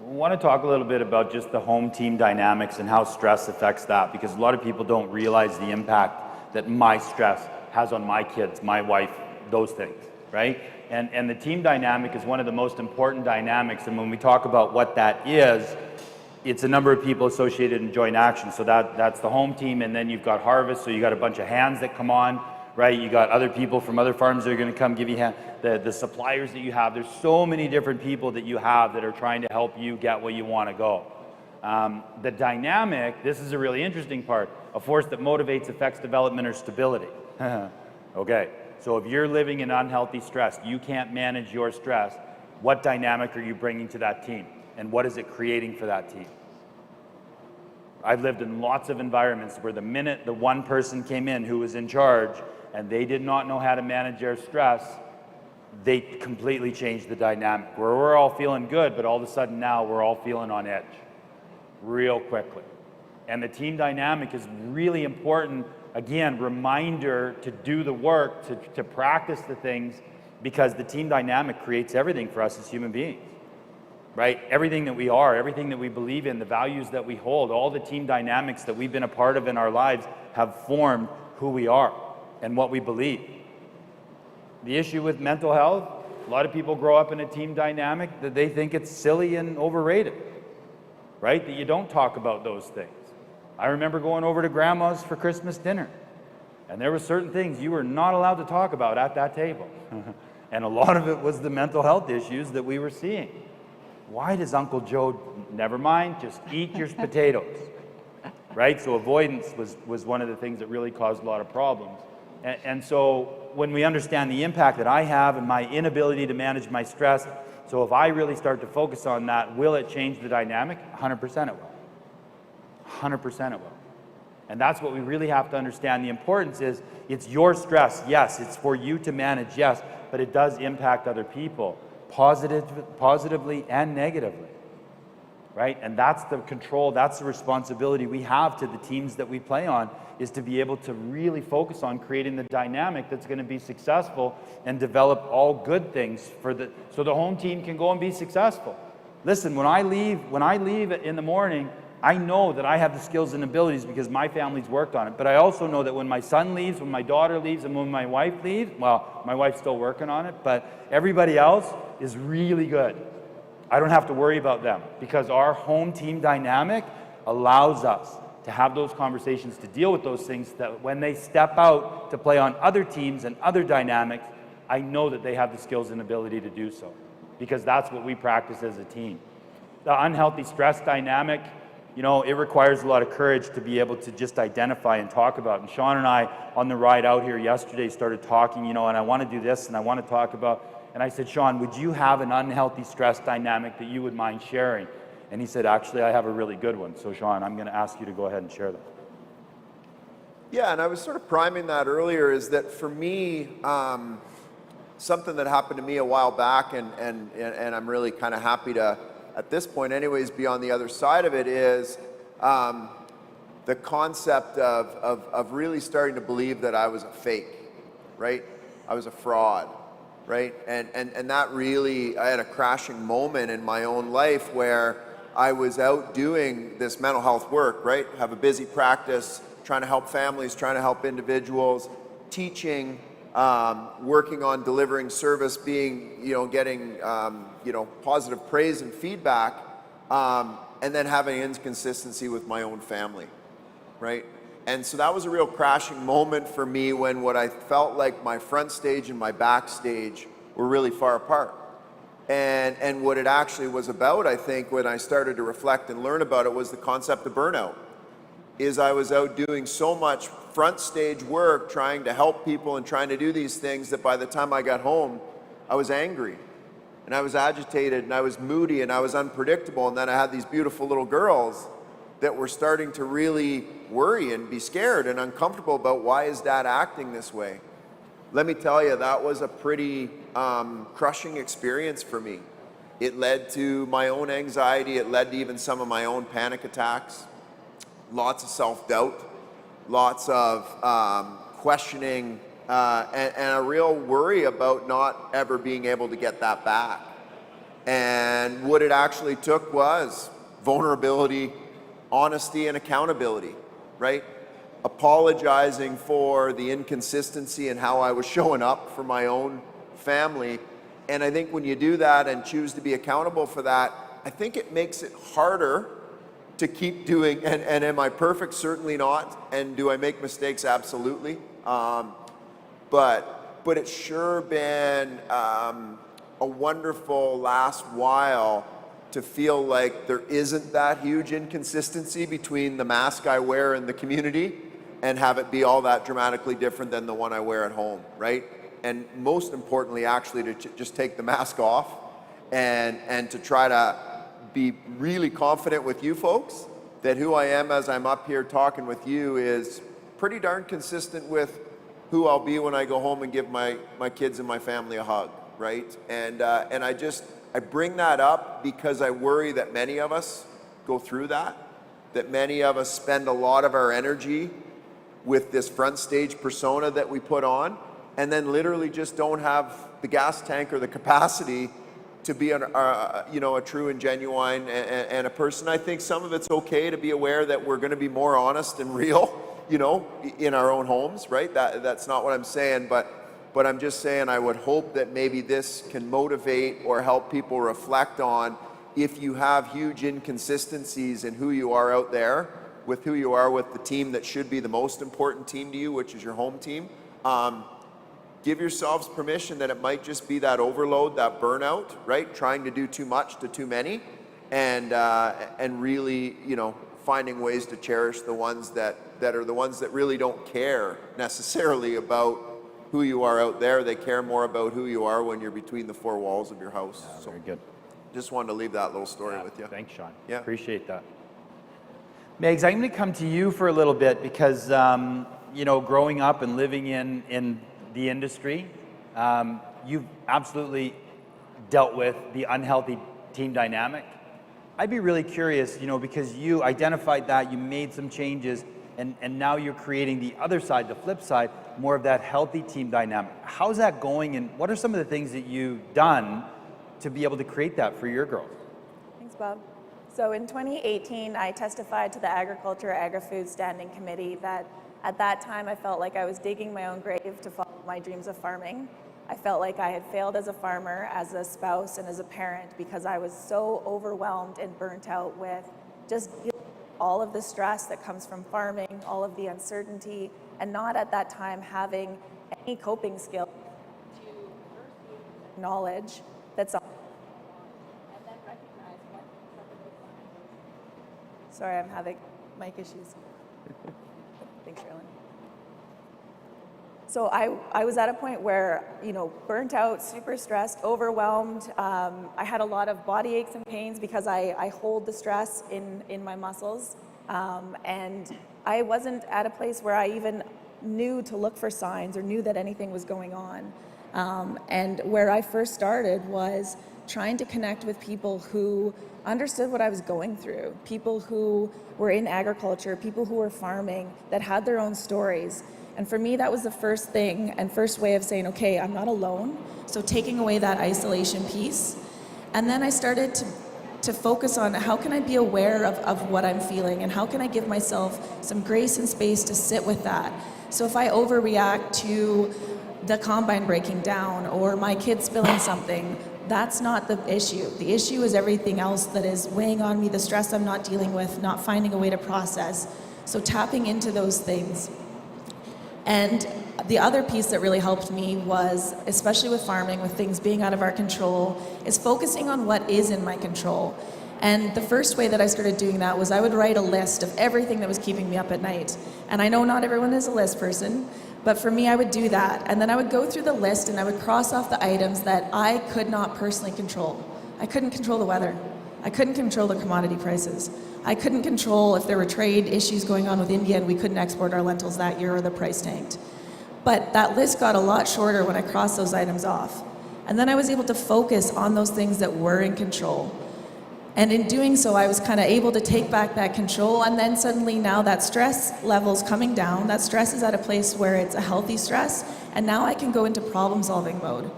I want to talk a little bit about just the home team dynamics and how stress affects that, because a lot of people don't realize the impact that my stress has on my kids, my wife, those things, right? And the team dynamic is one of the most important dynamics, and when we talk about what that is, it's a number of people associated in joint action. So that's the home team, and then you've got harvest, so you got a bunch of hands that come on, right? You got other people from other farms that are going to come give you the suppliers that you have. There's so many different people that you have that are trying to help you get where you want to go. The dynamic, this is a really interesting part, a force that motivates, affects development or stability. Okay, so if you're living in unhealthy stress, you can't manage your stress, what dynamic are you bringing to that team? And what is it creating for that team? I've lived in lots of environments where the minute the one person came in who was in charge and they did not know how to manage their stress, they completely changed the dynamic. Where we're all feeling good, but all of a sudden now we're all feeling on edge real quickly. And the team dynamic is really important. Again, reminder to do the work, to practice the things, because the team dynamic creates everything for us as human beings. Right? Everything that we are, everything that we believe in, the values that we hold, all the team dynamics that we've been a part of in our lives have formed who we are and what we believe. The issue with mental health, a lot of people grow up in a team dynamic that they think it's silly and overrated, right? That you don't talk about those things. I remember going over to grandma's for Christmas dinner, and there were certain things you were not allowed to talk about at that table. And a lot of it was the mental health issues that we were seeing. Why does Uncle Joe, never mind, just eat your potatoes, right? So avoidance was one of the things that really caused a lot of problems. And so when we understand the impact that I have and my inability to manage my stress, so if I really start to focus on that, will it change the dynamic? 100% it will. 100% it will. And that's what we really have to understand. The importance is, it's your stress, yes, it's for you to manage, yes, but it does impact other people. Positively and negatively, right? And that's the control, that's the responsibility we have to the teams that we play on, is to be able to really focus on creating the dynamic that's going to be successful and develop all good things so the home team can go and be successful. Listen, when I leave in the morning, I know that I have the skills and abilities because my family's worked on it. But I also know that when my son leaves, when my daughter leaves, and when my wife leaves, well, my wife's still working on it, but everybody else is really good. I don't have to worry about them because our home team dynamic allows us to have those conversations, to deal with those things, that when they step out to play on other teams and other dynamics, I know that they have the skills and ability to do so, because that's what we practice as a team. The unhealthy stress dynamic, you know, it requires a lot of courage to be able to just identify and talk about. And Sean and I, on the ride out here yesterday, started talking, you know, and I want to do this and I want to talk about, and I said, Sean, would you have an unhealthy stress dynamic that you would mind sharing? And he said, actually, I have a really good one. So Sean, I'm going to ask you to go ahead and share that. Yeah, and I was sort of priming that earlier, is that for me, something that happened to me a while back, and I'm really kind of happy to, at this point anyways, be on the other side of it, is the concept of really starting to believe that I was a fake, right? I was a fraud, right? And that really, I had a crashing moment in my own life where I was out doing this mental health work, right? Have a busy practice, trying to help families, trying to help individuals, teaching, working on delivering service, being, you know, getting, you know, positive praise and feedback, and then having inconsistency with my own family, right? And so that was a real crashing moment for me when what I felt like my front stage and my backstage were really far apart. And what it actually was about, I think, when I started to reflect and learn about it, was the concept of burnout. Is I was out doing so much front stage work, trying to help people and trying to do these things, that by the time I got home, I was angry and I was agitated and I was moody and I was unpredictable. And then I had these beautiful little girls that were starting to really worry and be scared and uncomfortable about, why is Dad acting this way? Let me tell you, that was a pretty crushing experience for me. It led to my own anxiety. It led to even some of my own panic attacks. Lots of self-doubt, lots of questioning, and a real worry about not ever being able to get that back. And what it actually took was vulnerability, honesty, and accountability, right? Apologizing for the inconsistency and how I was showing up for my own family. And I think when you do that and choose to be accountable for that, I think it makes it harder to keep doing, and am I perfect? Certainly not. And do I make mistakes? Absolutely. But it's sure been a wonderful last while to feel like there isn't that huge inconsistency between the mask I wear in the community and have it be all that dramatically different than the one I wear at home, right? And most importantly, actually, to just take the mask off and to try to be really confident with you folks that who I am as I'm up here talking with you is pretty darn consistent with who I'll be when I go home and give my kids and my family a hug, right? And I bring that up because I worry that many of us go through that many of us spend a lot of our energy with this front stage persona that we put on, and then literally just don't have the gas tank or the capacity to be a true and genuine and a person. I think some of it's okay to be aware that we're going to be more honest and real, you know, in our own homes, right? That's not what I'm saying, but I'm just saying I would hope that maybe this can motivate or help people reflect on, if you have huge inconsistencies in who you are out there, with who you are with the team that should be the most important team to you, which is your home team. Give yourselves permission that it might just be that overload, that burnout, right? Trying to do too much to too many, and really, you know, finding ways to cherish the ones that are the ones that really don't care necessarily about who you are out there. They care more about who you are when you're between the four walls of your house. Yeah, very good. Just wanted to leave that little story with you. Thanks, Sean. Yeah. Appreciate that. Megs, I'm going to come to you for a little bit because, you know, growing up and living in the industry, you've absolutely dealt with the unhealthy team dynamic. I'd be really curious, you know, because you identified that, you made some changes, and now you're creating the other side, the flip side, more of that healthy team dynamic. How's that going, and what are some of the things that you've done to be able to create that for your girls? Thanks, Bob. So in 2018, I testified to the Agriculture Agri-Food Standing Committee that at that time I felt like I was digging my own grave to follow my dreams of farming. I felt like I had failed as a farmer, as a spouse, and as a parent because I was so overwhelmed and burnt out with just all of the stress that comes from farming, all of the uncertainty, and not at that time having any coping skills to knowledge that's on and then recognize what Sorry, I'm having mic issues. Thanks, Sherilyn. So I was at a point where, burnt out, super stressed, overwhelmed. I had a lot of body aches and pains because I hold the stress in my muscles. And I wasn't at a place where I even knew to look for signs or knew that anything was going on. And where I first started was trying to connect with people who understood what I was going through, people who were in agriculture, people who were farming, that had their own stories. And for me, that was the first thing and first way of saying, okay, I'm not alone. So taking away that isolation piece. And then I started to focus on how can I be aware of what I'm feeling and how can I give myself some grace and space to sit with that. So if I overreact to the combine breaking down or my kid spilling something, that's not the issue. The issue is everything else that is weighing on me, the stress I'm not dealing with, not finding a way to process. So tapping into those things. And the other piece that really helped me was, especially with farming, with things being out of our control, is focusing on what is in my control. And the first way that I started doing that was I would write a list of everything that was keeping me up at night. And I know not everyone is a list person, but for me, I would do that. And then I would go through the list and I would cross off the items that I could not personally control. I couldn't control the weather. I couldn't control the commodity prices. I couldn't control if there were trade issues going on with India and we couldn't export our lentils that year or the price tanked. But that list got a lot shorter when I crossed those items off. And then I was able to focus on those things that were in control. And in doing so, I was kind of able to take back that control, and then suddenly now that stress level's coming down, that stress is at a place where it's a healthy stress, and now I can go into problem-solving mode.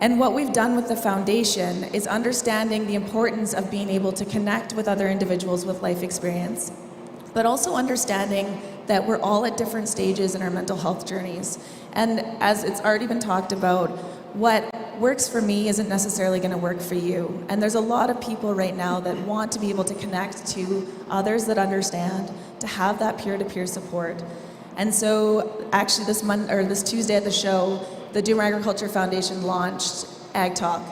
And what we've done with the foundation is understanding the importance of being able to connect with other individuals with life experience, but also understanding that we're all at different stages in our mental health journeys. And as it's already been talked about, what works for me isn't necessarily going to work for you. And there's a lot of people right now that want to be able to connect to others that understand, to have that peer-to-peer support. And so actually this Tuesday at the show, the Doomer Agriculture Foundation launched Agtech.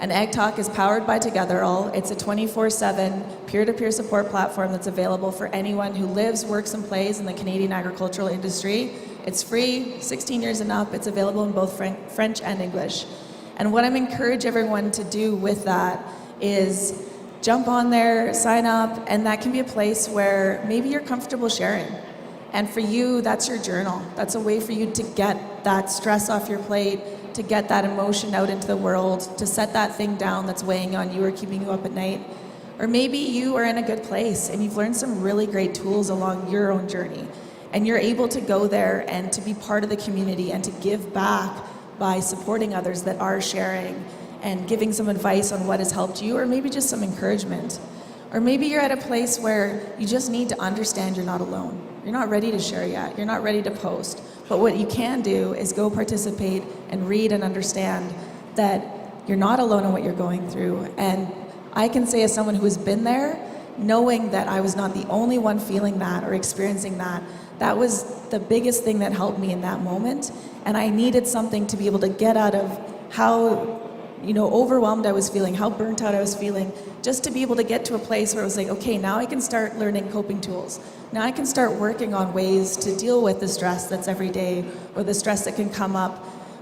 And Agtech is powered by Togetherall. It's a 24/7 peer-to-peer support platform that's available for anyone who lives, works, and plays in the Canadian agricultural industry. It's free, 16 years and up. It's available in both French and English. And what I'm encouraging everyone to do with that is jump on there, sign up, and that can be a place where maybe you're comfortable sharing. And for you, that's your journal. That's a way for you to get that stress off your plate, to get that emotion out into the world, to set that thing down that's weighing on you or keeping you up at night. Or maybe you are in a good place and you've learned some really great tools along your own journey. And you're able to go there and to be part of the community and to give back by supporting others that are sharing and giving some advice on what has helped you, or maybe just some encouragement. Or maybe you're at a place where you just need to understand you're not alone. You're not ready to share yet. You're not ready to post. But what you can do is go participate and read and understand that you're not alone in what you're going through. And I can say, as someone who has been there, knowing that I was not the only one feeling that or experiencing that, that was the biggest thing that helped me in that moment. And I needed something to be able to get out of how overwhelmed I was feeling, how burnt out I was feeling, just to be able to get to a place where I was like, okay, now I can start learning coping tools. Now I can start working on ways to deal with the stress that's every day, or the stress that can come up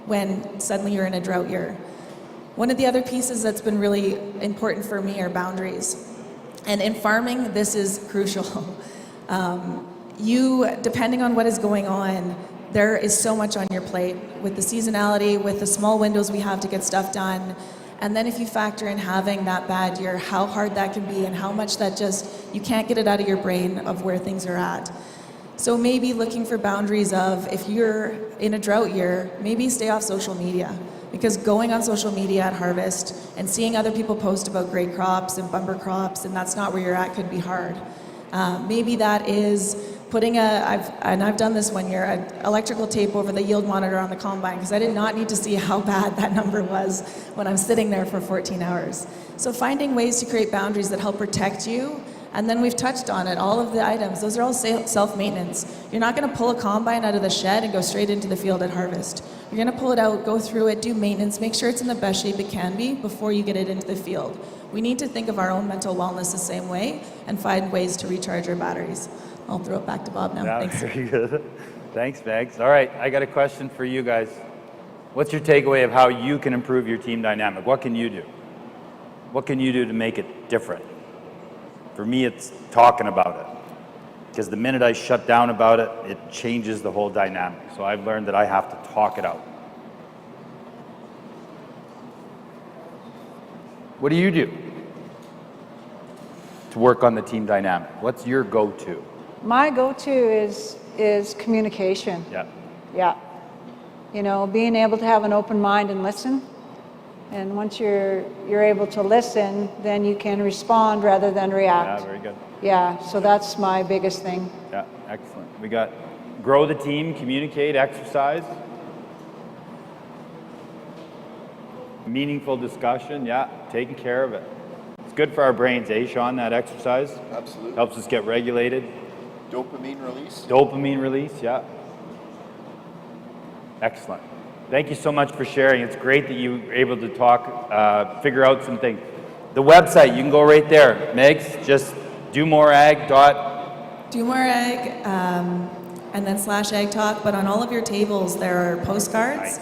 when suddenly you're in a drought year. One of the other pieces that's been really important for me are boundaries. And in farming, this is crucial. Depending on what is going on, there is so much on your plate with the seasonality, with the small windows we have to get stuff done. And then if you factor in having that bad year, how hard that can be and how much that you can't get it out of your brain of where things are at. So maybe looking for boundaries of, if you're in a drought year, maybe stay off social media. Because going on social media at harvest and seeing other people post about great crops and bumper crops, and that's not where you're at, could be hard. Maybe that is putting I've done this one year, an electrical tape over the yield monitor on the combine, because I did not need to see how bad that number was when I'm sitting there for 14 hours. So finding ways to create boundaries that help protect you And then we've touched on it, all of the items, those are all self-maintenance. You're not gonna pull a combine out of the shed and go straight into the field at harvest. You're gonna pull it out, go through it, do maintenance, make sure it's in the best shape it can be before you get it into the field. We need to think of our own mental wellness the same way and find ways to recharge our batteries. I'll throw it back to Bob now. Yeah, Thanks. very good. Thanks, Megs. All right, I got a question for you guys. What's your takeaway of how you can improve your team dynamic? What can you do? What can you do to make it different? For me, it's talking about it. Because the minute I shut down about it, it changes the whole dynamic. So I've learned that I have to talk it out. What do you do to work on the team dynamic? What's your go-to? My go-to is communication. Yeah. Yeah. You know, being able to have an open mind and listen. And once you're able to listen, then you can respond rather than react. Yeah, very good. Yeah, so that's my biggest thing. Yeah, excellent. We got grow the team, communicate, exercise. Meaningful discussion, yeah, taking care of it. It's good for our brains, eh, Sean, that exercise? Absolutely. Helps us get regulated. Dopamine release. Dopamine release, yeah. Excellent. Thank you so much for sharing. It's great that you were able to talk, figure out some things. The website, you can go right there. Megs, just domoreag. DoMoreAg, and then /Ag Talk, but on all of your tables there are postcards. Nice.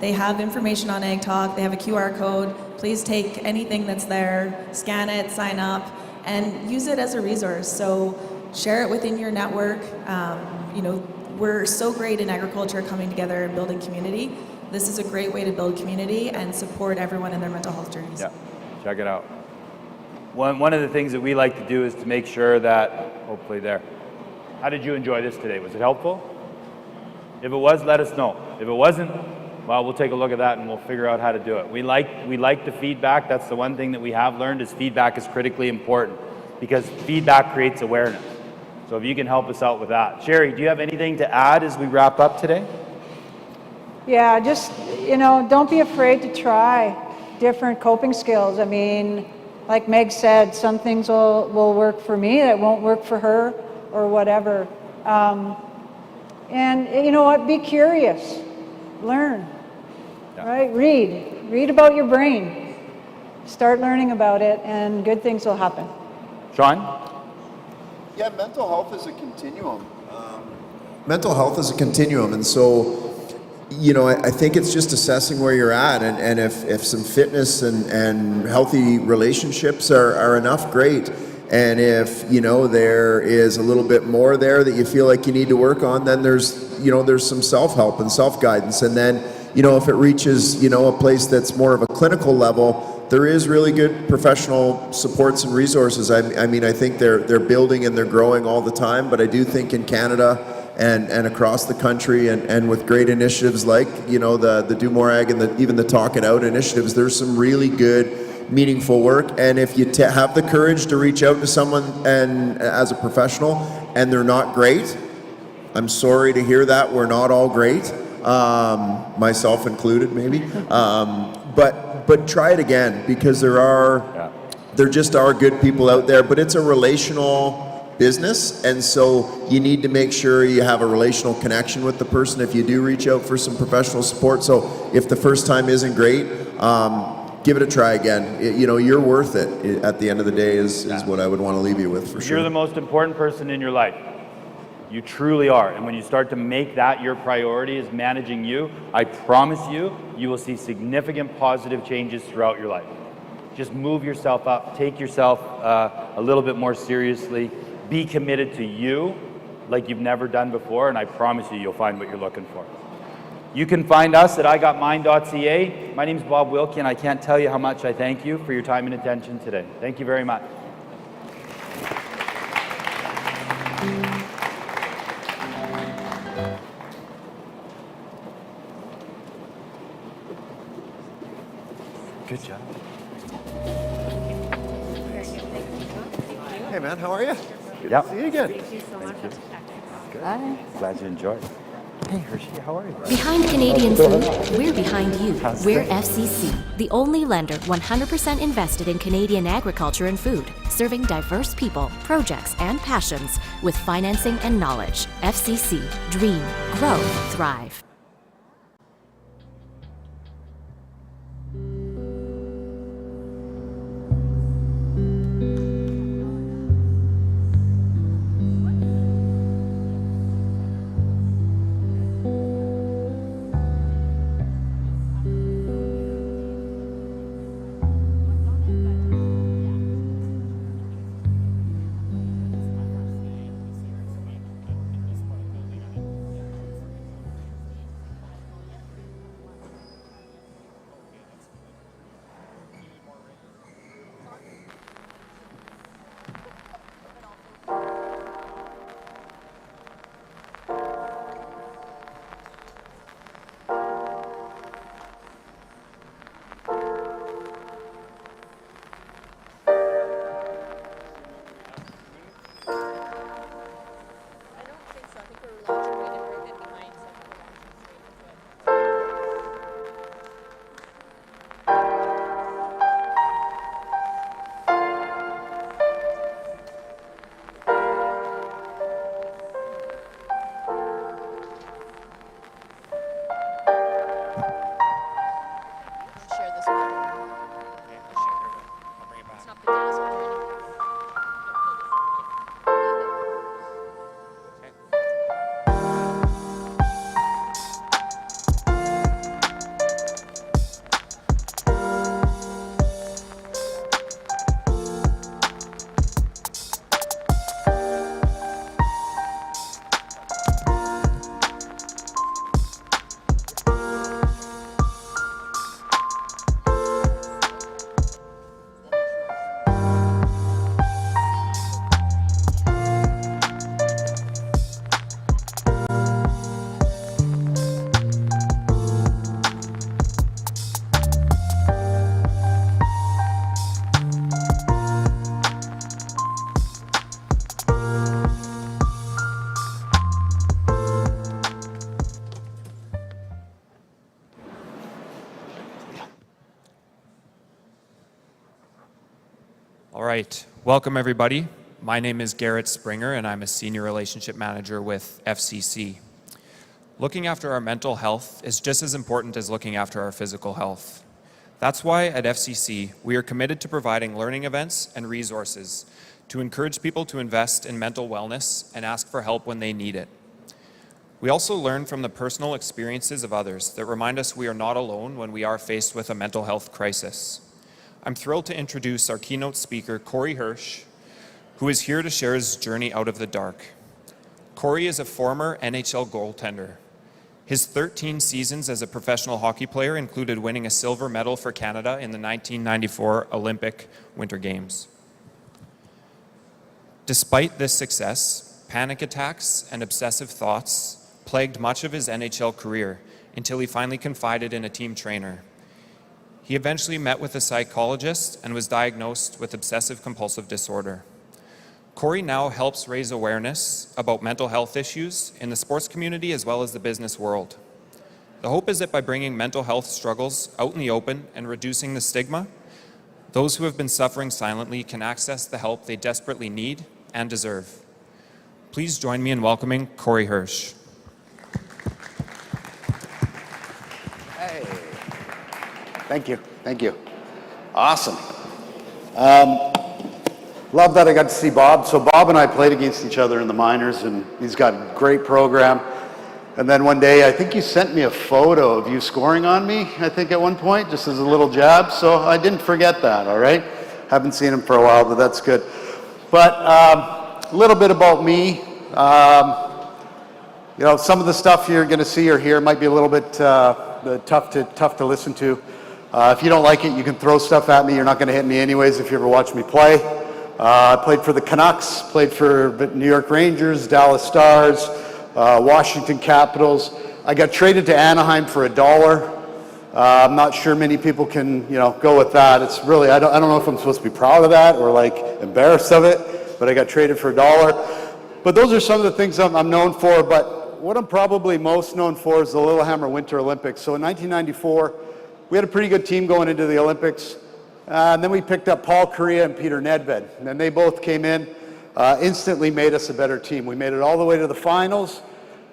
They have information on Ag Talk, they have a QR code. Please take anything that's there, scan it, sign up, and use it as a resource. So share it within your network. You know, we're so great in agriculture coming together and building community. This is a great way to build community and support everyone in their mental health journeys. Yeah, check it out. One of the things that we like to do is to make sure that, hopefully there. How did you enjoy this today? Was it helpful? If it was, let us know. If it wasn't, well, we'll take a look at that and we'll figure out how to do it. We like the feedback. That's the one thing that we have learned is feedback is critically important because feedback creates awareness. So if you can help us out with that. Sherry, do you have anything to add as we wrap up today? Yeah, just, you know, don't be afraid to try different coping skills. I mean, like Meg said, some things will work for me that won't work for her or whatever. And you know what, be curious, learn, right? Read about your brain. Start learning about it and good things will happen. Sean? Yeah, mental health is a continuum. Mental health is a continuum, and so, you know, I think it's just assessing where you're at, and if some fitness and healthy relationships are enough, great. And if, you know, there is a little bit more there that you feel like you need to work on, then there's some self-help and self-guidance. And then, you know, if it reaches, you know, a place that's more of a clinical level, there is really good professional supports and resources. I mean, I think they're building and they're growing all the time, but I do think in Canada and across the country and with great initiatives like, you know, the DoMoreAg and even the Talk It Out initiatives, there's some really good, meaningful work. And if you have the courage to reach out to someone and as a professional and they're not great, I'm sorry to hear that. We're not all great, myself included maybe. But try it again, because there just are good people out there, but it's a relational business, and so you need to make sure you have a relational connection with the person if you do reach out for some professional support. So if the first time isn't great, give it a try again. You know, you're worth it at the end of the day is what I would want to leave you with for sure. You're the most important person in your life. You truly are. And when you start to make that your priority is managing you, I promise you, you will see significant positive changes throughout your life. Just move yourself up, take yourself a little bit more seriously, be committed to you like you've never done before, and I promise you, you'll find what you're looking for. You can find us at igotmine.ca. My name's Bob Wilkie, and I can't tell you how much I thank you for your time and attention today. Thank you very much. Good job. Hey man, how are you? Good Yep. to see you again. Thank you so much. Good. Glad you enjoyed. Hey, Hershey, how are you? Behind Canadian food, we're behind you. We're FCC, the only lender 100% invested in Canadian agriculture and food, serving diverse people, projects, and passions with financing and knowledge. FCC, dream, grow, thrive. All right, welcome everybody. My name is Garrett Springer and I'm a Senior Relationship Manager with FCC. Looking after our mental health is just as important as looking after our physical health. That's why at FCC, we are committed to providing learning events and resources to encourage people to invest in mental wellness and ask for help when they need it. We also learn from the personal experiences of others that remind us we are not alone when we are faced with a mental health crisis. I'm thrilled to introduce our keynote speaker, Corey Hirsch, who is here to share his journey out of the dark. Corey is a former NHL goaltender. His 13 seasons as a professional hockey player included winning a silver medal for Canada in the 1994 Olympic Winter Games. Despite this success, panic attacks and obsessive thoughts plagued much of his NHL career until he finally confided in a team trainer. He eventually met with a psychologist and was diagnosed with obsessive-compulsive disorder. Corey now helps raise awareness about mental health issues in the sports community as well as the business world. The hope is that by bringing mental health struggles out in the open and reducing the stigma, those who have been suffering silently can access the help they desperately need and deserve. Please join me in welcoming Corey Hirsch. Hey. Thank you. Awesome. Love that I got to see Bob. So Bob and I played against each other in the minors, and he's got a great program. And then one day, I think you sent me a photo of you scoring on me, I think at one point, just as a little jab. So I didn't forget that, all right? Haven't seen him for a while, but that's good. But a little bit about me. You know, some of the stuff you're going to see or hear might be a little bit tough to listen to. If you don't like it, you can throw stuff at me. You're not going to hit me anyways if you ever watch me play. I played for the Canucks, played for New York Rangers, Dallas Stars, Washington Capitals. I got traded to Anaheim for $1. I'm not sure many people can, go with that. It's really, I don't know if I'm supposed to be proud of that or like embarrassed of it, but I got traded for $1. But those are some of the things I'm known for. But what I'm probably most known for is the Lillehammer Winter Olympics. So in 1994, we had a pretty good team going into the Olympics. And then we picked up Paul Correa and Peter Nedved. And they both came in, instantly made us a better team. We made it all the way to the finals.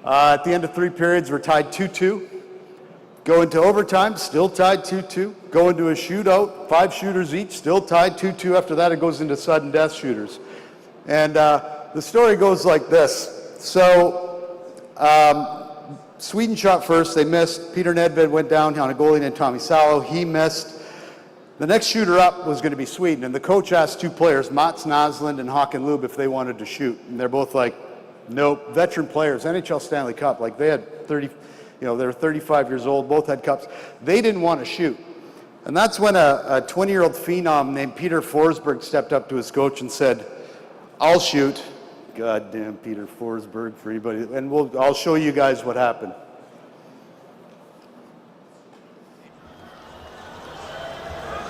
At the end of 3 periods, we're tied 2-2. Go into overtime, still tied 2-2. Go into a shootout, 5 shooters each, still tied 2-2. After that, it goes into sudden death shooters. And the story goes like this. So Sweden shot first, they missed. Peter Nedved went down on a goalie named Tommy Salo. He missed. The next shooter up was going to be Sweden. And the coach asked 2 players, Mats Naslund and Håkan Lube, if they wanted to shoot. And they're both like, nope. Veteran players, NHL Stanley Cup. Like they had 30, they were 35 years old, both had cups. They didn't want to shoot. And that's when a 20-year-old phenom named Peter Forsberg stepped up to his coach and said, I'll shoot. Goddamn Peter Forsberg for anybody. And I'll show you guys what happened.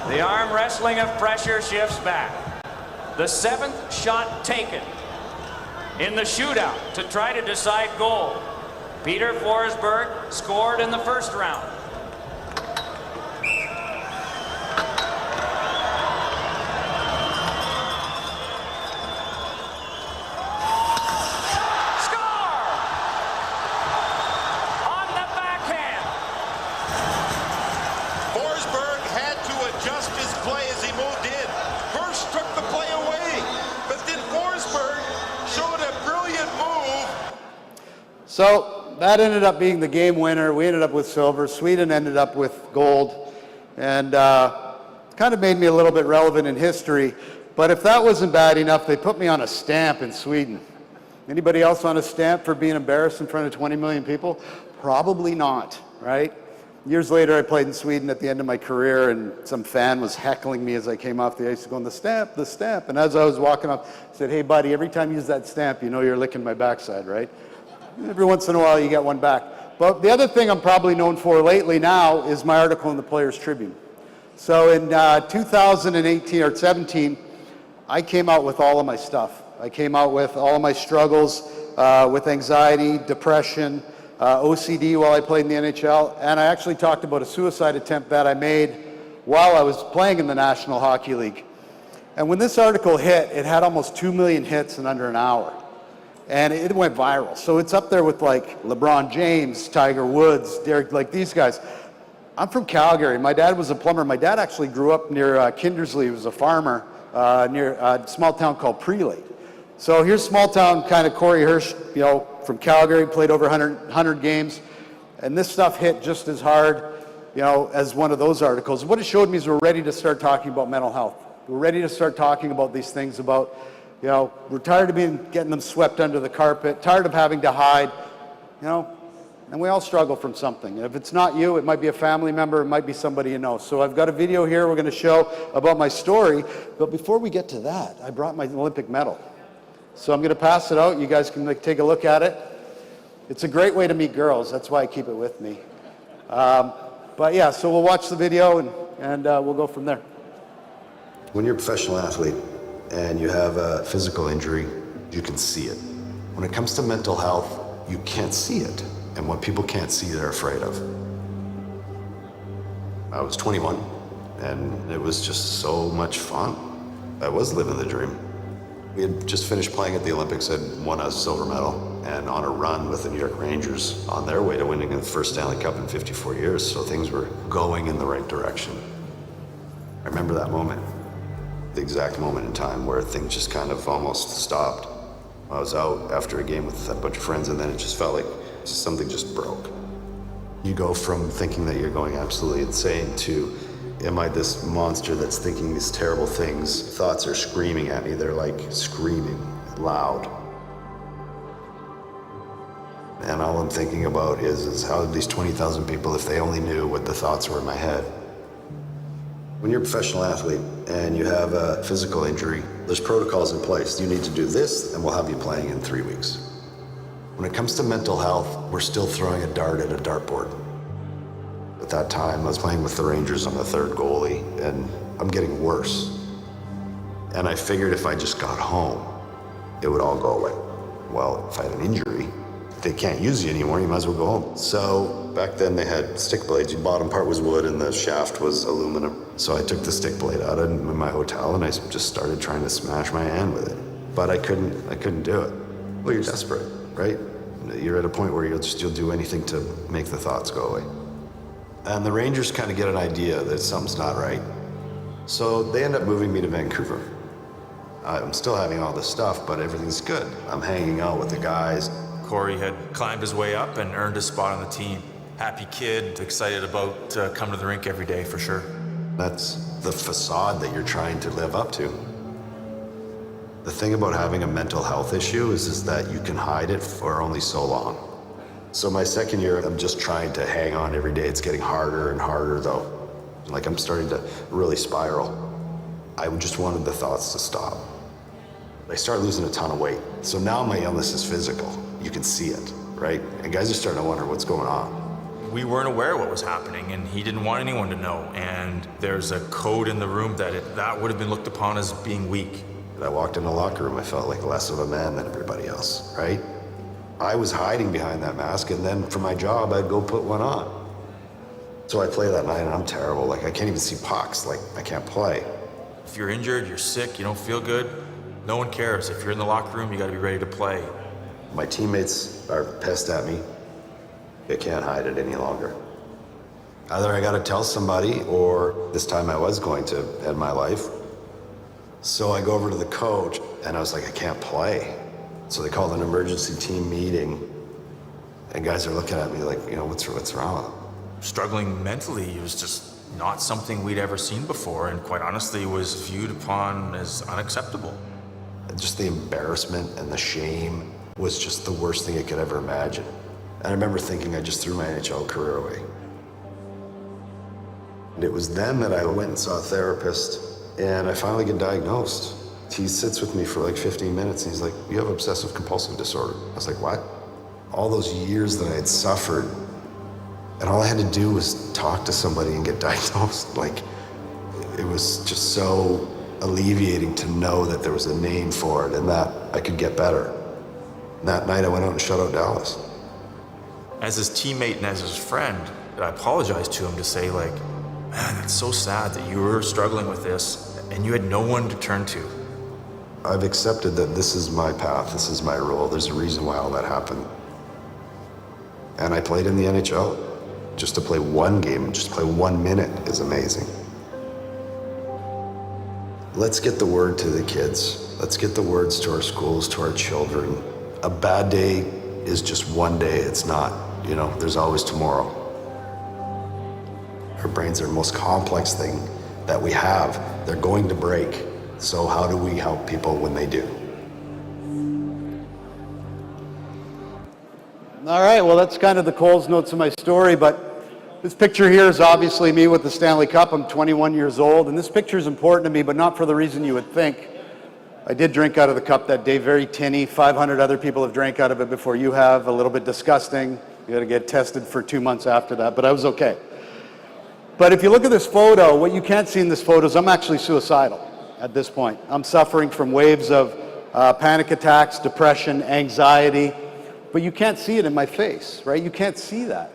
The arm wrestling of pressure shifts back. The 7th shot taken in the shootout to try to decide goal. Peter Forsberg scored in the first round. So that ended up being the game winner. We ended up with silver. Sweden ended up with gold. And kind of made me a little bit relevant in history. But if that wasn't bad enough, they put me on a stamp in Sweden. Anybody else on a stamp for being embarrassed in front of 20 million people? Probably not, right? Years later, I played in Sweden at the end of my career, and some fan was heckling me as I came off the ice, going, the stamp, the stamp. And as I was walking off, I said, hey, buddy, every time you use that stamp, you know you're licking my backside, right? Every once in a while, you get one back. But the other thing I'm probably known for lately now is my article in the Players Tribune. So in 2018 or 17, I came out with all of my stuff. I came out with all of my struggles with anxiety, depression, OCD while I played in the NHL, and I actually talked about a suicide attempt that I made while I was playing in the National Hockey League. And when this article hit, it had almost 2 million hits in under an hour. And it went viral. So it's up there with like LeBron James, Tiger Woods, Derek, like these guys. I'm from Calgary. My dad was a plumber. My dad actually grew up near Kindersley. He was a farmer near a small town called Prelate. So here's small town kind of Corey Hirsch, from Calgary, played over 100 games. And this stuff hit just as hard, as one of those articles. What it showed me is we're ready to start talking about mental health. We're ready to start talking about these things about, we're tired of getting them swept under the carpet, tired of having to hide, and we all struggle from something. If it's not you, it might be a family member, it might be somebody you know. So I've got a video here we're going to show about my story, but before we get to that, I brought my Olympic medal. So I'm going to pass it out. You guys can take a look at it. It's a great way to meet girls. That's why I keep it with me. But yeah, so we'll watch the video and we'll go from there. When you're a professional athlete and you have a physical injury, you can see it. When it comes to mental health, you can't see it. And what people can't see, they're afraid of. I was 21 and it was just so much fun. I was living the dream. We had just finished playing at the Olympics, had won a silver medal, and on a run with the New York Rangers on their way to winning the first Stanley Cup in 54 years, so things were going in the right direction. I remember that moment, the exact moment in time where things just kind of almost stopped. I was out after a game with a bunch of friends, and then it just felt like something just broke. You go from thinking that you're going absolutely insane to, am I this monster that's thinking these terrible things? Thoughts are screaming at me. They're like screaming loud. And all I'm thinking about is how these 20,000 people, if they only knew what the thoughts were in my head. When you're a professional athlete and you have a physical injury, there's protocols in place. You need to do this, and we'll have you playing in 3 weeks. When it comes to mental health, we're still throwing a dart at a dartboard. At that time, I was playing with the Rangers. I'm the third goalie, and I'm getting worse. And I figured if I just got home, it would all go away. Well, if I had an injury, they can't use you anymore, you might as well go home. So back then they had stick blades. The bottom part was wood and the shaft was aluminum. So I took the stick blade out in my hotel and I just started trying to smash my hand with it. But I couldn't do it. Well, you're desperate, right? You're at a point where you'll do anything to make the thoughts go away. And the Rangers kind of get an idea that something's not right. So they end up moving me to Vancouver. I'm still having all this stuff, but everything's good. I'm hanging out with the guys. Corey had climbed his way up and earned a spot on the team. Happy kid, excited about coming to the rink every day for sure. That's the facade that you're trying to live up to. The thing about having a mental health issue is that you can hide it for only so long. So my second year, I'm just trying to hang on every day. It's getting harder and harder though. Like I'm starting to really spiral. I just wanted the thoughts to stop. I started losing a ton of weight. So now my illness is physical. You can see it, right? And guys are starting to wonder what's going on. We weren't aware of what was happening, and he didn't want anyone to know. And there's a code in the room that would have been looked upon as being weak. I walked in the locker room, I felt like less of a man than everybody else, right? I was hiding behind that mask, and then for my job, I'd go put one on. So I play that night, and I'm terrible. Like, I can't even see pucks. Like, I can't play. If you're injured, you're sick, you don't feel good, no one cares. If you're in the locker room, you gotta be ready to play. My teammates are pissed at me. I can't hide it any longer. Either I gotta tell somebody, or this time I was going to end my life. So I go over to the coach, and I was like, I can't play. So they called an emergency team meeting, and guys are looking at me like, you know, what's wrong? Struggling mentally, it was just not something we'd ever seen before, and quite honestly was viewed upon as unacceptable. Just the embarrassment and the shame was just the worst thing I could ever imagine. And I remember thinking I just threw my NHL career away. And it was then that I went and saw a therapist, and I finally get diagnosed. He sits with me for like 15 minutes and he's like, you have obsessive compulsive disorder. I was like, what? All those years that I had suffered, and all I had to do was talk to somebody and get diagnosed. Like, it was just so alleviating to know that there was a name for it and that I could get better. And that night I went out and shut out Dallas. As his teammate and as his friend, I apologized to him to say like, man, that's so sad that you were struggling with this and you had no one to turn to. I've accepted that this is my path, this is my role. There's a reason why all that happened. And I played in the NHL. Just to play one game, just play 1 minute is amazing. Let's get the word to the kids. Let's get the words to our schools, to our children. A bad day is just one day, it's not. You know, there's always tomorrow. Our brains are the most complex thing that we have. They're going to break. So how do we help people when they do? All right, well, that's kind of the Coles notes of my story, but this picture here is obviously me with the Stanley Cup. I'm 21 years old, and this picture is important to me, but not for the reason you would think. I did drink out of the cup that day, very tinny. 500 other people have drank out of it before you have, a little bit disgusting. You had to get tested for 2 months after that, but I was okay. But if you look at this photo, what you can't see in this photo is I'm actually suicidal at this point. I'm suffering from waves of panic attacks, depression, anxiety, but you can't see it in my face, right? You can't see that.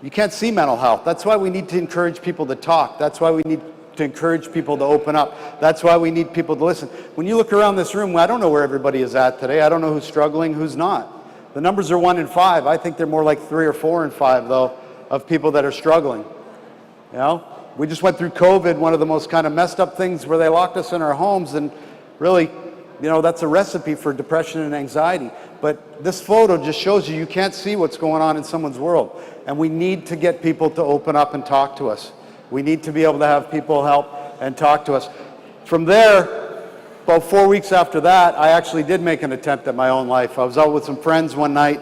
You can't see mental health. That's why we need to encourage people to talk. That's why we need to encourage people to open up. That's why we need people to listen. When you look around this room, I don't know where everybody is at today. I don't know who's struggling, who's not. The numbers are 1 in 5. I think they're more like 3 or 4 in 5, though, of people that are struggling. You know, we just went through COVID, one of the most kind of messed up things where they locked us in our homes, and really, you know, that's a recipe for depression and anxiety. But this photo just shows you can't see what's going on in someone's world. And we need to get people to open up and talk to us. We need to be able to have people help and talk to us. From there, about 4 weeks after that, I actually did make an attempt at my own life. I was out with some friends one night,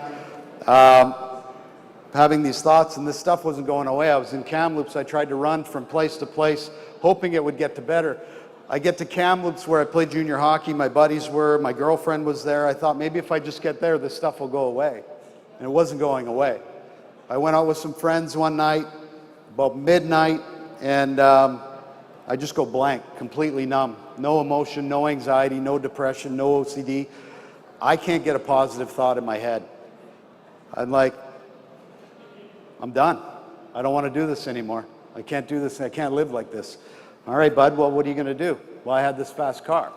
having these thoughts, and this stuff wasn't going away. I was in Kamloops. I tried to run from place to place, hoping it would get to better. I get to Kamloops where I played junior hockey. My buddies were, my girlfriend was there. I thought maybe if I just get there, this stuff will go away. And it wasn't going away. I went out with some friends one night, about midnight, and I just go blank, completely numb. No emotion, no anxiety, no depression, no OCD. I can't get a positive thought in my head. I'm like, I'm done. I don't want to do this anymore. I can't do this. I can't live like this. All right, bud, well, what are you going to do? Well, I had this fast car.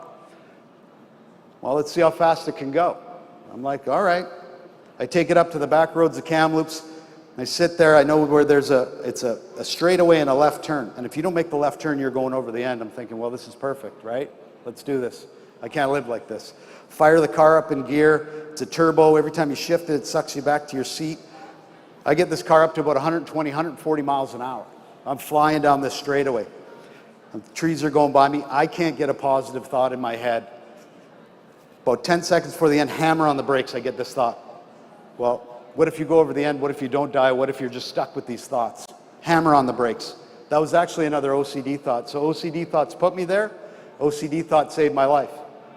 Well, let's see how fast it can go. I'm like, all right. I take it up to the back roads of Kamloops. I sit there. I know where it's a straightaway and a left turn. And if you don't make the left turn, you're going over the end. I'm thinking, well, this is perfect, right? Let's do this. I can't live like this. Fire the car up in gear. It's a turbo. Every time you shift it, it sucks you back to your seat. I get this car up to about 120, 140 miles an hour. I'm flying down this straightaway. The trees are going by me. I can't get a positive thought in my head. About 10 seconds before the end, hammer on the brakes, I get this thought. Well, what if you go over the end? What if you don't die? What if you're just stuck with these thoughts? Hammer on the brakes. That was actually another OCD thought. So OCD thoughts put me there. OCD thoughts saved my life.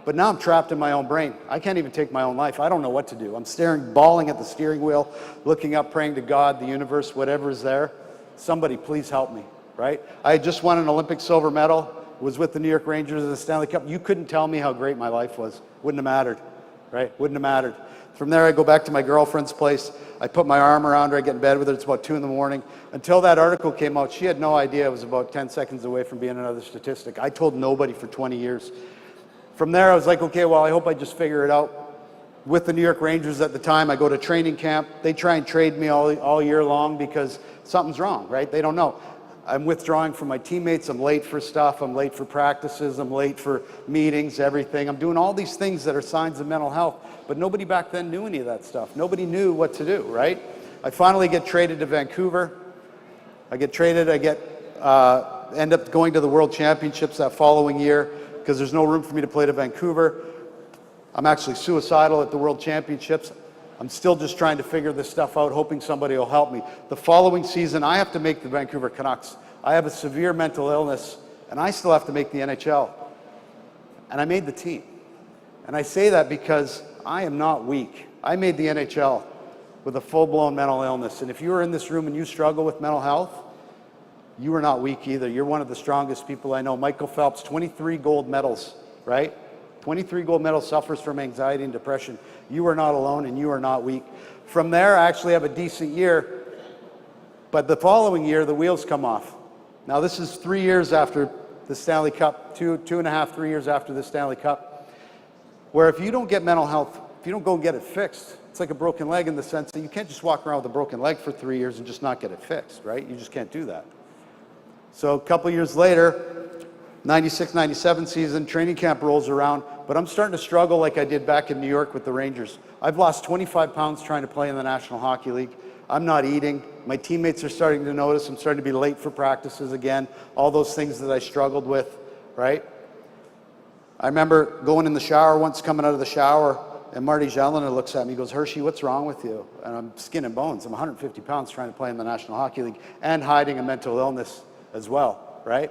But now I'm trapped in my own brain. I can't even take my own life. I don't know what to do. I'm staring, bawling at the steering wheel, looking up, praying to God, the universe, whatever is there. Somebody please help me, right? I had just won an Olympic silver medal, was with the New York Rangers in the Stanley Cup. You couldn't tell me how great my life was. Wouldn't have mattered, right? Wouldn't have mattered. From there, I go back to my girlfriend's place. I put my arm around her. I get in bed with her. It's about 2 in the morning. Until that article came out, she had no idea I was about 10 seconds away from being another statistic. I told nobody for 20 years. From there, I was like, okay, well, I hope I just figure it out. With the New York Rangers at the time, I go to training camp. They try and trade me all year long because something's wrong, right? They don't know. I'm withdrawing from my teammates. I'm late for stuff. I'm late for practices. I'm late for meetings, everything. I'm doing all these things that are signs of mental health. But nobody back then knew any of that stuff. Nobody knew what to do, right? I finally get traded to Vancouver. I get traded. End up going to the World Championships that following year because there's no room for me to play to Vancouver. I'm actually suicidal at the World Championships. I'm still just trying to figure this stuff out, hoping somebody will help me. The following season, I have to make the Vancouver Canucks. I have a severe mental illness, and I still have to make the NHL. And I made the team. And I say that because I am not weak. I made the NHL with a full-blown mental illness. And if you are in this room and you struggle with mental health, you are not weak either. You're one of the strongest people I know. Michael Phelps, 23 gold medals, right? 23 gold medals, suffers from anxiety and depression. You are not alone and you are not weak. From there, I actually have a decent year. But the following year, the wheels come off. Now, this is 3 years after the Stanley Cup, two and a half, 3 years after the Stanley Cup, where if you don't get mental health, if you don't go and get it fixed, it's like a broken leg in the sense that you can't just walk around with a broken leg for 3 years and just not get it fixed, right? You just can't do that. So a couple years later, 96, 97 season, training camp rolls around, but I'm starting to struggle like I did back in New York with the Rangers. I've lost 25 pounds trying to play in the National Hockey League. I'm not eating. My teammates are starting to notice. I'm starting to be late for practices again. All those things that I struggled with, right? I remember going in the shower once, coming out of the shower, and Marty Gelliner looks at me, he goes, Hershey, what's wrong with you? And I'm skin and bones. I'm 150 pounds trying to play in the National Hockey League and hiding a mental illness as well, right?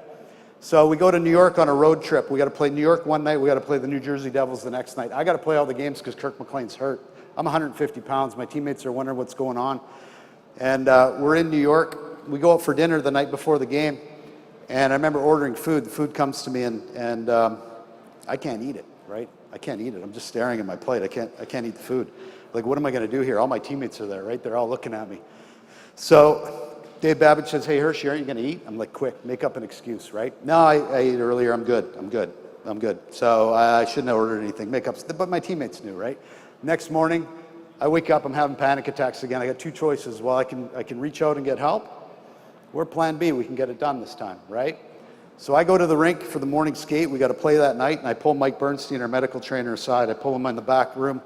So we go to New York on a road trip. We got to play New York one night. We got to play the New Jersey Devils the next night. I got to play all the games because Kirk McLean's hurt. I'm 150 pounds. My teammates are wondering what's going on. And we're in New York. We go out for dinner the night before the game. And I remember ordering food. The food comes to me and I can't eat it, right? I can't eat it. I'm just staring at my plate. I can't eat the food. Like, what am I going to do here? All my teammates are there, right? They're all looking at me. So Dave Babbage says, hey, Hershey, aren't you going to eat? I'm like, quick, make up an excuse, right? No, I ate earlier. I'm good. So I shouldn't have ordered anything. Make up, but my teammates knew, right? Next morning, I wake up, I'm having panic attacks again. I got two choices. Well, I can reach out and get help, or plan B, we can get it done this time, right? So I go to the rink for the morning skate. We got to play that night, and I pull Mike Bernstein, our medical trainer, aside. I pull him in the back room,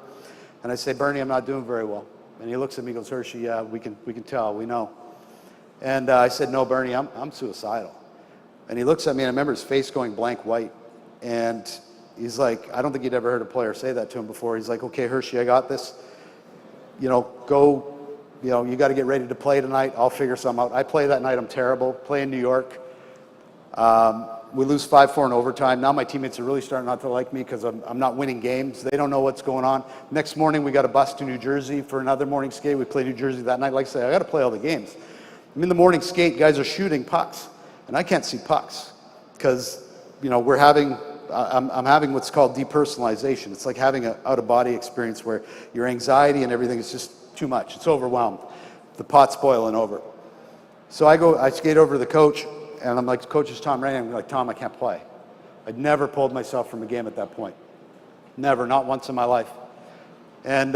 and I say, Bernie, I'm not doing very well. And he looks at me and goes, Hershey, yeah, we can tell, we know. And I said, no, Bernie, I'm suicidal. And he looks at me, and I remember his face going blank white. And he's like, I don't think you'd ever heard a player say that to him before. He's like, okay, Hershey, I got this. Go, you got to get ready to play tonight. I'll figure something out. I play that night. I'm terrible. Play in New York. We lose 5-4 in overtime. Now my teammates are really starting not to like me because I'm not winning games. They don't know what's going on. Next morning, we got a bus to New Jersey for another morning skate. We play New Jersey that night. Like I say, I got to play all the games. I'm in the morning skate. Guys are shooting pucks, and I can't see pucks because, I'm having what's called depersonalization. It's like having an out-of-body experience where your anxiety and everything is just too much. It's overwhelmed. The pot's boiling over. So I skate over to the coach, and I'm like, Coach, it's Tom Ray. I'm like, Tom, I can't play. I'd never pulled myself from a game at that point. Never, not once in my life. And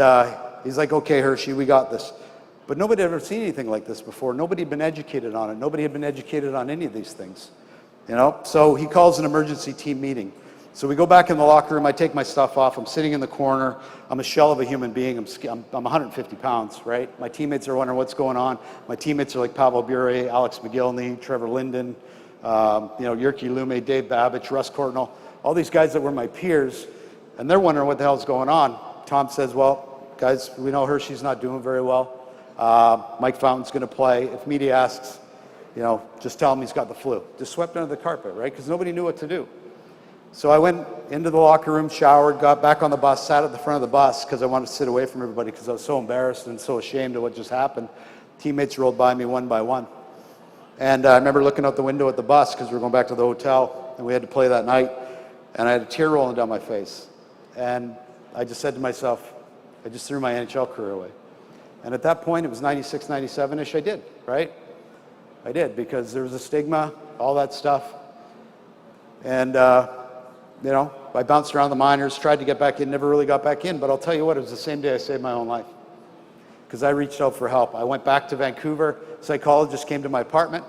he's like, okay, Hershey, we got this. But nobody had ever seen anything like this before. Nobody had been educated on it. Nobody had been educated on any of these things. You know, so he calls an emergency team meeting. So we go back in the locker room. I take my stuff off. I'm sitting in the corner. I'm a shell of a human being. I'm 150 pounds, right? My teammates are wondering what's going on. My teammates are like Pavel Bure, Alex McGillney, Trevor Linden, Yerky Lume, Dave Babbage, Russ Courtnall, all these guys that were my peers, and they're wondering what the hell's going on. Tom says, well, guys, we know Hershey's not doing very well. Mike Fountain's going to play. If media asks, just tell him he's got the flu. Just swept under the carpet, right? Because nobody knew what to do. So I went into the locker room, showered, got back on the bus, sat at the front of the bus because I wanted to sit away from everybody because I was so embarrassed and so ashamed of what just happened. Teammates rolled by me one by one. And I remember looking out the window at the bus because we were going back to the hotel and we had to play that night. And I had a tear rolling down my face. And I just said to myself, I just threw my NHL career away. And at that point, it was 96, 97-ish, I did, right? I did, because there was a stigma, all that stuff. And, I bounced around the minors, tried to get back in, never really got back in. But I'll tell you what, it was the same day I saved my own life. Because I reached out for help. I went back to Vancouver. A psychologist came to my apartment.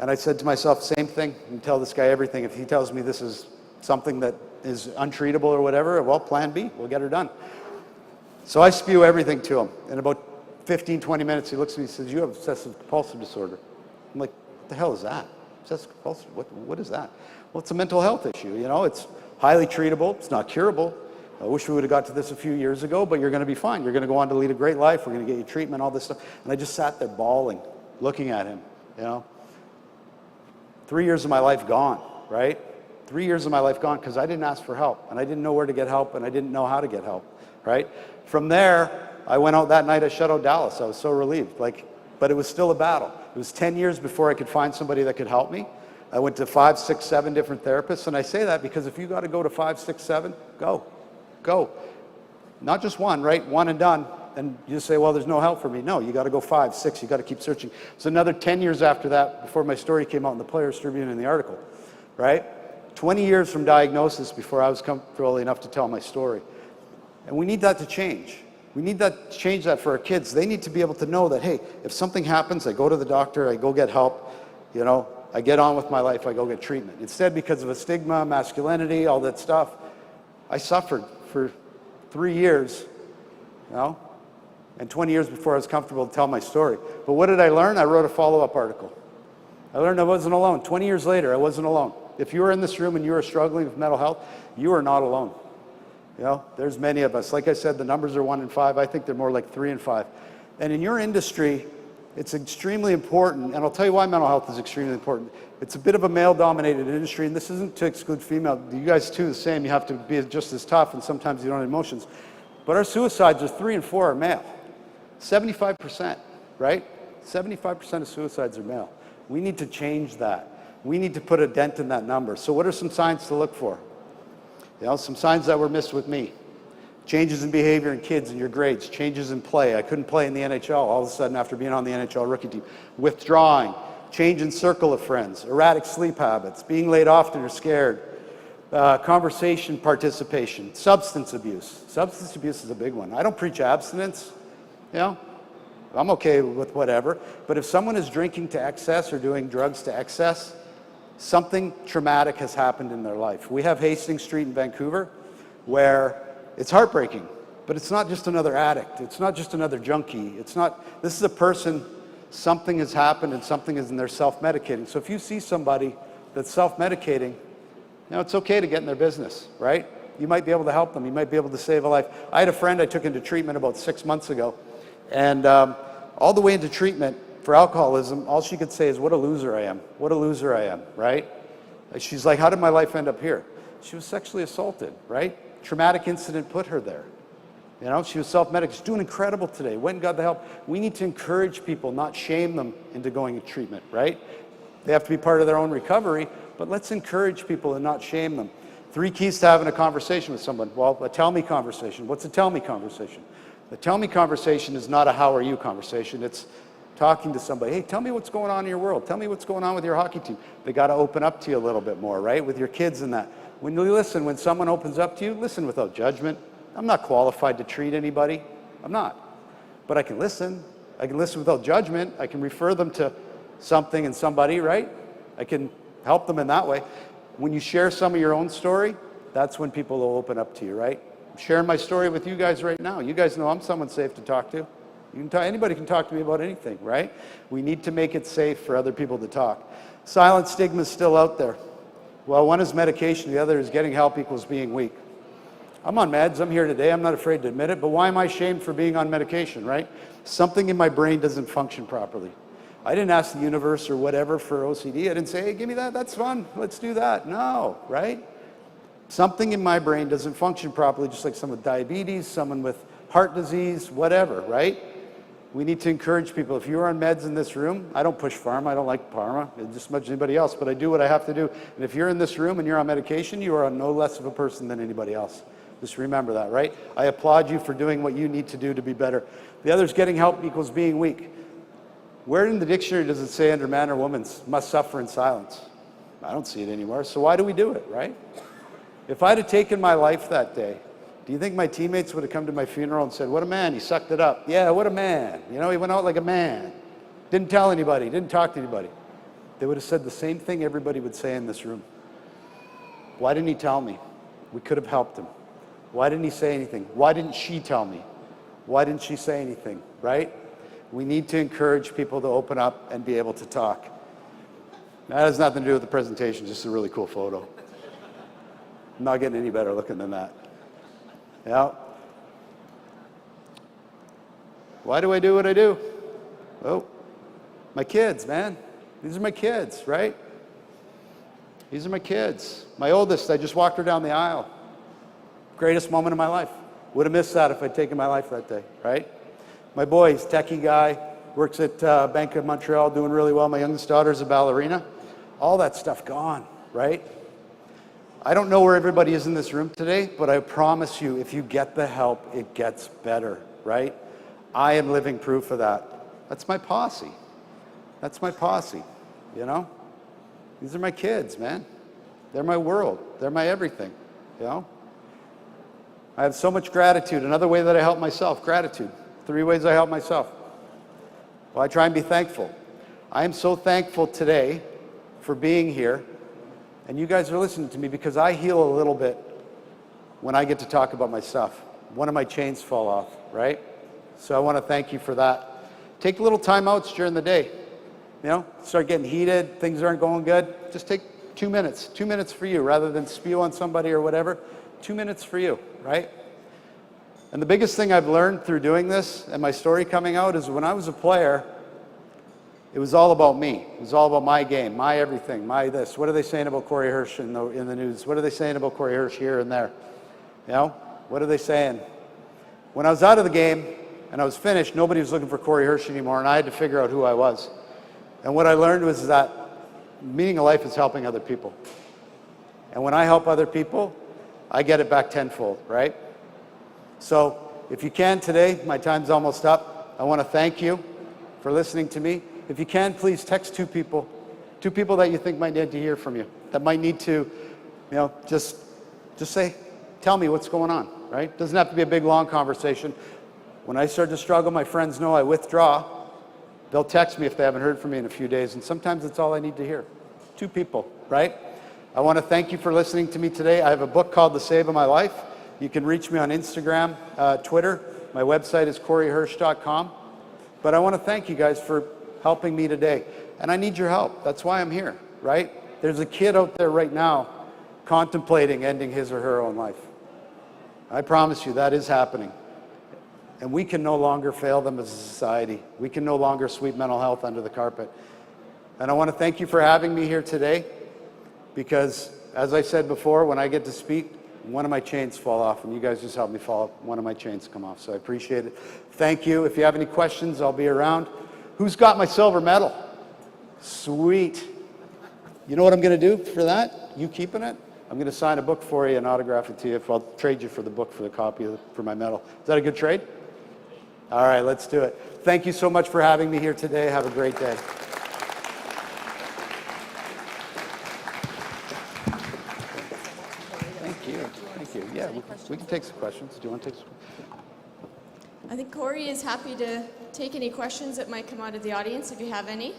And I said to myself, same thing. You can tell this guy everything. If he tells me this is something that is untreatable or whatever, well, plan B, we'll get her done. So I spew everything to him. In about 15, 20 minutes, he looks at me and says, you have obsessive compulsive disorder. I'm like, what the hell is that? Obsessive compulsive, what is that? Well, it's a mental health issue, it's highly treatable, it's not curable. I wish we would have got to this a few years ago, but you're going to be fine. You're going to go on to lead a great life. We're going to get you treatment, all this stuff. And I just sat there bawling, looking at him, 3 years of my life gone, right? 3 years of my life gone because I didn't ask for help, and I didn't know where to get help, and I didn't know how to get help, right? From there, I went out that night, I shut out Dallas. I was so relieved, but it was still a battle. It was 10 years before I could find somebody that could help me. I went to 5, 6, 7 different therapists, and I say that because if you got to go to 5, 6, 7, go. Not just one, right? One and done. And you say, well, there's no help for me. No, you got to go 5, 6. You got to keep searching. It's another 10 years after that, before my story came out in the Players Tribune in the article, right? 20 years from diagnosis before I was comfortable enough to tell my story. And we need that to change. We need that to change that for our kids. They need to be able to know that, hey, if something happens, I go to the doctor, I go get help, I get on with my life, I go get treatment. Instead, because of a stigma, masculinity, all that stuff, I suffered for 3 years, and 20 years before I was comfortable to tell my story. But what did I learn? I wrote a follow-up article. I learned I wasn't alone. 20 years later, I wasn't alone. If you are in this room and you are struggling with mental health, you are not alone. There's many of us. Like I said, the numbers are 1 in 5. I think they're more like 3 in 5. And in your industry, it's extremely important, and I'll tell you why mental health is extremely important. It's a bit of a male-dominated industry, and this isn't to exclude female. You guys, too, the same. You have to be just as tough, and sometimes you don't have emotions. But our suicides are 3 and 4 are male. 75%, right? 75% of suicides are male. We need to change that. We need to put a dent in that number. So what are some signs to look for? Some signs that were missed with me. Changes in behavior in kids and your grades. Changes in play. I couldn't play in the NHL all of a sudden after being on the NHL rookie team. Withdrawing. Change in circle of friends. Erratic sleep habits. Being late often or scared. Conversation participation. Substance abuse. Substance abuse is a big one. I don't preach abstinence. I'm okay with whatever. But if someone is drinking to excess or doing drugs to excess, something traumatic has happened in their life. We have Hastings Street in Vancouver where it's heartbreaking, but it's not just another addict. It's not just another junkie. This is a person, something has happened and something is in their self-medicating. So if you see somebody that's self-medicating, it's okay to get in their business, right? You might be able to help them. You might be able to save a life. I had a friend I took into treatment about 6 months ago, and all the way into treatment for alcoholism, all she could say is, what a loser I am. What a loser I am, right? She's like, how did my life end up here? She was sexually assaulted, right? Traumatic incident put her there. She was self-medicating. She's doing incredible today. Went and got the help. We need to encourage people, not shame them into going to treatment, right? They have to be part of their own recovery, but let's encourage people and not shame them. 3 keys to having a conversation with someone. Well, a tell me conversation. What's a tell me conversation? The tell me conversation is not a how are you conversation. It's talking to somebody. Hey, tell me what's going on in your world. Tell me what's going on with your hockey team. They got to open up to you a little bit more, right? With your kids and that. When you listen, when someone opens up to you, listen without judgment. I'm not qualified to treat anybody. I'm not. But I can listen. I can listen without judgment. I can refer them to something and somebody, right? I can help them in that way. When you share some of your own story, that's when people will open up to you, right? I'm sharing my story with you guys right now. You guys know I'm someone safe to talk to. Anybody can talk to me about anything, right? We need to make it safe for other people to talk. Silent stigma is still out there. Well, one is medication, the other is getting help equals being weak. I'm on meds, I'm here today, I'm not afraid to admit it, but why am I shamed for being on medication, right? Something in my brain doesn't function properly. I didn't ask the universe or whatever for OCD. I didn't say, hey, give me that, that's fun, let's do that. No, right? Something in my brain doesn't function properly, just like someone with diabetes, someone with heart disease, whatever, right? We need to encourage people. If you're on meds in this room, I don't push pharma, I don't like pharma, just as much as anybody else, but I do what I have to do. And if you're in this room and you're on medication, you are no less of a person than anybody else. Just remember that, right? I applaud you for doing what you need to do to be better. The other is getting help equals being weak. Where in the dictionary does it say under man or woman must suffer in silence? I don't see it anymore, so why do we do it, right? If I'd have taken my life that day, do you think my teammates would have come to my funeral and said, what a man, he sucked it up. Yeah, what a man. You know, he went out like a man. Didn't tell anybody, didn't talk to anybody. They would have said the same thing everybody would say in this room. Why didn't he tell me? We could have helped him. Why didn't he say anything? Why didn't she tell me? Why didn't she say anything, right? We need to encourage people to open up and be able to talk. That has nothing to do with the presentation, just a really cool photo. I'm not getting any better looking than that. Yeah. Why do I do what I do? Oh, my kids, man. These are my kids, right? These are my kids. My oldest, I just walked her down the aisle. Greatest moment of my life. Would have missed that if I'd taken my life that day, right? My boy, he's a techie guy, works at Bank of Montreal, doing really well. My youngest daughter's a ballerina. All that stuff gone, right? I don't know where everybody is in this room today, but I promise you, if you get the help, it gets better, right? I am living proof of that. That's my posse. That's my posse, you know? These are my kids, man. They're my world. They're my everything, you know? I have so much gratitude. Another way that I help myself, gratitude. 3 ways I help myself. Well, I try and be thankful. I am so thankful today for being here. And you guys are listening to me because I heal a little bit when I get to talk about my stuff. One of my chains fall off, right? So I want to thank you for that. Take little timeouts during the day. You know, start getting heated, things aren't going good. Just take 2 minutes. 2 minutes for you rather than spew on somebody or whatever. 2 minutes for you, right? And the biggest thing I've learned through doing this and my story coming out is when I was a player, it was all about me. It was all about my game, my everything, my this. What are they saying about Corey Hirsch in the news? What are they saying about Corey Hirsch here and there? You know, what are they saying? When I was out of the game and I was finished, nobody was looking for Corey Hirsch anymore, and I had to figure out who I was. And what I learned was that meaning of life is helping other people. And when I help other people, I get it back tenfold, right? So if you can today, my time's almost up. I want to thank you for listening to me. If you can, please text 2 people that you think might need to hear from you, that might need to, you know, just say, tell me what's going on, right? Doesn't have to be a big, long conversation. When I start to struggle, my friends know I withdraw. They'll text me if they haven't heard from me in a few days, and sometimes it's all I need to hear. 2 people, right? I want to thank you for listening to me today. I have a book called The Save of My Life. You can reach me on Instagram, Twitter. My website is CoreyHirsch.com. But I want to thank you guys for helping me today. And I need your help. That's why I'm here, right? There's a kid out there right now contemplating ending his or her own life. I promise you that is happening. And we can no longer fail them as a society. We can no longer sweep mental health under the carpet. And I want to thank you for having me here today because, as I said before, when I get to speak, one of my chains fall off, and you guys just helped me one of my chains come off, so I appreciate it. Thank you. If you have any questions, I'll be around. Who's got my silver medal? Sweet. You know what I'm going to do for that? You keeping it? I'm going to sign a book for you and autograph it to you. I'll trade you for the book for the copy for my medal. Is that a good trade? All right, let's do it. Thank you so much for having me here today. Have a great day. Thank you. Thank you. Yeah, we can take some questions. Do you want to take some? I think Corey is happy to take any questions that might come out of the audience, if you have any.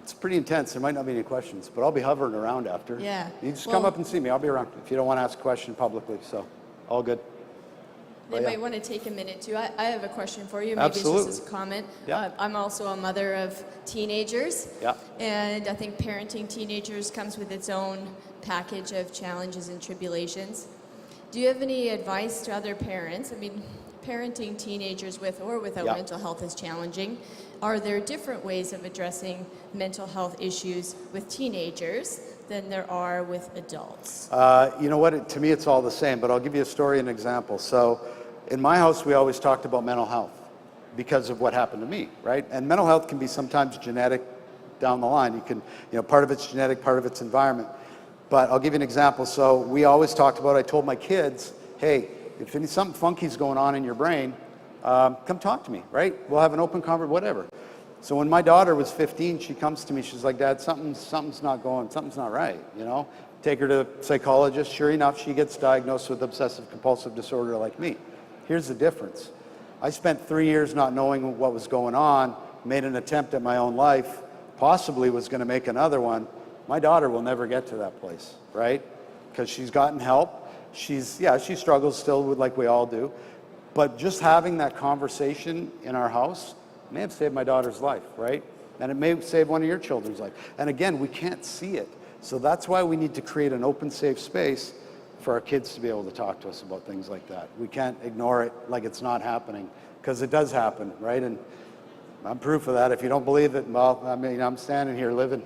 It's pretty intense. There might not be any questions, but I'll be hovering around after. Yeah. You just come up and see me. I'll be around if you don't want to ask a question publicly. So, all good. They might want to take a minute too. I have a question for you. Maybe Absolutely. it's just a comment. Yeah. I'm also a mother of teenagers. Yeah. And I think parenting teenagers comes with its own package of challenges and tribulations. Do you have any advice to other parents? I mean, parenting teenagers with or without Yeah. mental health is challenging. Are there different ways of addressing mental health issues with teenagers than there are with adults? You know what? To me, it's all the same, but I'll give you a story and example. So, in my house, we always talked about mental health because of what happened to me, right? And mental health can be sometimes genetic down the line. Part of it's genetic, part of it's environment. But I'll give you an example. So, we always talked about, I told my kids, hey, if something funky's going on in your brain, come talk to me, right? We'll have an open conversation, whatever. So when my daughter was 15, she comes to me, she's like, Dad, something's not right, Take her to a psychologist. Sure enough, she gets diagnosed with obsessive compulsive disorder like me. Here's the difference. I spent 3 years not knowing what was going on, made an attempt at my own life, possibly was going to make another one. My daughter will never get to that place, right? Because she's gotten help. She struggles still with, like we all do. But just having that conversation in our house may have saved my daughter's life, right? And it may save one of your children's life. And again, we can't see it. So that's why we need to create an open, safe space for our kids to be able to talk to us about things like that. We can't ignore it like it's not happening, because it does happen, right? And I'm proof of that. If you don't believe it, well, I mean, I'm standing here living,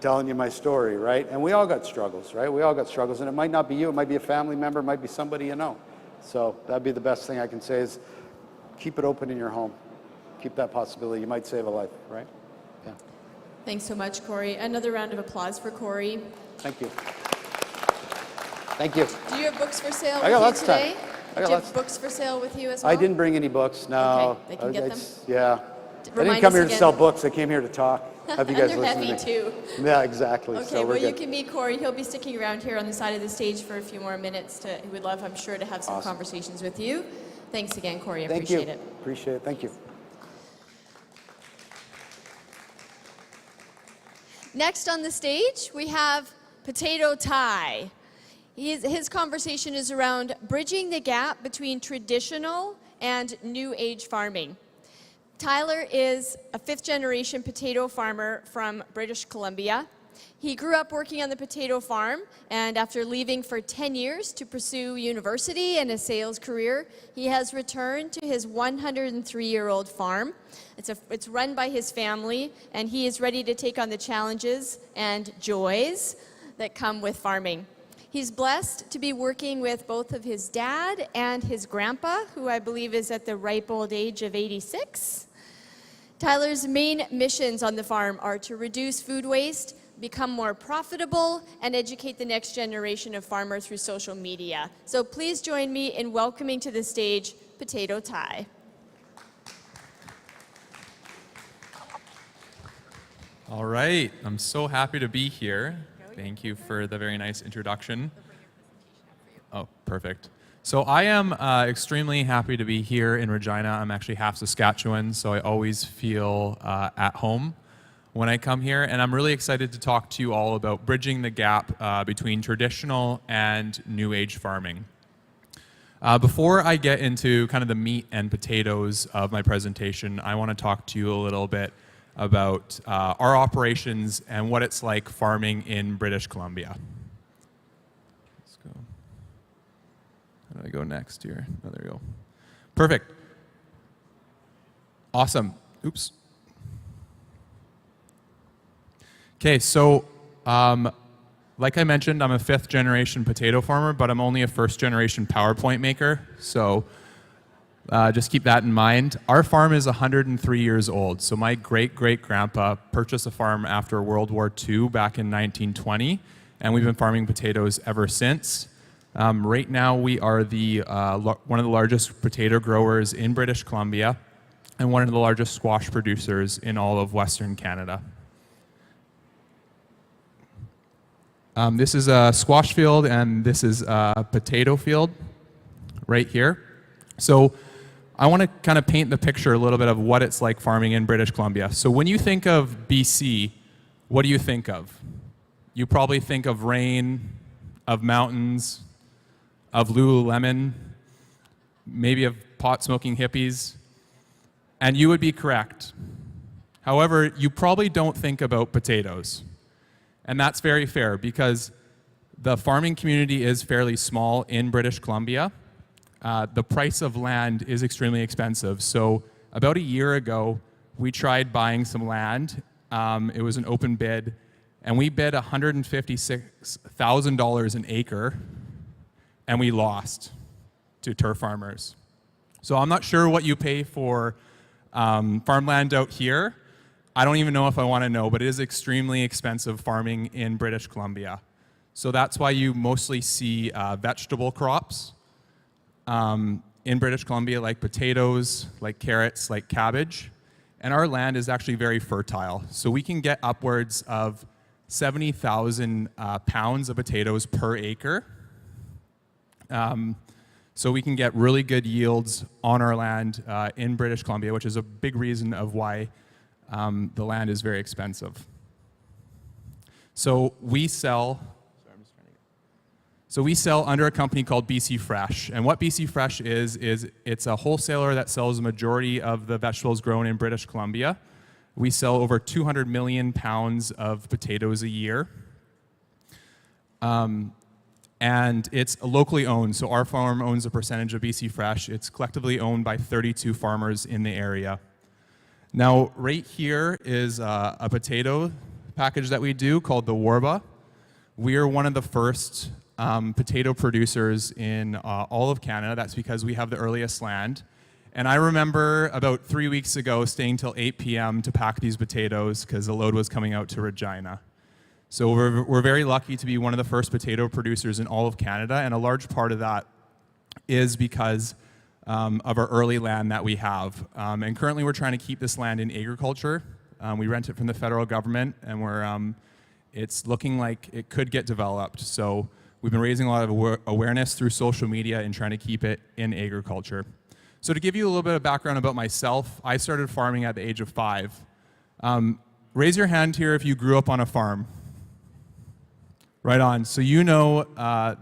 telling you my story, right? And we all got struggles, right? We all got struggles, and it might not be you, it might be a family member, it might be somebody you know. So that'd be the best thing I can say is keep it open in your home. Keep that possibility. You might save a life, right? Yeah. Thanks so much, Corey. Another round of applause for Corey. Thank you. Thank you. Do you have books for sale I got with lots you of time. today? I got Do you lots have books for sale with you as well? I didn't bring any books, no. Okay, they can get them? Yeah. I Remind didn't come us here to again. sell books. I came here to talk. Have you guys And they're listened heavy to me? too. Yeah, exactly. Okay, So we're well, you good. can meet Corey. He'll be sticking around here on the side of the stage for a few more minutes. He would love, I'm sure, to have some Awesome. conversations with you. Thanks again, Corey. I Thank appreciate you. it. Appreciate it. Thank you. Next on the stage, we have Potato Ty. His conversation is around bridging the gap between traditional and new age farming. Tyler is a fifth-generation potato farmer from British Columbia. He grew up working on the potato farm, and after leaving for 10 years to pursue university and a sales career, he has returned to his 103-year-old farm. It's run by his family, and he is ready to take on the challenges and joys that come with farming. He's blessed to be working with both of his dad and his grandpa, who I believe is at the ripe old age of 86. Tyler's main missions on the farm are to reduce food waste, become more profitable, and educate the next generation of farmers through social media. So please join me in welcoming to the stage Potato Ty. All right, I'm so happy to be here. Thank you for the very nice introduction. Oh, perfect. So I am extremely happy to be here in Regina. I'm actually half Saskatchewan, so I always feel at home when I come here. And I'm really excited to talk to you all about bridging the gap between traditional and new age farming. Before I get into kind of the meat and potatoes of my presentation, I want to talk to you a little bit about our operations and what it's like farming in British Columbia. Let's go. How do I go next here? Oh, there we go. Perfect. Awesome. Oops. Okay, so like I mentioned, I'm a fifth-generation potato farmer, but I'm only a first-generation PowerPoint maker, so just keep that in mind. Our farm is 103 years old, so my great-great-grandpa purchased a farm after World War II back in 1920, and we've been farming potatoes ever since. Right now, we are one of the largest potato growers in British Columbia and one of the largest squash producers in all of Western Canada. This is a squash field, and this is a potato field right here. So I want to kind of paint the picture a little bit of what it's like farming in British Columbia. So when you think of BC, what do you think of? You probably think of rain, of mountains, of Lululemon, maybe of pot-smoking hippies, and you would be correct. However, you probably don't think about potatoes. And that's very fair because the farming community is fairly small in British Columbia. The price of land is extremely expensive. So about a year ago, we tried buying some land. It was an open bid, and we bid $156,000 an acre, and we lost to turf farmers. So I'm not sure what you pay for farmland out here. I don't even know if I want to know, but it is extremely expensive farming in British Columbia. So that's why you mostly see vegetable crops in British Columbia, like potatoes, like carrots, like cabbage. And our land is actually very fertile. So we can get upwards of 70,000 pounds of potatoes per acre. So we can get really good yields on our land in British Columbia, which is a big reason of why the land is very expensive. So we sell under a company called BC Fresh. And what BC Fresh is it's a wholesaler that sells a majority of the vegetables grown in British Columbia. We sell over 200 million pounds of potatoes a year. And it's locally owned, so our farm owns a percentage of BC Fresh. It's collectively owned by 32 farmers in the area. Now, right here is a potato package that we do called the Warba. We are one of the first potato producers in all of Canada. That's because we have the earliest land. And I remember about 3 weeks ago staying till 8 p.m. to pack these potatoes because the load was coming out to Regina. So we're very lucky to be one of the first potato producers in all of Canada, and a large part of that is because of our early land that we have. And currently we're trying to keep this land in agriculture. We rent it from the federal government, and it's looking like it could get developed. So we've been raising a lot of awareness through social media and trying to keep it in agriculture. So to give you a little bit of background about myself, I started farming at the age of 5. Raise your hand here if you grew up on a farm. Right on. So you know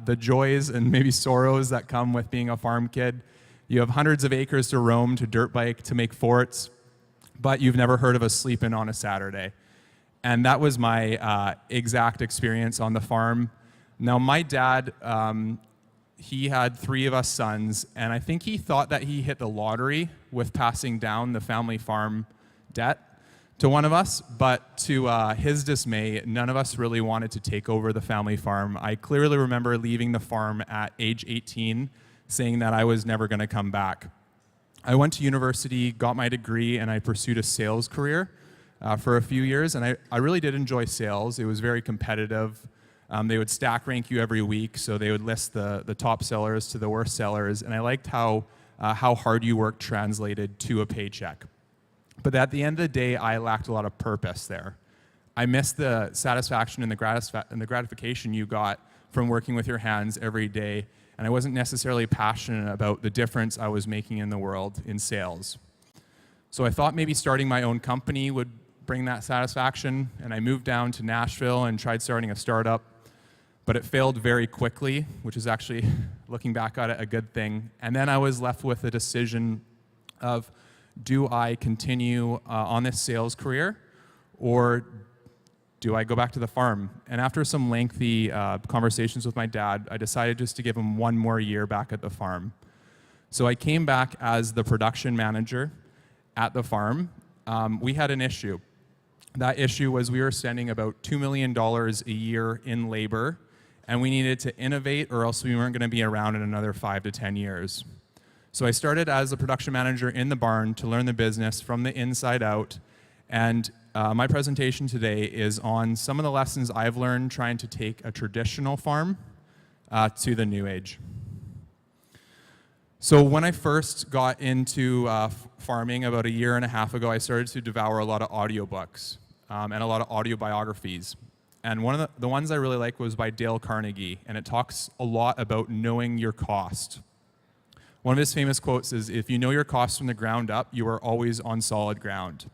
the joys and maybe sorrows that come with being a farm kid. You have hundreds of acres to roam, to dirt bike, to make forts, but you've never heard of a sleep-in on a Saturday. And that was my exact experience on the farm. Now, my dad, he had 3 of us sons, and I think he thought that he hit the lottery with passing down the family farm debt to one of us, but to his dismay, none of us really wanted to take over the family farm. I clearly remember leaving the farm at age 18, saying that I was never going to come back. I went to university, got my degree, and I pursued a sales career for a few years, and I really did enjoy sales. It was very competitive. They would stack rank you every week, so they would list the top sellers to the worst sellers, and I liked how hard you worked translated to a paycheck. But at the end of the day, I lacked a lot of purpose there. I missed the satisfaction and the gratification you got from working with your hands every day, and I wasn't necessarily passionate about the difference I was making in the world in sales. So I thought maybe starting my own company would bring that satisfaction, and I moved down to Nashville and tried starting a startup, but it failed very quickly, which is actually, looking back at it, a good thing. And then I was left with a decision of, do I continue on this sales career, or do I go back to the farm? And after some lengthy conversations with my dad, I decided just to give him 1 more year back at the farm. So I came back as the production manager at the farm. We had an issue. That issue was we were spending about $2 million a year in labor, and we needed to innovate or else we weren't going to be around in another 5 to 10 years. So I started as a production manager in the barn to learn the business from the inside out, and my presentation today is on some of the lessons I've learned trying to take a traditional farm to the new age. So when I first got into farming about a year and a half ago, I started to devour a lot of audiobooks and a lot of audio biographies. And one of the ones I really liked was by Dale Carnegie, and it talks a lot about knowing your cost. One of his famous quotes is, "If you know your cost from the ground up, you are always on solid ground."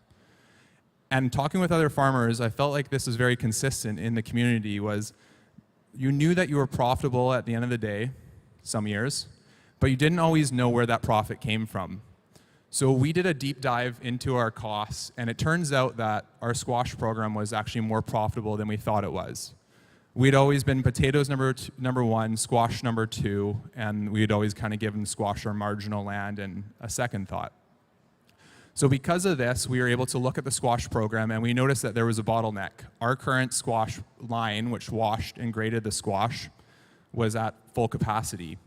And talking with other farmers, I felt like this was very consistent in the community, was you knew that you were profitable at the end of the day, some years, but you didn't always know where that profit came from. So we did a deep dive into our costs, and it turns out that our squash program was actually more profitable than we thought it was. We'd always been potatoes number one, squash number two, and we'd always kind of given squash our marginal land and a second thought. So because of this, we were able to look at the squash program, and we noticed that there was a bottleneck. Our current squash line, which washed and graded the squash, was at full capacity.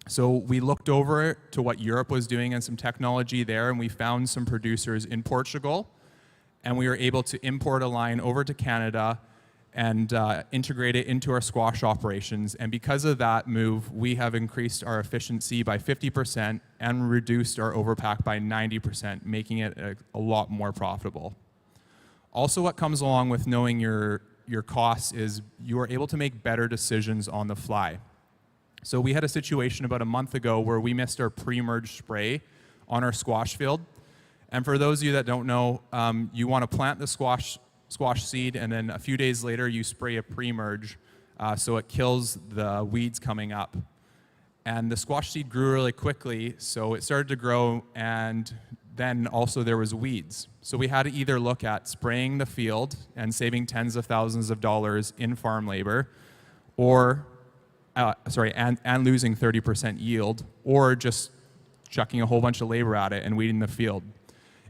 So we looked over to what Europe was doing and some technology there, and we found some producers in Portugal, and we were able to import a line over to Canada and integrate it into our squash operations. And because of that move, we have increased our efficiency by 50% and reduced our overpack by 90%, making it a lot more profitable. Also, what comes along with knowing your costs is you are able to make better decisions on the fly. So we had a situation about a month ago where we missed our pre-merge spray on our squash field. And for those of you that don't know, you want to plant the squash seed, and then a few days later you spray a pre-merge so it kills the weeds coming up. And the squash seed grew really quickly, so it started to grow, and then also there was weeds. So we had to either look at spraying the field and saving tens of thousands of dollars in farm labor, or and losing 30% yield, or just chucking a whole bunch of labor at it and weeding the field.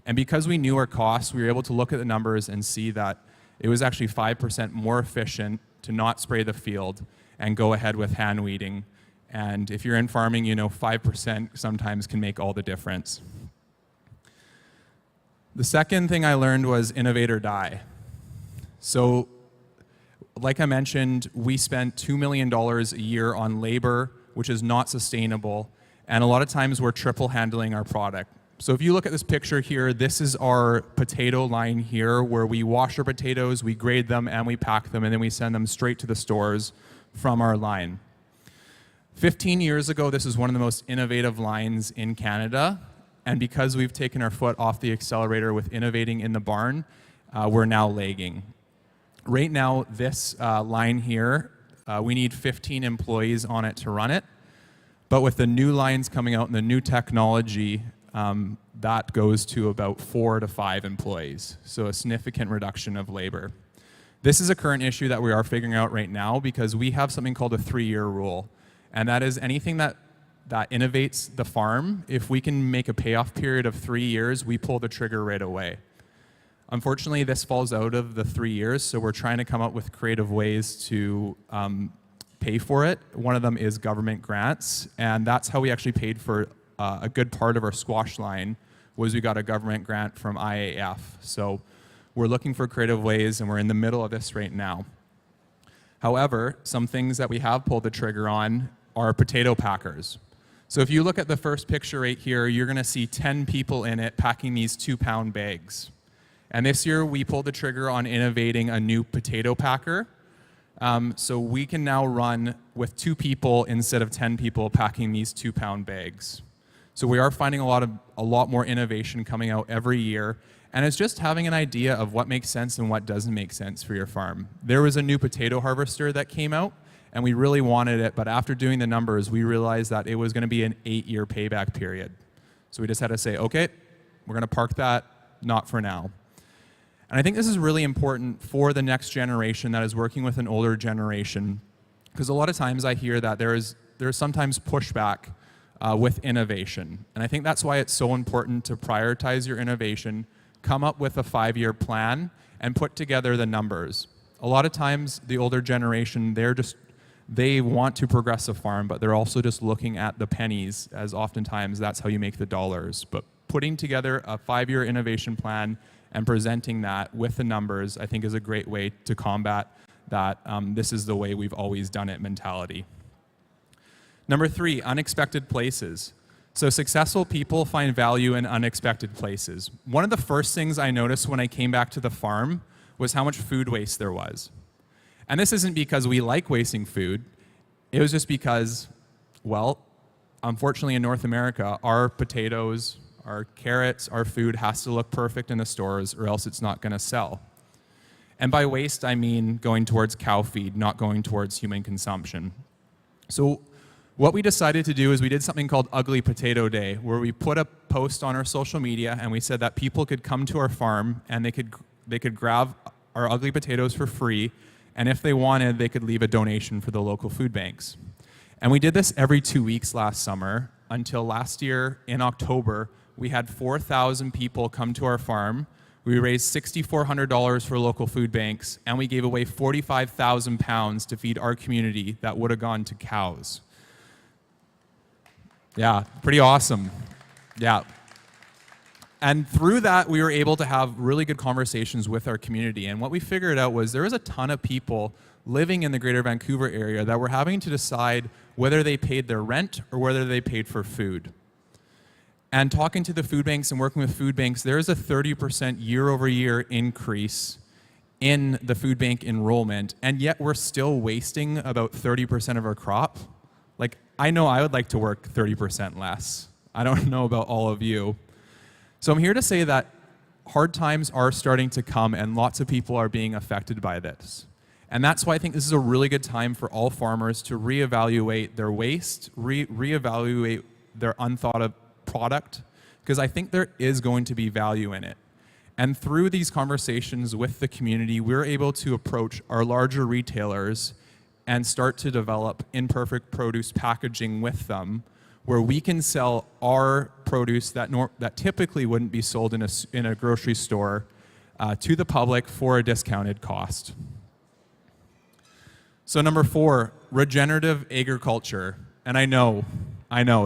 And because we knew our costs, we were able to look at the numbers and see that it was actually 5% more efficient to not spray the field and go ahead with hand weeding. And if you're in farming, you know 5% sometimes can make all the difference. The second thing I learned was innovate or die. So like I mentioned, we spent $2 million a year on labor, which is not sustainable, and a lot of times we're triple handling our product. So if you look at this picture here, this is our potato line here, where we wash our potatoes, we grade them, and we pack them, and then we send them straight to the stores from our line. 15 years ago, this is one of the most innovative lines in Canada, and because we've taken our foot off the accelerator with innovating in the barn, we're now lagging. Right now, this line here, we need 15 employees on it to run it. But with the new lines coming out and the new technology, that goes to about 4 to 5 employees. So a significant reduction of labor. This is a current issue that we are figuring out right now because we have something called a 3-year rule. And that is anything that innovates the farm, if we can make a payoff period of 3 years, we pull the trigger right away. Unfortunately, this falls out of the 3 years, so we're trying to come up with creative ways to pay for it. One of them is government grants, and that's how we actually paid for a good part of our squash line, was we got a government grant from IAF. So we're looking for creative ways, and we're in the middle of this right now. However, some things that we have pulled the trigger on are potato packers. So if you look at the first picture right here, you're going to see 10 people in it packing these 2-pound bags. And this year, we pulled the trigger on innovating a new potato packer. So we can now run with 2 people instead of 10 people packing these 2-pound bags. So we are finding a lot more innovation coming out every year. And it's just having an idea of what makes sense and what doesn't make sense for your farm. There was a new potato harvester that came out, and we really wanted it. But after doing the numbers, we realized that it was going to be an 8-year payback period. So we just had to say, okay, we're going to park that, not for now. And I think this is really important for the next generation that is working with an older generation, because a lot of times I hear that there is sometimes pushback with innovation. And I think that's why it's so important to prioritize your innovation, come up with a 5-year plan, and put together the numbers. A lot of times the older generation, they want to progress a farm, but they're also just looking at the pennies, as oftentimes that's how you make the dollars. But putting together a 5-year innovation plan and presenting that with the numbers, I think is a great way to combat that this is the way we've always done it mentality. Number 3, unexpected places. So successful people find value in unexpected places. One of the first things I noticed when I came back to the farm was how much food waste there was. And this isn't because we like wasting food. It was just because, well, unfortunately in North America, our potatoes, our carrots, our food has to look perfect in the stores or else it's not going to sell. And by waste, I mean going towards cow feed, not going towards human consumption. So what we decided to do is we did something called Ugly Potato Day, where we put a post on our social media and we said that people could come to our farm and they could grab our ugly potatoes for free, and if they wanted, they could leave a donation for the local food banks. And we did this every 2 weeks last summer until last year in October, we had 4,000 people come to our farm. We raised $6,400 for local food banks, and we gave away 45,000 pounds to feed our community that would have gone to cows. Yeah, pretty awesome. Yeah. And through that, we were able to have really good conversations with our community. And what we figured out was there was a ton of people living in the Greater Vancouver area that were having to decide whether they paid their rent or whether they paid for food. And talking to the food banks and working with food banks, there is a 30% year-over-year increase in the food bank enrollment, and yet we're still wasting about 30% of our crop. Like, I know I would like to work 30% less. I don't know about all of you. So I'm here to say that hard times are starting to come and lots of people are being affected by this. And that's why I think this is a really good time for all farmers to reevaluate their waste, reevaluate their unthought of product, because I think there is going to be value in it. And through these conversations with the community, we're able to approach our larger retailers and start to develop imperfect produce packaging with them, where we can sell our produce that typically wouldn't be sold in a grocery store to the public for a discounted cost. So number 4, regenerative agriculture. And I know,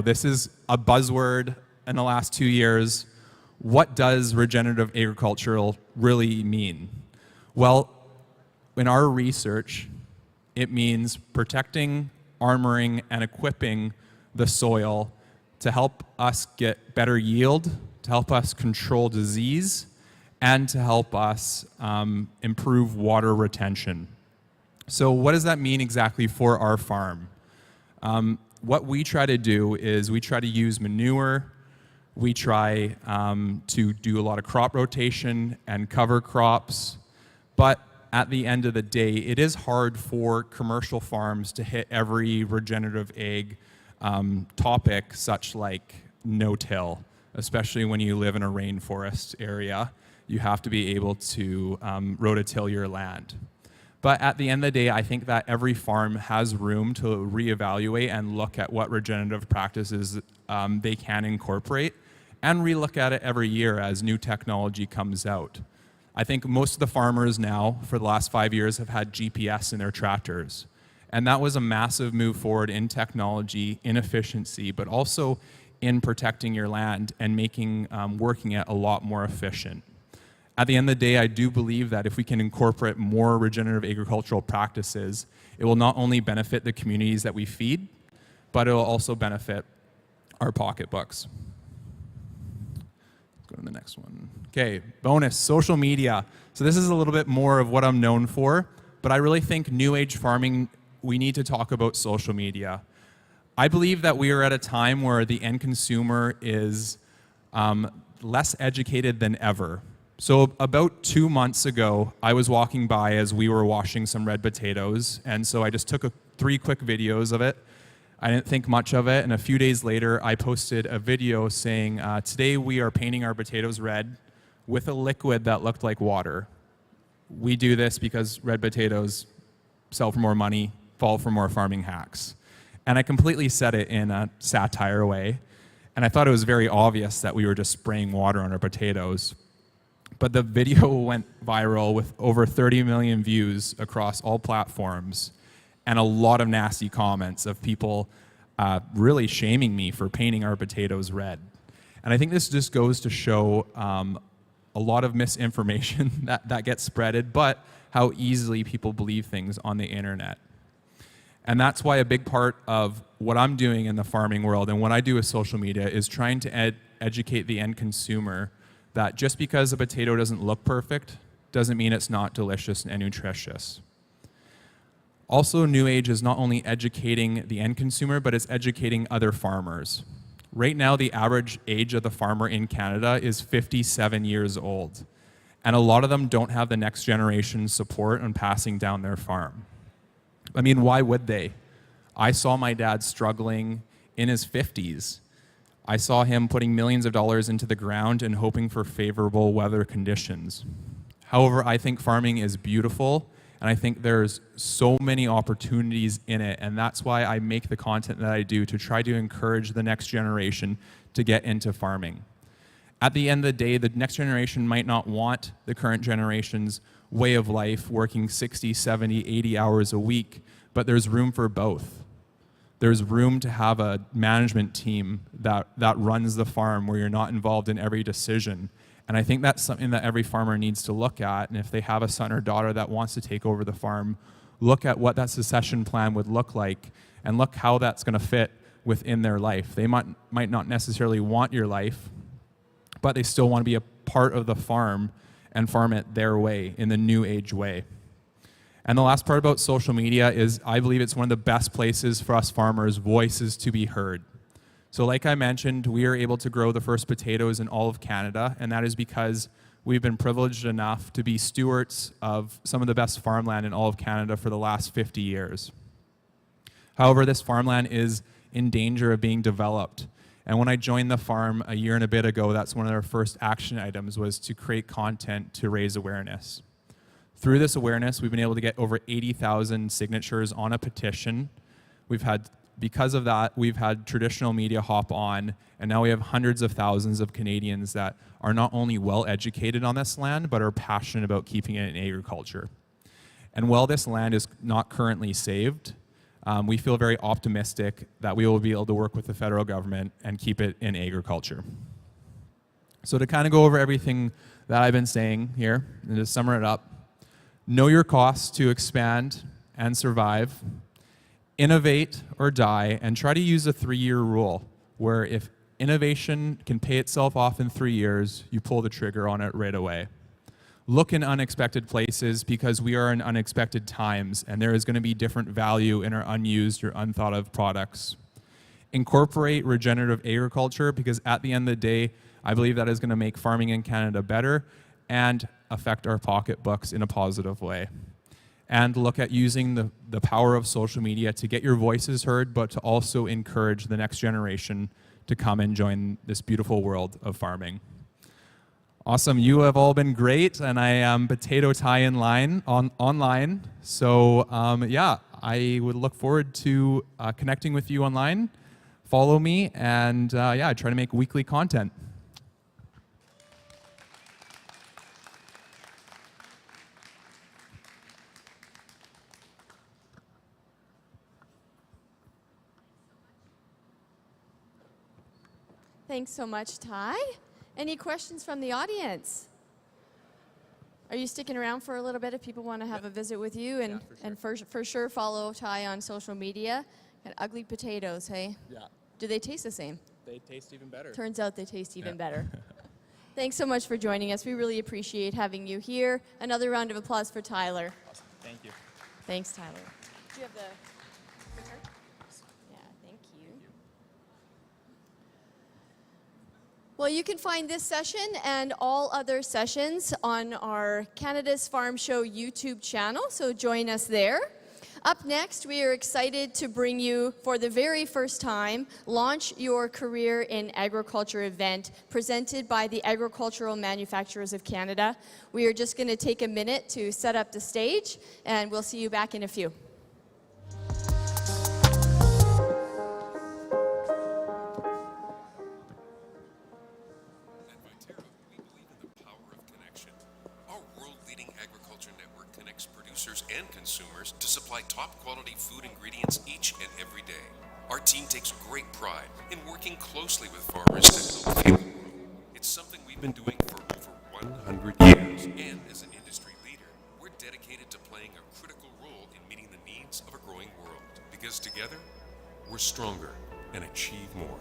this is a buzzword in the last 2 years. What does regenerative agriculture really mean? Well, in our research, it means protecting, armoring, and equipping the soil to help us get better yield, to help us control disease, and to help us improve water retention. So what does that mean exactly for our farm? What we try to do is we try to use manure, we try to do a lot of crop rotation and cover crops, but at the end of the day, it is hard for commercial farms to hit every regenerative ag topic, such like no-till, especially when you live in a rainforest area. You have to be able to rototill your land. But at the end of the day, I think that every farm has room to reevaluate and look at what regenerative practices they can incorporate and relook at it every year as new technology comes out. I think most of the farmers now, for the last 5 years, have had GPS in their tractors. And that was a massive move forward in technology, in efficiency, but also in protecting your land and making working it a lot more efficient. At the end of the day, I do believe that if we can incorporate more regenerative agricultural practices, it will not only benefit the communities that we feed, but it will also benefit our pocketbooks. Let's go to the next one. Okay, bonus, social media. So this is a little bit more of what I'm known for, but I really think new age farming, we need to talk about social media. I believe that we are at a time where the end consumer is less educated than ever. So about 2 months ago, I was walking by as we were washing some red potatoes, and so I just took 3 quick videos of it. I didn't think much of it, and a few days later, I posted a video saying, today we are painting our potatoes red with a liquid that looked like water. We do this because red potatoes sell for more money, fall for more farming hacks. And I completely said it in a satire way, and I thought it was very obvious that we were just spraying water on our potatoes. But the video went viral with over 30 million views across all platforms and a lot of nasty comments of people really shaming me for painting our potatoes red. And I think this just goes to show a lot of misinformation that gets spreaded, but how easily people believe things on the internet. And that's why a big part of what I'm doing in the farming world and what I do with social media is trying to educate the end consumer that just because a potato doesn't look perfect doesn't mean it's not delicious and nutritious. Also, New Age is not only educating the end consumer, but it's educating other farmers. Right now, the average age of the farmer in Canada is 57 years old, and a lot of them don't have the next generation support on passing down their farm. I mean, why would they? I saw my dad struggling in his 50s. I saw him putting millions of dollars into the ground and hoping for favorable weather conditions. However, I think farming is beautiful, and I think there's so many opportunities in it, and that's why I make the content that I do, to try to encourage the next generation to get into farming. At the end of the day, the next generation might not want the current generation's way of life, working 60, 70, 80 hours a week, but there's room for both. There's room to have a management team that runs the farm where you're not involved in every decision. And I think that's something that every farmer needs to look at. And if they have a son or daughter that wants to take over the farm, look at what that succession plan would look like and look how that's going to fit within their life. They might not necessarily want your life, but they still want to be a part of the farm and farm it their way, in the New Age way. And the last part about social media is I believe it's one of the best places for us farmers' voices to be heard. So like I mentioned, we are able to grow the first potatoes in all of Canada, and that is because we've been privileged enough to be stewards of some of the best farmland in all of Canada for the last 50 years. However, this farmland is in danger of being developed. And when I joined the farm a year and a bit ago, that's one of our first action items, was to create content to raise awareness. Through this awareness, we've been able to get over 80,000 signatures on a petition. Because of that, we've had traditional media hop on, and now we have hundreds of thousands of Canadians that are not only well educated on this land, but are passionate about keeping it in agriculture. And while this land is not currently saved, we feel very optimistic that we will be able to work with the federal government and keep it in agriculture. So to kind of go over everything that I've been saying here, and to sum it up, know your costs to expand and survive, innovate or die, and try to use a 3-year rule, where if innovation can pay itself off in 3 years, you pull the trigger on it right away. Look in unexpected places, because we are in unexpected times, and there is going to be different value in our unused or unthought of products. Incorporate regenerative agriculture, because at the end of the day, I believe that is going to make farming in Canada better and affect our pocketbooks in a positive way. And look at using the power of social media to get your voices heard, but to also encourage the next generation to come and join this beautiful world of farming. Awesome, you have all been great, and I am potato tie in line online. So yeah, I would look forward to connecting with you online. Follow me, and yeah, I try to make weekly content. Thanks so much, Ty. Any questions from the audience? Are you sticking around for a little bit if people want to have a visit with you? And, for sure follow Ty on social media. And ugly potatoes, hey? Yeah. Do they taste the same? They taste even better. Turns out they taste even better. Thanks so much for joining us. We really appreciate having you here. Another round of applause for Tyler. Awesome. Thank you. Thanks, Tyler. Do you have the printer? Yeah, thank you. Well, you can find this session and all other sessions on our Canada's Farm Show YouTube channel, so join us there. Up next, we are excited to bring you, for the very first time, Launch Your Career in Agriculture event presented by the Agricultural Manufacturers of Canada. We are just going to take a minute to set up the stage, and we'll see you back in a few. And consumers to supply top quality food ingredients each and every day. Our team takes great pride in working closely with farmers to help feed the world. It's something we've been doing for over 100 years, and as an industry leader, we're dedicated to playing a critical role in meeting the needs of a growing world, because together, we're stronger and achieve more.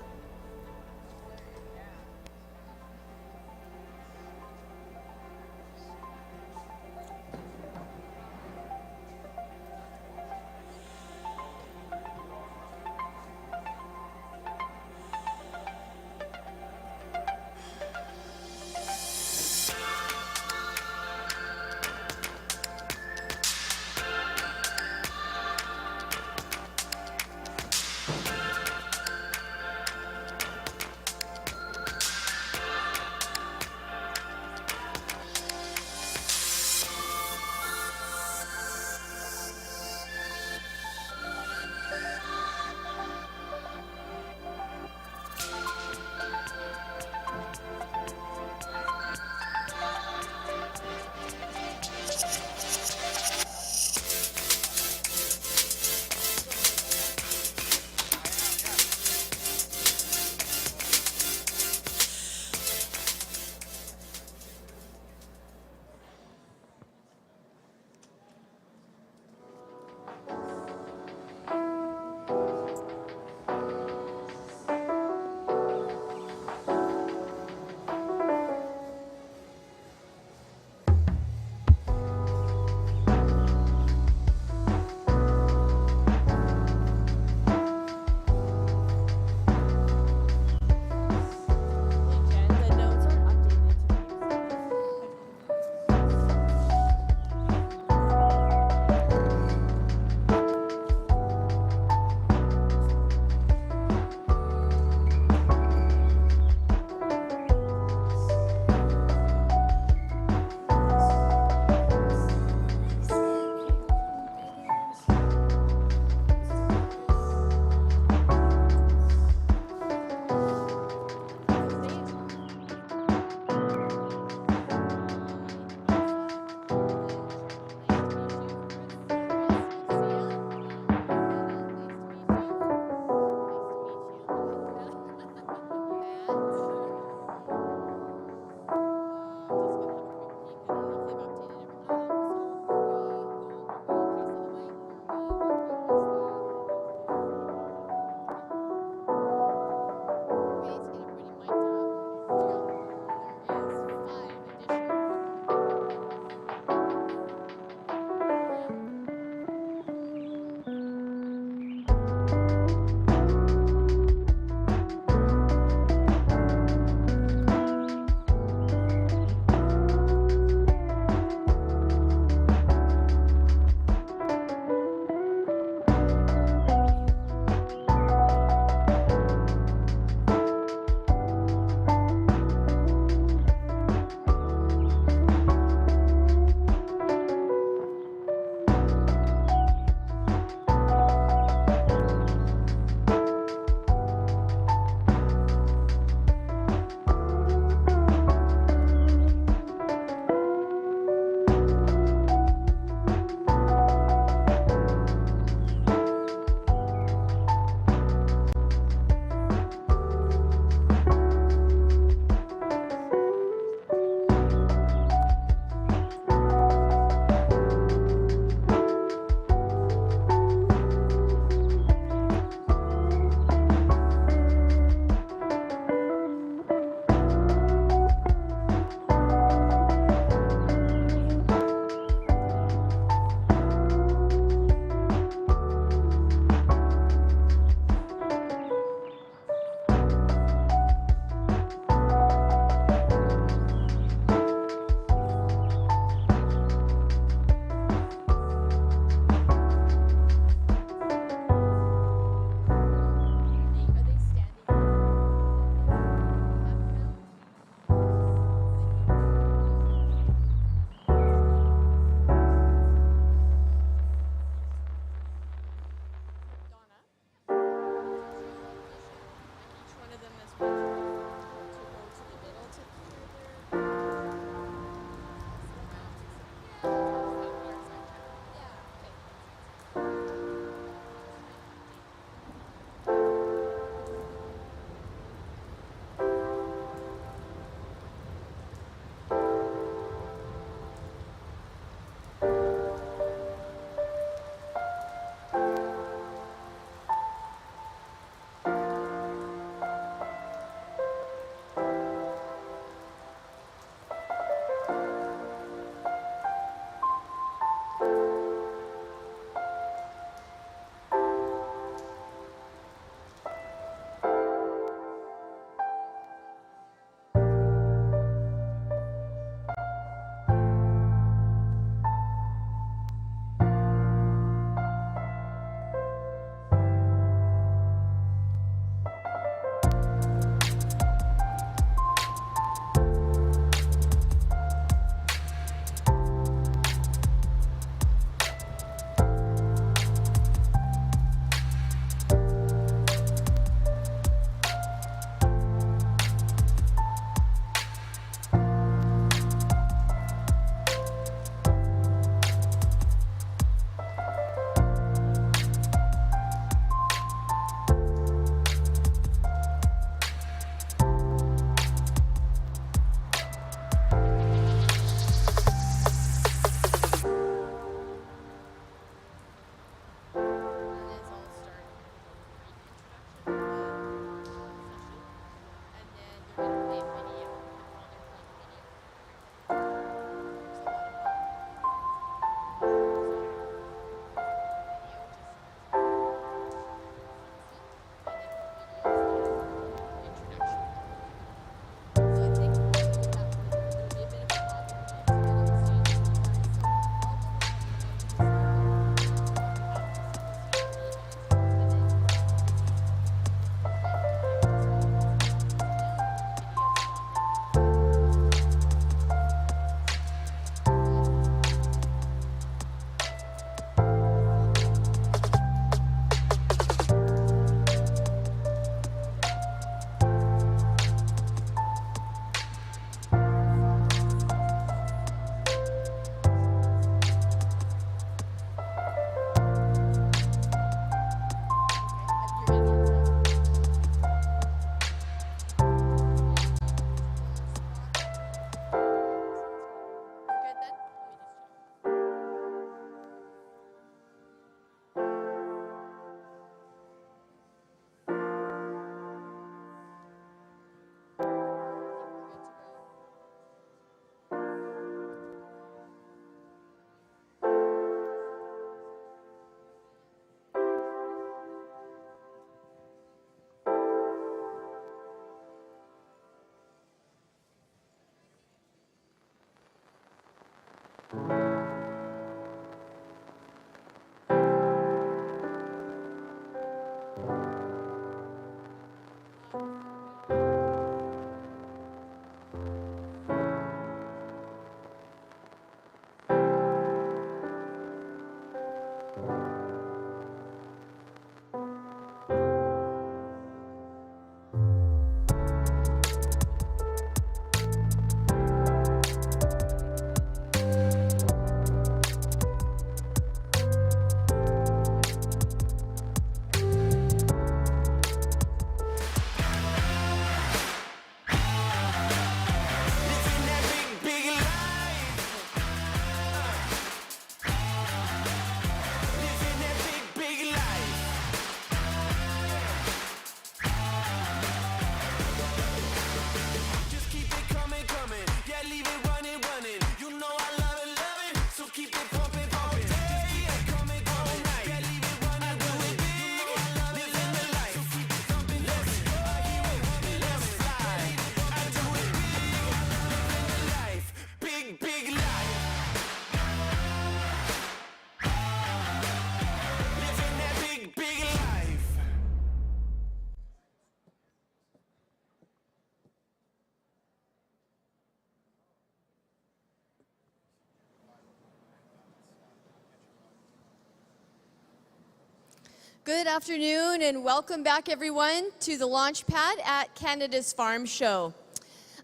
Good afternoon and welcome back everyone to the launch pad at Canada's Farm Show.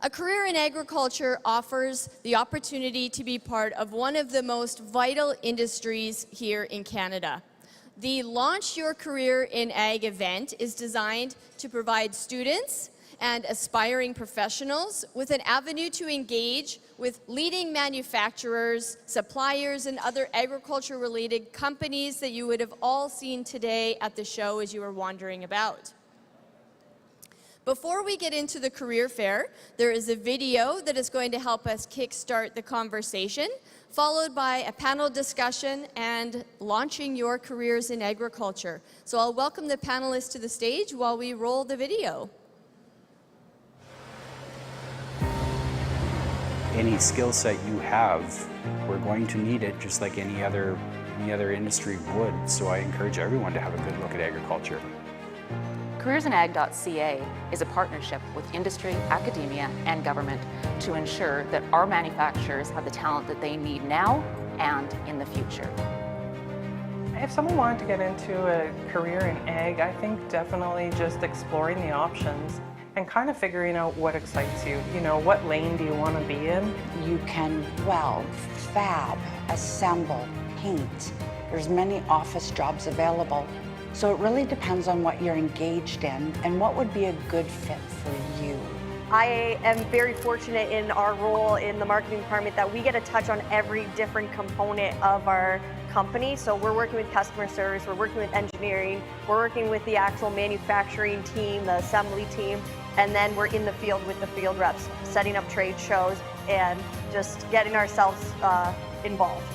A career in agriculture offers the opportunity to be part of one of the most vital industries here in Canada. The Launch Your Career in Ag event is designed to provide students and aspiring professionals with an avenue to engage with leading manufacturers, suppliers, and other agriculture-related companies that you would have all seen today at the show as you were wandering about. Before we get into the career fair, there is a video that is going to help us kickstart the conversation, followed by a panel discussion and launching your careers in agriculture. So I'll welcome the panelists to the stage while we roll the video. Any skill set you have, we're going to need it just like any other industry would. So I encourage everyone to have a good look at agriculture. CareersInAg.ca is a partnership with industry, academia, and government to ensure that our manufacturers have the talent that they need now and in the future. If someone wanted to get into a career in ag, I think definitely just exploring the options and kind of figuring out what excites you. You know, what lane do you want to be in? You can weld, fab, assemble, paint. There's many office jobs available. So it really depends on what you're engaged in and what would be a good fit for you. I am very fortunate in our role in the marketing department that we get to touch on every different component of our company. So we're working with customer service, we're working with engineering, we're working with the actual manufacturing team, the assembly team, and then we're in the field with the field reps, setting up trade shows and just getting ourselves involved.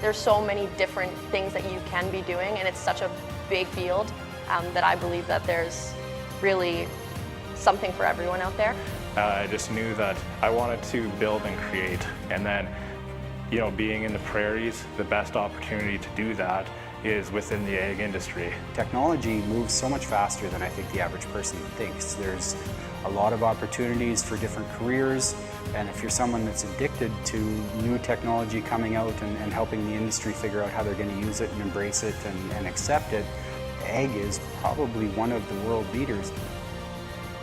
There's so many different things that you can be doing, and it's such a big field that I believe that there's really something for everyone out there. I just knew that I wanted to build and create, and then, you know, being in the prairies, the best opportunity to do that is within the ag industry. Technology moves so much faster than I think the average person thinks. There's a lot of opportunities for different careers, and if you're someone that's addicted to new technology coming out and helping the industry figure out how they're going to use it and embrace it and accept it, ag is probably one of the world leaders.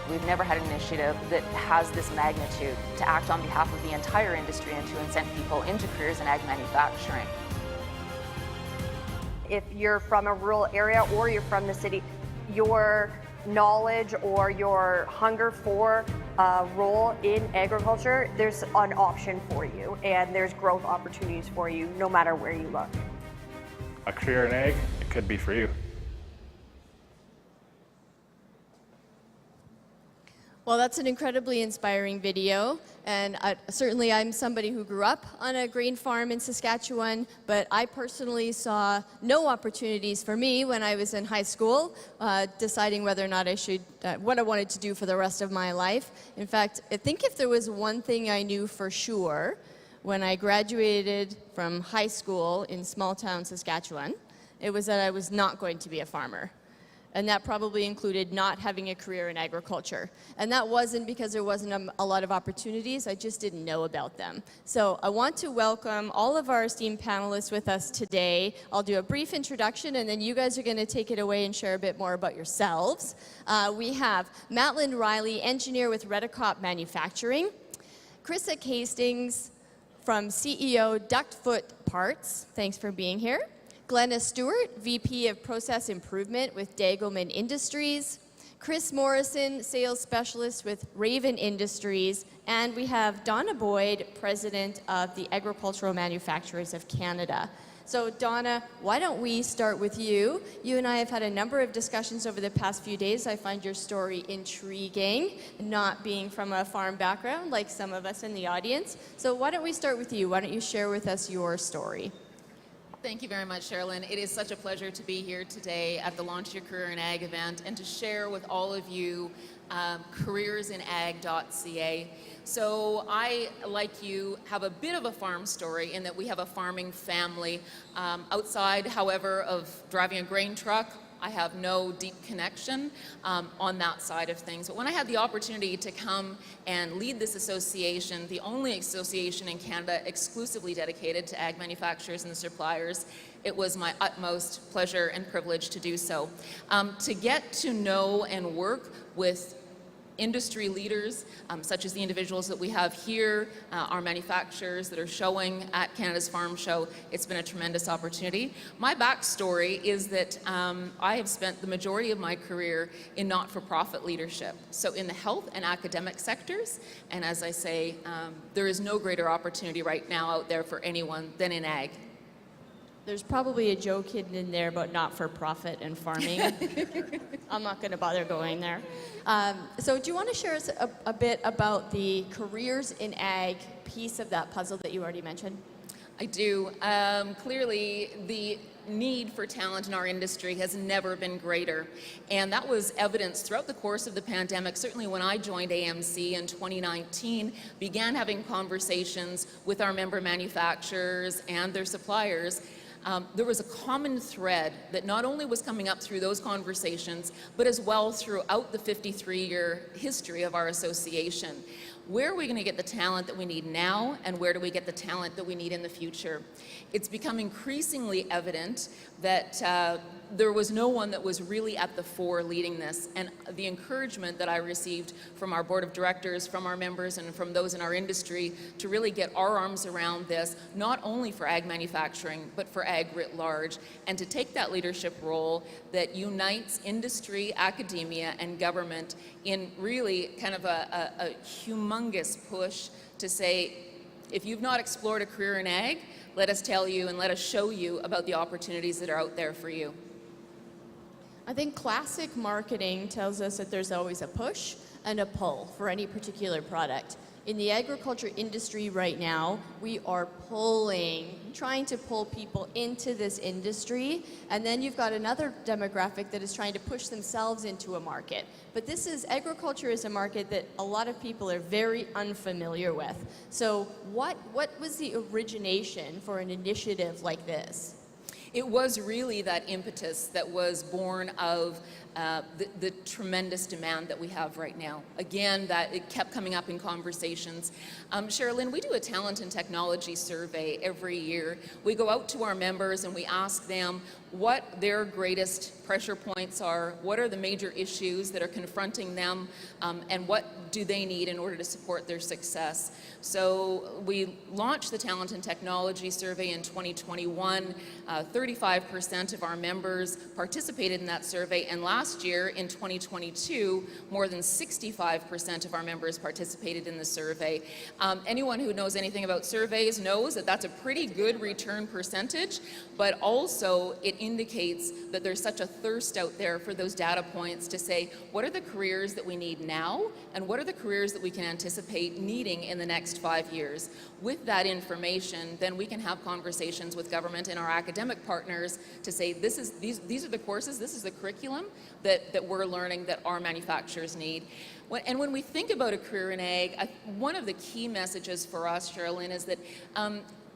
We've never had an initiative that has this magnitude to act on behalf of the entire industry and to incent people into careers in ag manufacturing. If you're from a rural area or you're from the city, your knowledge or your hunger for a role in agriculture, there's an option for you and there's growth opportunities for you no matter where you look. A career in ag, it could be for you. Well, that's an incredibly inspiring video, and certainly I'm somebody who grew up on a grain farm in Saskatchewan, but I personally saw no opportunities for me when I was in high school, deciding whether or not I should, what I wanted to do for the rest of my life. In fact, I think if there was one thing I knew for sure when I graduated from high school in small town Saskatchewan, it was that I was not going to be a farmer. And that probably included not having a career in agriculture. And that wasn't because there wasn't a lot of opportunities, I just didn't know about them. So I want to welcome all of our esteemed panelists with us today. I'll do a brief introduction and then you guys are gonna take it away and share a bit more about yourselves. We have Matlin Riley, engineer with Redicop Manufacturing. Krista Hastings from CEO Ductfoot Parts, thanks for being here. Glenna Stewart, VP of Process Improvement with Dagelman Industries. Chris Morrison, Sales Specialist with Raven Industries. And we have Donna Boyd, President of the Agricultural Manufacturers of Canada. So Donna, why don't we start with you? You and I have had a number of discussions over the past few days. I find your story intriguing, not being from a farm background like some of us in the audience. So why don't we start with you? Why don't you share with us your story? Thank you very much, Sherilyn. It is such a pleasure to be here today at the Launch Your Career in Ag event and to share with all of you CareersInAg.ca. So I, like you, have a bit of a farm story in that we have a farming family. Outside, however, of driving a grain truck, I have no deep connection on that side of things. But when I had the opportunity to come and lead this association, the only association in Canada exclusively dedicated to ag manufacturers and suppliers, it was my utmost pleasure and privilege to do so. To get to know and work with industry leaders, such as the individuals that we have here, our manufacturers that are showing at Canada's Farm Show, it's been a tremendous opportunity. My backstory is that I have spent the majority of my career in not-for-profit leadership, so in the health and academic sectors, and as I say, there is no greater opportunity right now out there for anyone than in ag. There's probably a joke hidden in there about not-for-profit and farming. I'm not going to bother going there. So do you want to share us a bit about the careers in ag piece of that puzzle that you already mentioned? I do. Clearly, the need for talent in our industry has never been greater. And that was evidenced throughout the course of the pandemic. Certainly when I joined AMC in 2019, began having conversations with our member manufacturers and their suppliers. There was a common thread that not only was coming up through those conversations, but as well throughout the 53-year history of our association. Where are we going to get the talent that we need now, and where do we get the talent that we need in the future? It's become increasingly evident that there was no one that was really at the fore leading this, and the encouragement that I received from our board of directors, from our members, and from those in our industry to really get our arms around this, not only for ag manufacturing, but for ag writ large, and to take that leadership role that unites industry, academia, and government in really kind of a humongous push to say, if you've not explored a career in ag, let us tell you and let us show you about the opportunities that are out there for you. I think classic marketing tells us that there's always a push and a pull for any particular product. In the agriculture industry right now, we are trying to pull people into this industry, and then you've got another demographic that is trying to push themselves into a market. But agriculture is a market that a lot of people are very unfamiliar with. So what was the origination for an initiative like this? It was really that impetus that was born of the tremendous demand that we have right now. Again, that it kept coming up in conversations. Sherilyn, we do a talent and technology survey every year. We go out to our members and we ask them what their greatest pressure points are, what are the major issues that are confronting them, and what do they need in order to support their success. So we launched the Talent and Technology Survey in 2021. 35% of our members participated in that survey, and last year in 2022, more than 65% of our members participated in the survey. Anyone who knows anything about surveys knows that that's a pretty good return percentage, but also it indicates that there's such a thirst out there for those data points to say, what are the careers that we need now, and what are the careers that we can anticipate needing in the next 5 years? With that information, then we can have conversations with government and our academic partners to say, these are the courses, this is the curriculum that we're learning that our manufacturers need. And when we think about a career in ag, one of the key messages for us, Sherilyn, is that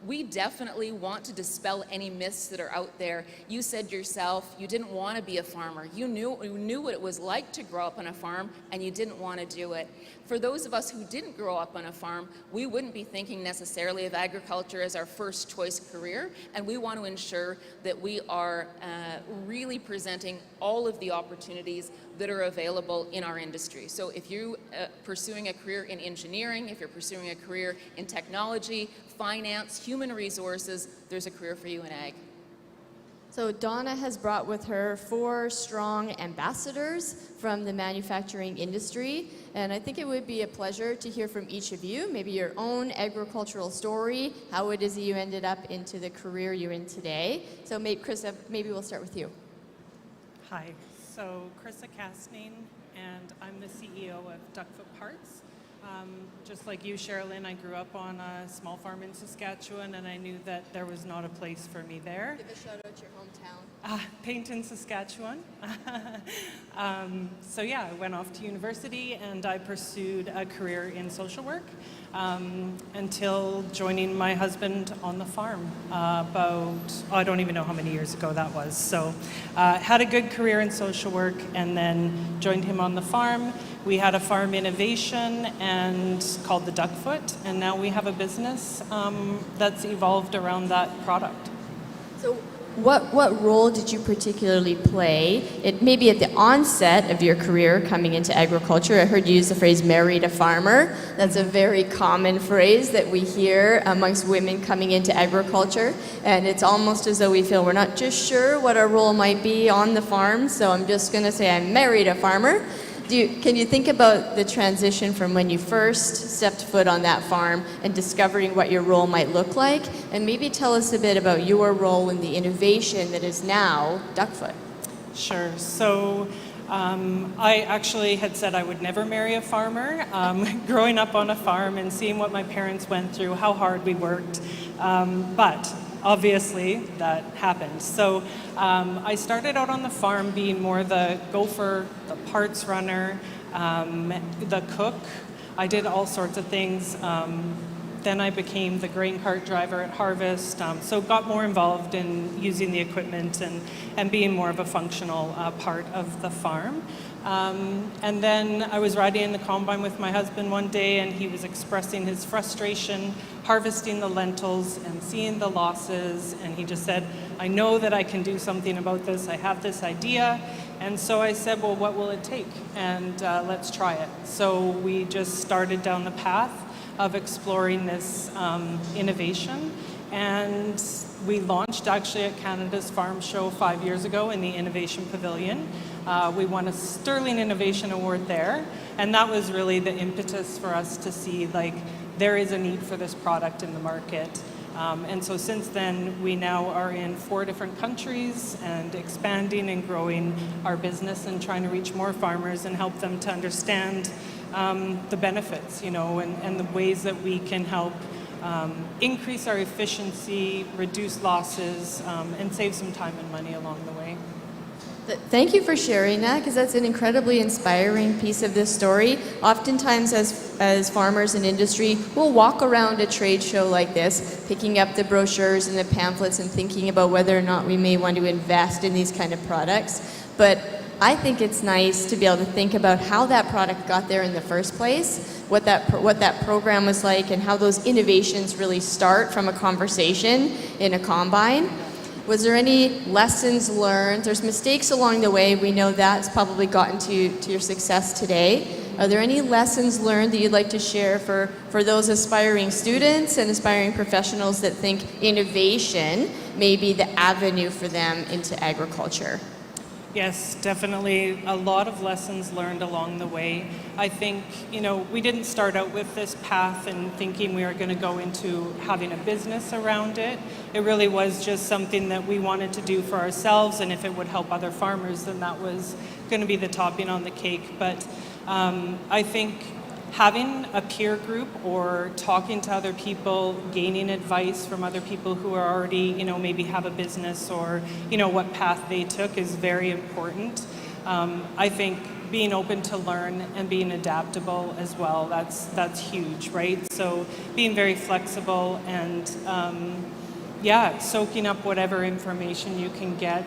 we definitely want to dispel any myths that are out there. You said yourself you didn't want to be a farmer. You knew what it was like to grow up on a farm, and you didn't want to do it. For those of us who didn't grow up on a farm, we wouldn't be thinking necessarily of agriculture as our first choice career, and we want to ensure that we are really presenting all of the opportunities that are available in our industry. So if you're pursuing a career in engineering, if you're pursuing a career in technology, finance, human resources, there's a career for you in ag. So Donna has brought with her 4 strong ambassadors from the manufacturing industry, and I think it would be a pleasure to hear from each of you, maybe your own agricultural story, how it is that you ended up into the career you're in today. So maybe, Krista, maybe we'll start with you. Hi, so Krista Castning, and I'm the CEO of Duckfoot Parts. Just like you, Sherilyn, I grew up on a small farm in Saskatchewan, and I knew that there was not a place for me there. Give a shout out to your hometown. Paignton, Saskatchewan. So yeah, I went off to university and I pursued a career in social work until joining my husband on the farm I don't even know how many years ago that was. So had a good career in social work and then joined him on the farm. We had a farm innovation and called the Duckfoot, and now we have a business that's evolved around that product. So what role did you particularly play, maybe at the onset of your career coming into agriculture? I heard you use the phrase married a farmer. That's a very common phrase that we hear amongst women coming into agriculture, and it's almost as though we feel we're not just sure what our role might be on the farm, so I'm just going to say I married a farmer. Can you think about the transition from when you first stepped foot on that farm and discovering what your role might look like? And maybe tell us a bit about your role in the innovation that is now Duckfoot. Sure. So I actually had said I would never marry a farmer. Growing up on a farm and seeing what my parents went through, how hard we worked. But obviously that happened. So I started out on the farm being more the gopher, the parts runner, the cook. I did all sorts of things. Then I became the grain cart driver at harvest, so got more involved in using the equipment and being more of a functional part of the farm. And then I was riding in the combine with my husband one day, and he was expressing his frustration harvesting the lentils and seeing the losses, and he just said, I know that I can do something about this. I have this idea. And so I said, well, what will it take? And let's try it. So we just started down the path of exploring this innovation, and we launched actually at Canada's Farm Show 5 years ago in the Innovation Pavilion. We won a Sterling Innovation Award there, and that was really the impetus for us to see like there is a need for this product in the market. And so since then, we now are in 4 different countries and expanding and growing our business and trying to reach more farmers and help them to understand the benefits, you know, and the ways that we can help increase our efficiency, reduce losses, and save some time and money along the way. Thank you for sharing that, because that's an incredibly inspiring piece of this story. Oftentimes as farmers in industry, we'll walk around a trade show like this, picking up the brochures and the pamphlets and thinking about whether or not we may want to invest in these kind of products. But I think it's nice to be able to think about how that product got there in the first place, what that program was like, and how those innovations really start from a conversation in a combine. Was there any lessons learned? There's mistakes along the way. We know that's probably gotten to your success today. Are there any lessons learned that you'd like to share for those aspiring students and aspiring professionals that think innovation may be the avenue for them into agriculture? Yes, definitely a lot of lessons learned along the way. I think, you know, we didn't start out with this path and thinking we were going to go into having a business around it. It really was just something that we wanted to do for ourselves, and if it would help other farmers, then that was going to be the topping on the cake. But I think having a peer group or talking to other people, gaining advice from other people who are already, you know, maybe have a business or, you know, what path they took is very important. I think being open to learn and being adaptable as well, that's huge, right? So being very flexible and, soaking up whatever information you can get.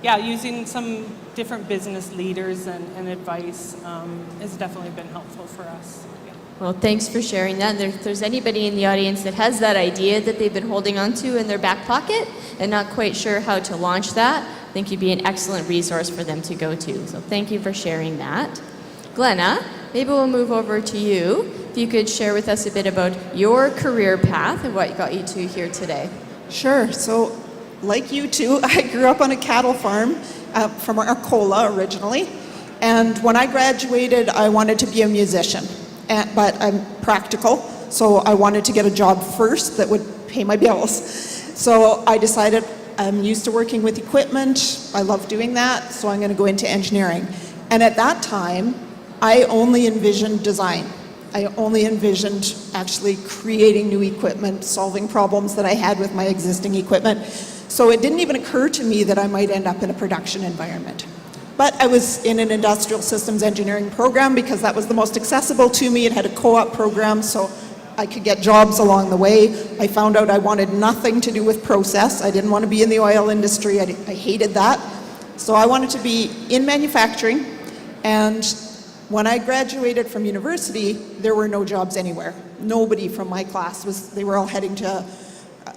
Using some different business leaders and advice has definitely been helpful for us. Yeah. Well, thanks for sharing that. If there's anybody in the audience that has that idea that they've been holding on to in their back pocket and not quite sure how to launch that, I think you'd be an excellent resource for them to go to. So thank you for sharing that. Glenna, maybe we'll move over to you. If you could share with us a bit about your career path and what got you to here today. Sure. So, like you two, I grew up on a cattle farm from Arcola originally. And when I graduated, I wanted to be a musician, but I'm practical. So I wanted to get a job first that would pay my bills. So I decided I'm used to working with equipment. I love doing that. So I'm going to go into engineering. And at that time, I only envisioned design. I only envisioned actually creating new equipment, solving problems that I had with my existing equipment. So it didn't even occur to me that I might end up in a production environment. But I was in an industrial systems engineering program because that was the most accessible to me. It had a co-op program, so I could get jobs along the way. I found out I wanted nothing to do with process. I didn't want to be in the oil industry. I hated that. So I wanted to be in manufacturing. And when I graduated from university, there were no jobs anywhere. Nobody from my class they were all heading to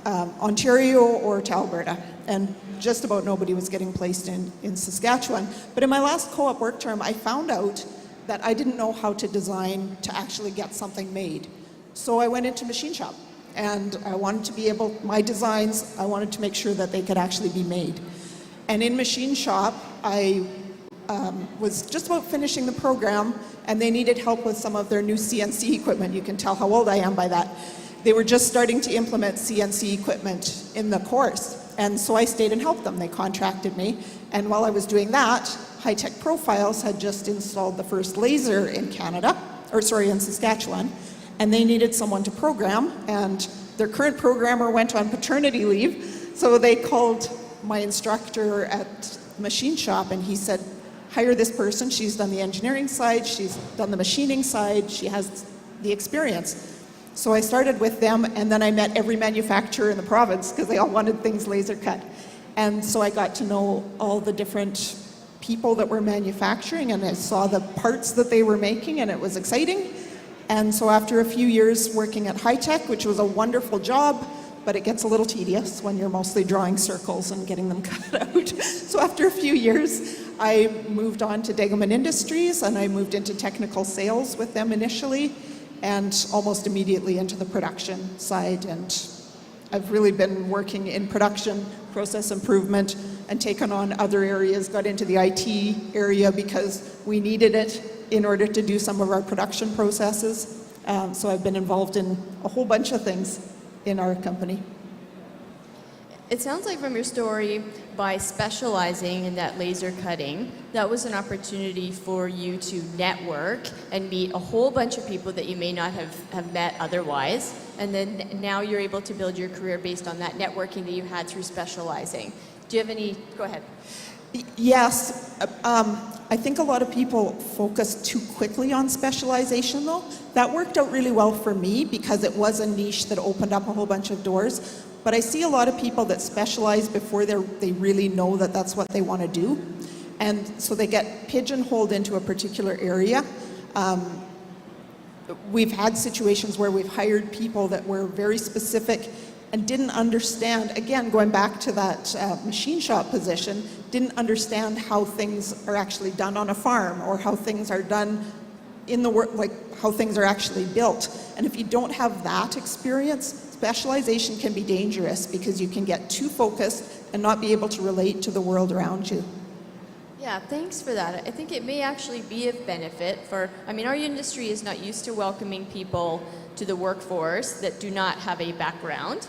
Ontario or to Alberta. And just about nobody was getting placed in Saskatchewan. But in my last co-op work term, I found out that I didn't know how to design to actually get something made. So I went into machine shop, and I wanted to be able, my designs, I wanted to make sure that they could actually be made. And in machine shop, I was just about finishing the program, and they needed help with some of their new CNC equipment. You can tell how old I am by that. They were just starting to implement CNC equipment in the course. And so I stayed and helped them. They contracted me. And while I was doing that, Hightech Profiles had just installed the first laser in Canada, in Saskatchewan. And they needed someone to program. And their current programmer went on paternity leave. So they called my instructor at machine shop, and he said, hire this person. She's done the engineering side. She's done the machining side. She has the experience. So I started with them, and then I met every manufacturer in the province because they all wanted things laser cut. And so I got to know all the different people that were manufacturing, and I saw the parts that they were making, and it was exciting. And so after a few years working at Hightech, which was a wonderful job, but it gets a little tedious when you're mostly drawing circles and getting them cut out. So after a few years, I moved on to Degelman Industries, and I moved into technical sales with them initially, and almost immediately into the production side. And I've really been working in production, process improvement, and taken on other areas, got into the IT area because we needed it in order to do some of our production processes. So I've been involved in a whole bunch of things in our company. It sounds like from your story, by specializing in that laser cutting, that was an opportunity for you to network and meet a whole bunch of people that you may not have met otherwise. And then now you're able to build your career based on that networking that you had through specializing. Do you have any, go ahead. Yes, I think a lot of people focus too quickly on specialization though. That worked out really well for me because it was a niche that opened up a whole bunch of doors. But I see a lot of people that specialize before they really know that that's what they want to do. And so they get pigeonholed into a particular area. We've had situations where we've hired people that were very specific and didn't understand, again, going back to that machine shop position, didn't understand how things are actually done on a farm or how things are done in the work, like how things are actually built. And if you don't have that experience, specialization can be dangerous because you can get too focused and not be able to relate to the world around you. Yeah, thanks for that. I think it may actually be of benefit for, our industry is not used to welcoming people to the workforce that do not have a background.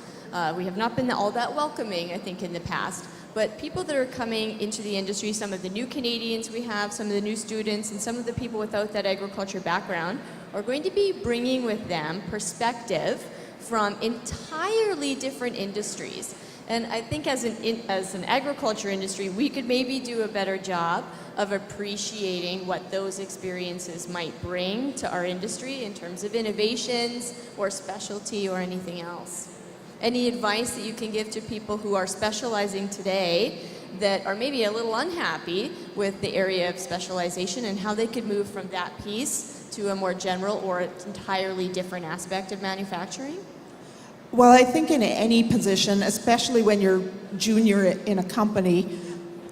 We have not been all that welcoming, I think, in the past. But people that are coming into the industry, some of the new Canadians we have, some of the new students, and some of the people without that agriculture background are going to be bringing with them perspective from entirely different industries. And I think as an agriculture industry, we could maybe do a better job of appreciating what those experiences might bring to our industry in terms of innovations or specialty or anything else. Any advice that you can give to people who are specializing today that are maybe a little unhappy with the area of specialization and how they could move from that piece to a more general or entirely different aspect of manufacturing? Well, I think in any position, especially when you're junior in a company,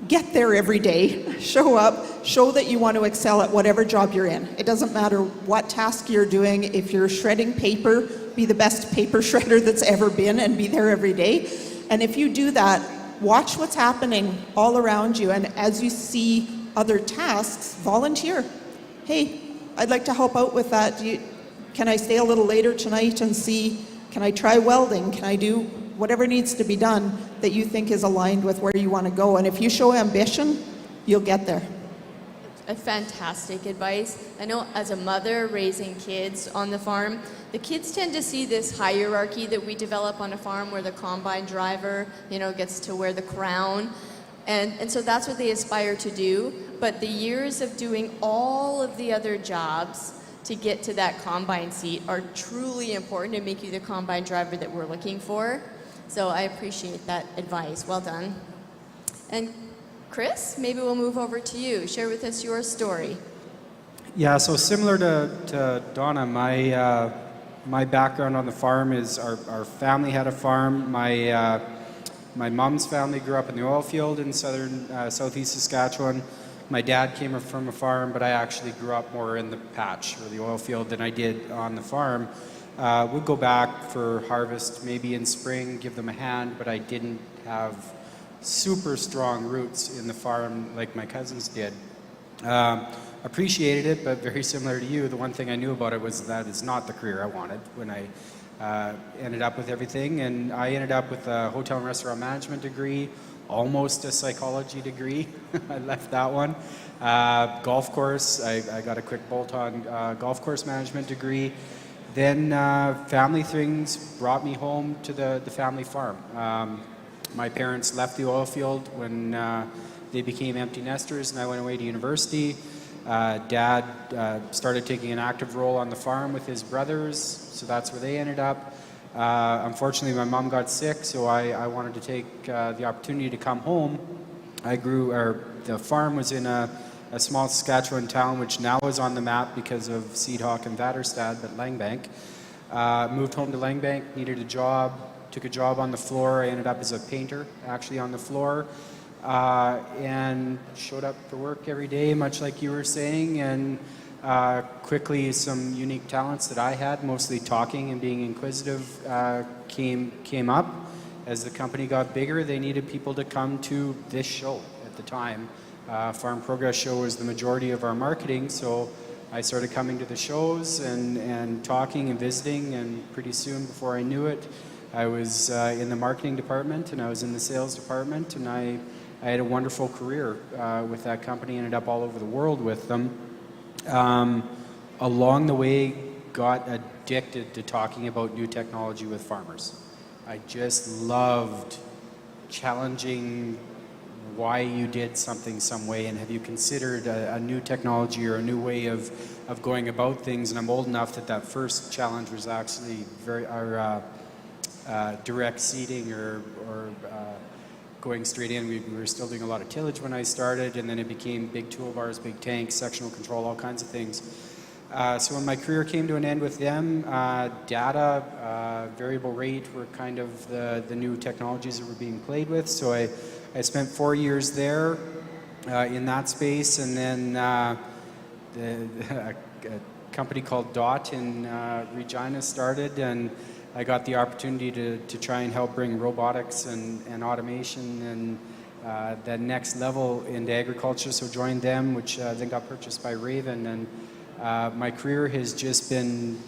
get there every day, show up, show that you want to excel at whatever job you're in. It doesn't matter what task you're doing. If you're shredding paper, be the best paper shredder that's ever been and be there every day. And if you do that, watch what's happening all around you. And as you see other tasks, volunteer. Hey, I'd like to help out with that. Can I stay a little later tonight and see, can I try welding? Can I do whatever needs to be done that you think is aligned with where you want to go? And if you show ambition, you'll get there. a fantastic advice. I know as a mother raising kids on the farm, the kids tend to see this hierarchy that we develop on a farm where the combine driver, gets to wear the crown. And so that's what they aspire to do. But the years of doing all of the other jobs to get to that combine seat are truly important to make you the combine driver that we're looking for. So I appreciate that advice. Well done. And Chris, maybe we'll move over to you. Share with us your story. Yeah, so similar to Donna, my background on the farm is our family had a farm. My mom's family grew up in the oil field in southeast Saskatchewan. My dad came from a farm, but I actually grew up more in the patch or the oil field than I did on the farm. Would go back for harvest maybe in spring, give them a hand, but I didn't have super strong roots in the farm like my cousins did. Appreciated it, but very similar to you, the one thing I knew about it was that it's not the career I wanted when I ended up with everything. And I ended up with a hotel and restaurant management degree, almost a psychology degree. I left that one. Golf course, I got a quick bolt-on golf course management degree. Then family things brought me home to the family farm. My parents left the oil field when they became empty nesters and I went away to university. Dad started taking an active role on the farm with his brothers, so that's where they ended up. Unfortunately, my mom got sick, so I wanted to take the opportunity to come home. The farm was in a small Saskatchewan town, which now is on the map because of Seedhawk and Vaterstad, but Langbank. Moved home to Langbank, needed a job, took a job on the floor. I ended up as a painter, actually on the floor, and showed up for work every day, much like you were saying, and quickly some unique talents that I had, mostly talking and being inquisitive, came up. As the company got bigger, they needed people to come to this show at the time. Farm Progress Show was the majority of our marketing, so I started coming to the shows and talking and visiting, and pretty soon, before I knew it, I was in the marketing department and I was in the sales department, and I had a wonderful career with that company, ended up all over the world with them. Along the way, got addicted to talking about new technology with farmers. I just loved challenging why you did something some way, and have you considered a new technology or a new way of going about things. And I'm old enough that first challenge was actually direct seeding or going straight in. We were still doing a lot of tillage when I started, and then it became big toolbars, big tanks, sectional control, all kinds of things. So when my career came to an end with them, data, variable rate were kind of the new technologies that were being played with. So I spent 4 years there in that space, and then a company called DOT in Regina started, and I got the opportunity to try and help bring robotics and automation and that next level into agriculture. So joined them, which then got purchased by Raven, and my career has just been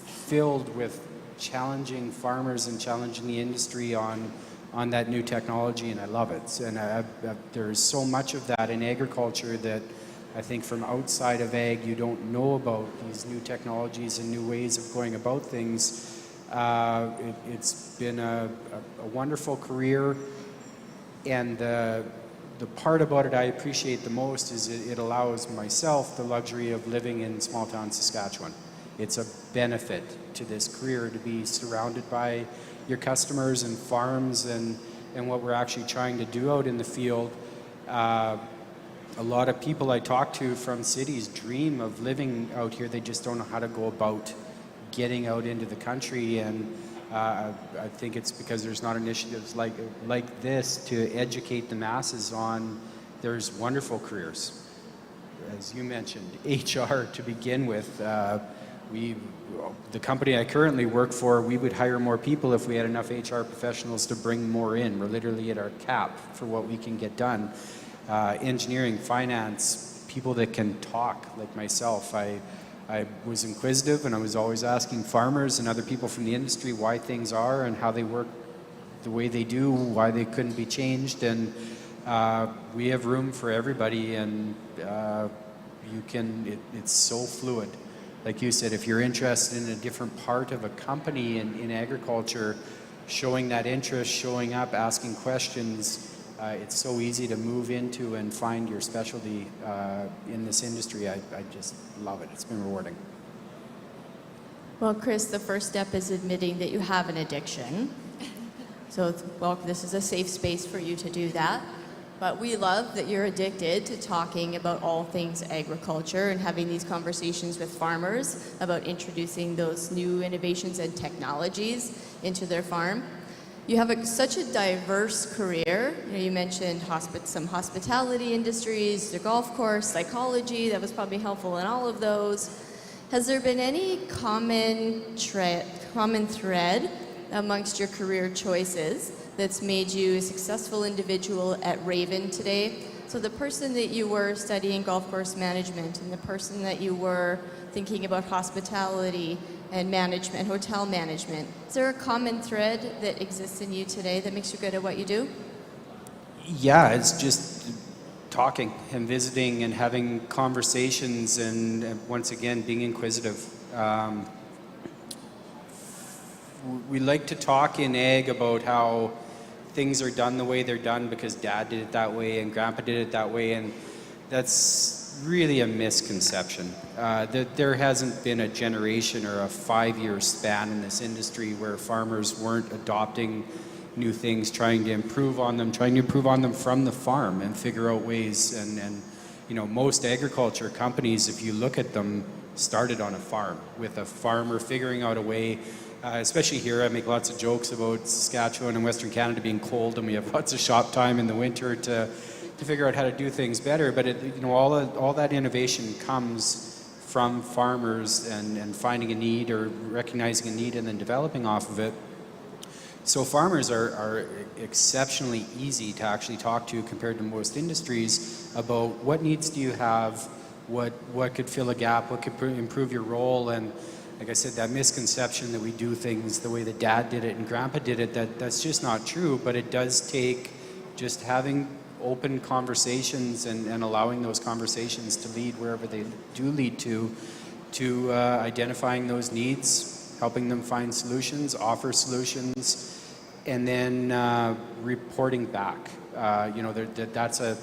filled with challenging farmers and challenging the industry on that new technology, and I love it. And there's so much of that in agriculture that I think from outside of ag you don't know about these new technologies and new ways of going about things. It's been a wonderful career, and the part about it I appreciate the most is it allows myself the luxury of living in small town Saskatchewan. It's a benefit to this career to be surrounded by your customers and farms and what we're actually trying to do out in the field. A lot of people I talk to from cities dream of living out here. They just don't know how to go about getting out into the country, and I think it's because there's not initiatives like this to educate the masses on there's wonderful careers. As you mentioned, HR to begin with. The company I currently work for, we would hire more people if we had enough HR professionals to bring more in. We're literally at our cap for what we can get done. Engineering, finance, people that can talk like myself. I was inquisitive, and I was always asking farmers and other people from the industry why things are and how they work the way they do, why they couldn't be changed. And We have room for everybody, and it's so fluid. Like you said, if you're interested in a different part of a company in agriculture, showing that interest, showing up, asking questions, it's so easy to move into and find your specialty in this industry. I just love it. It's been rewarding. Well, Chris, the first step is admitting that you have an addiction. So, well, this is a safe space for you to do that. But we love that you're addicted to talking about all things agriculture and having these conversations with farmers about introducing those new innovations and technologies into their farm. You have such a diverse career. You mentioned some hospitality industries, the golf course, psychology. That was probably helpful in all of those. Has there been any common thread amongst your career choices that's made you a successful individual at Raven today? So the person that you were studying golf course management and the person that you were thinking about hospitality and management, hotel management, is there a common thread that exists in you today that makes you good at what you do? Yeah, it's just talking and visiting and having conversations and once again, being inquisitive. We like to talk in ag about how things are done the way they're done because Dad did it that way and Grandpa did it that way, and that's really a misconception. There hasn't been a generation or a 5-year span in this industry where farmers weren't adopting new things, trying to improve on them from the farm and figure out ways. And you know, most agriculture companies, if you look at them, started on a farm with a farmer figuring out a way. Especially here, I make lots of jokes about Saskatchewan and Western Canada being cold, and we have lots of shop time in the winter to figure out how to do things better. But all that innovation comes from farmers and finding a need or recognizing a need and then developing off of it. So farmers are exceptionally easy to actually talk to compared to most industries about what needs do you have, what could fill a gap, what could improve your role. And like I said, that misconception that we do things the way that Dad did it and Grandpa did it, that's just not true. But it does take just having open conversations and allowing those conversations to lead wherever they do lead to identifying those needs, helping them find solutions, offer solutions, and then reporting back. That's a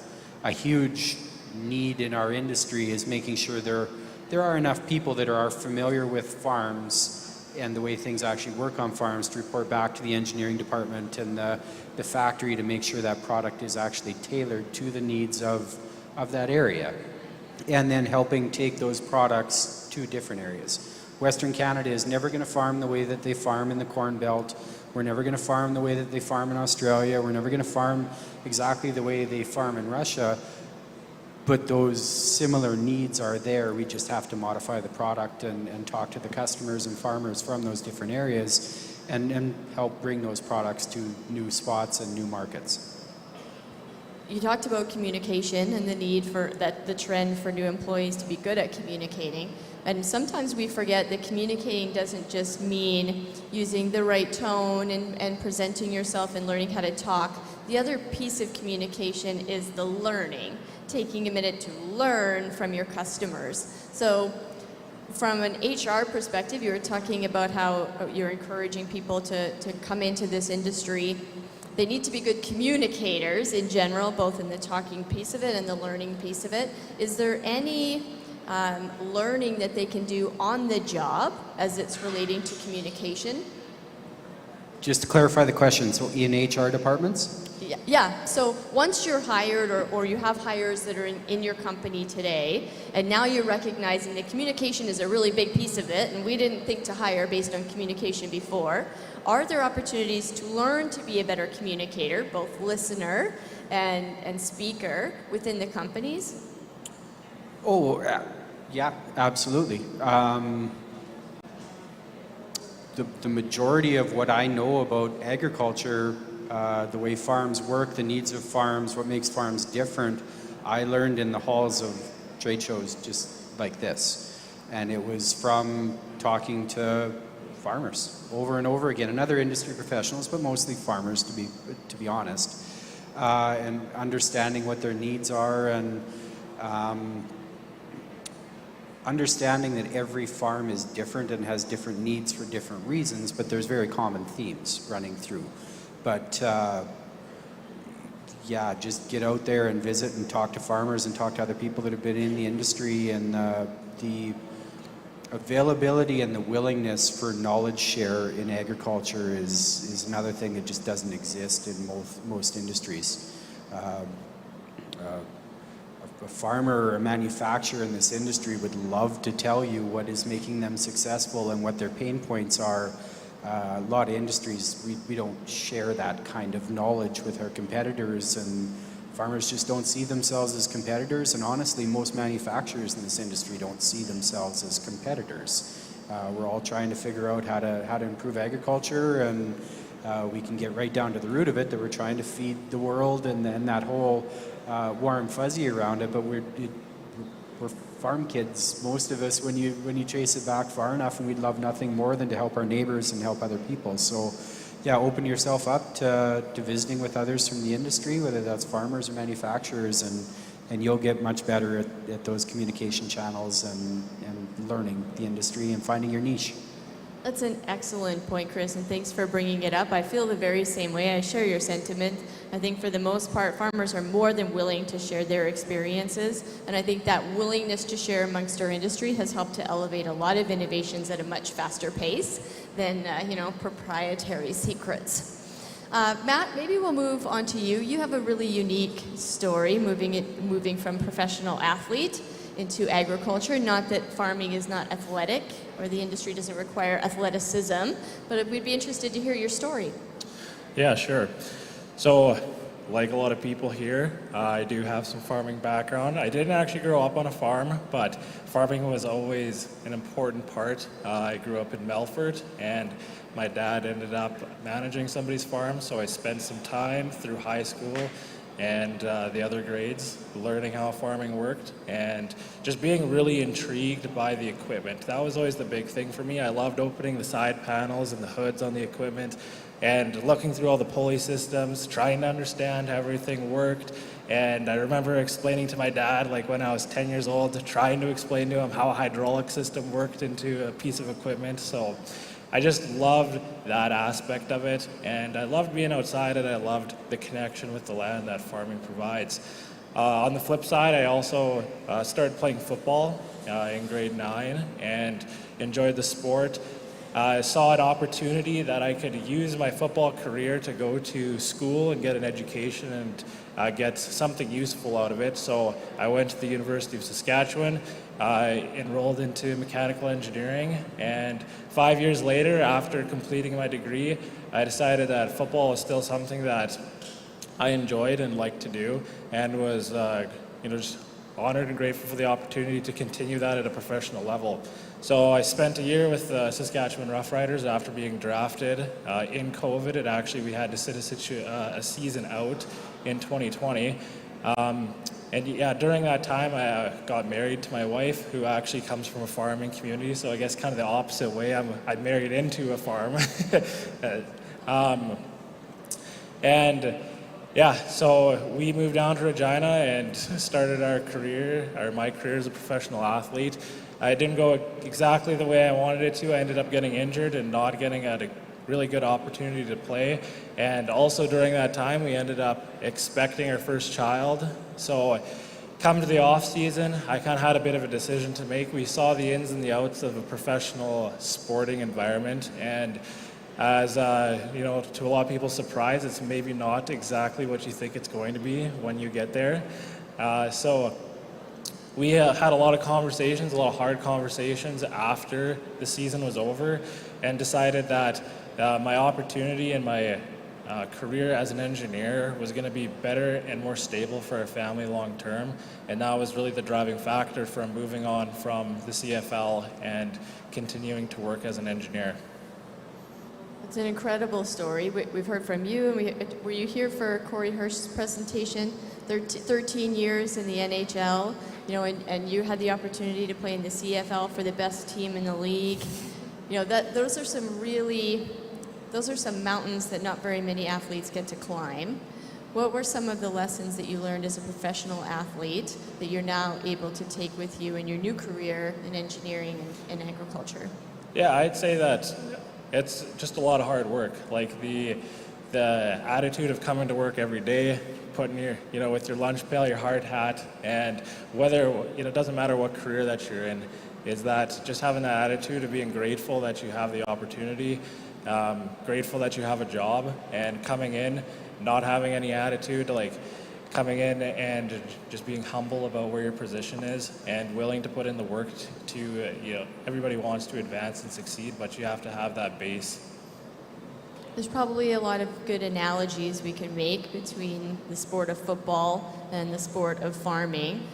huge need in our industry, is making sure there are enough people that are familiar with farms and the way things actually work on farms to report back to the engineering department and the factory to make sure that product is actually tailored to the needs of that area. And then helping take those products to different areas. Western Canada is never going to farm the way that they farm in the Corn Belt. We're never going to farm the way that they farm in Australia. We're never going to farm exactly the way they farm in Russia. But those similar needs are there. We just have to modify the product and talk to the customers and farmers from those different areas and help bring those products to new spots and new markets. You talked about communication and the need for the trend for new employees to be good at communicating. And sometimes we forget that communicating doesn't just mean using the right tone and presenting yourself and learning how to talk. The other piece of communication is the learning, taking a minute to learn from your customers. So from an HR perspective, you were talking about how you're encouraging people to come into this industry. They need to be good communicators in general, both in the talking piece of it and the learning piece of it. Is there any learning that they can do on the job as it's relating to communication? Just to clarify the question, so in HR departments? Yeah, so once you're hired or you have hires that are in your company today, and now you're recognizing that communication is a really big piece of it, and we didn't think to hire based on communication before, are there opportunities to learn to be a better communicator, both listener and speaker within the companies? Oh, yeah, absolutely. The majority of what I know about agriculture, the way farms work, the needs of farms, what makes farms different, I learned in the halls of trade shows just like this. And it was from talking to farmers over and over again, and other industry professionals, but mostly farmers, to be honest. and understanding what their needs are, and understanding that every farm is different and has different needs for different reasons, but there's very common themes running through. But yeah, just get out there and visit and talk to farmers and talk to other people that have been in the industry, and the availability and the willingness for knowledge share in agriculture is another thing that just doesn't exist in most industries. A farmer or a manufacturer in this industry would love to tell you what is making them successful and what their pain points are. A lot of industries, we don't share that kind of knowledge with our competitors, and farmers just don't see themselves as competitors, and honestly, most manufacturers in this industry don't see themselves as competitors. We're all trying to figure out how to improve agriculture, and we can get right down to the root of it, that we're trying to feed the world, and then that whole warm fuzzy around it, but we're farm kids, most of us, when you trace it back far enough, and we'd love nothing more than to help our neighbors and help other people. So yeah, open yourself up to visiting with others from the industry, whether that's farmers or manufacturers, and you'll get much better at those communication channels and learning the industry and finding your niche. That's an excellent point, Chris, and thanks for bringing it up. I feel the very same way. I share your sentiment. I think for the most part, farmers are more than willing to share their experiences, and I think that willingness to share amongst our industry has helped to elevate a lot of innovations at a much faster pace than proprietary secrets. Matt, maybe we'll move on to you. You have a really unique story, moving from professional athlete into agriculture. Not that farming is not athletic, or the industry doesn't require athleticism, but we'd be interested to hear your story. Yeah, sure. So, like a lot of people here, I do have some farming background. I didn't actually grow up on a farm, but farming was always an important part. I grew up in Melfort, and my dad ended up managing somebody's farm, so I spent some time through high school and the other grades learning how farming worked, and just being really intrigued by the equipment. That was always the big thing for me. I loved opening the side panels and the hoods on the equipment and looking through all the pulley systems, trying to understand how everything worked. And I remember explaining to my dad, like when I was 10 years old, trying to explain to him how a hydraulic system worked into a piece of equipment. So I just loved that aspect of it, and I loved being outside, and I loved the connection with the land that farming provides. On the flip side, I also started playing football in grade 9 and enjoyed the sport. I saw an opportunity that I could use my football career to go to school and get an education and get something useful out of it. So I went to the University of Saskatchewan, enrolled into mechanical engineering, and 5 years later, after completing my degree, I decided that football was still something that I enjoyed and liked to do, and was just honored and grateful for the opportunity to continue that at a professional level. So I spent a year with the Saskatchewan Roughriders after being drafted. In COVID, we had to sit a season out in 2020. And yeah, during that time, I got married to my wife, who actually comes from a farming community. So I guess kind of the opposite way. I married into a farm. And yeah, so we moved down to Regina and started my career as a professional athlete. I didn't go exactly the way I wanted it to. I ended up getting injured and not getting a really good opportunity to play. And also during that time, we ended up expecting our first child. So come to the off season, I kind of had a bit of a decision to make. We saw the ins and the outs of a professional sporting environment, and as to a lot of people's surprise, it's maybe not exactly what you think it's going to be when you get there. So we had a lot of conversations, a lot of hard conversations after the season was over, and decided that my opportunity and my career as an engineer was going to be better and more stable for our family long term, and that was really the driving factor for moving on from the CFL and continuing to work as an engineer. It's an incredible story. We've heard from you, and were you here for Corey Hirsch's presentation? 13 years in the NHL, and you had the opportunity to play in the CFL for the best team in the league. Those are some mountains that not very many athletes get to climb. what were some of the lessons that you learned as a professional athlete that you're now able to take with you in your new career in engineering and agriculture? Yeah, I'd say that it's just a lot of hard work. Like the attitude of coming to work every day, putting your, with your lunch pail, your hard hat, and whether, it doesn't matter what career that you're in, is that just having that attitude of being grateful that you have the opportunity, grateful that you have a job, and coming in, not having any attitude, like coming in and just being humble about where your position is and willing to put in the work to, everybody wants to advance and succeed, but you have to have that base. There's probably a lot of good analogies we can make between the sport of football and the sport of farming.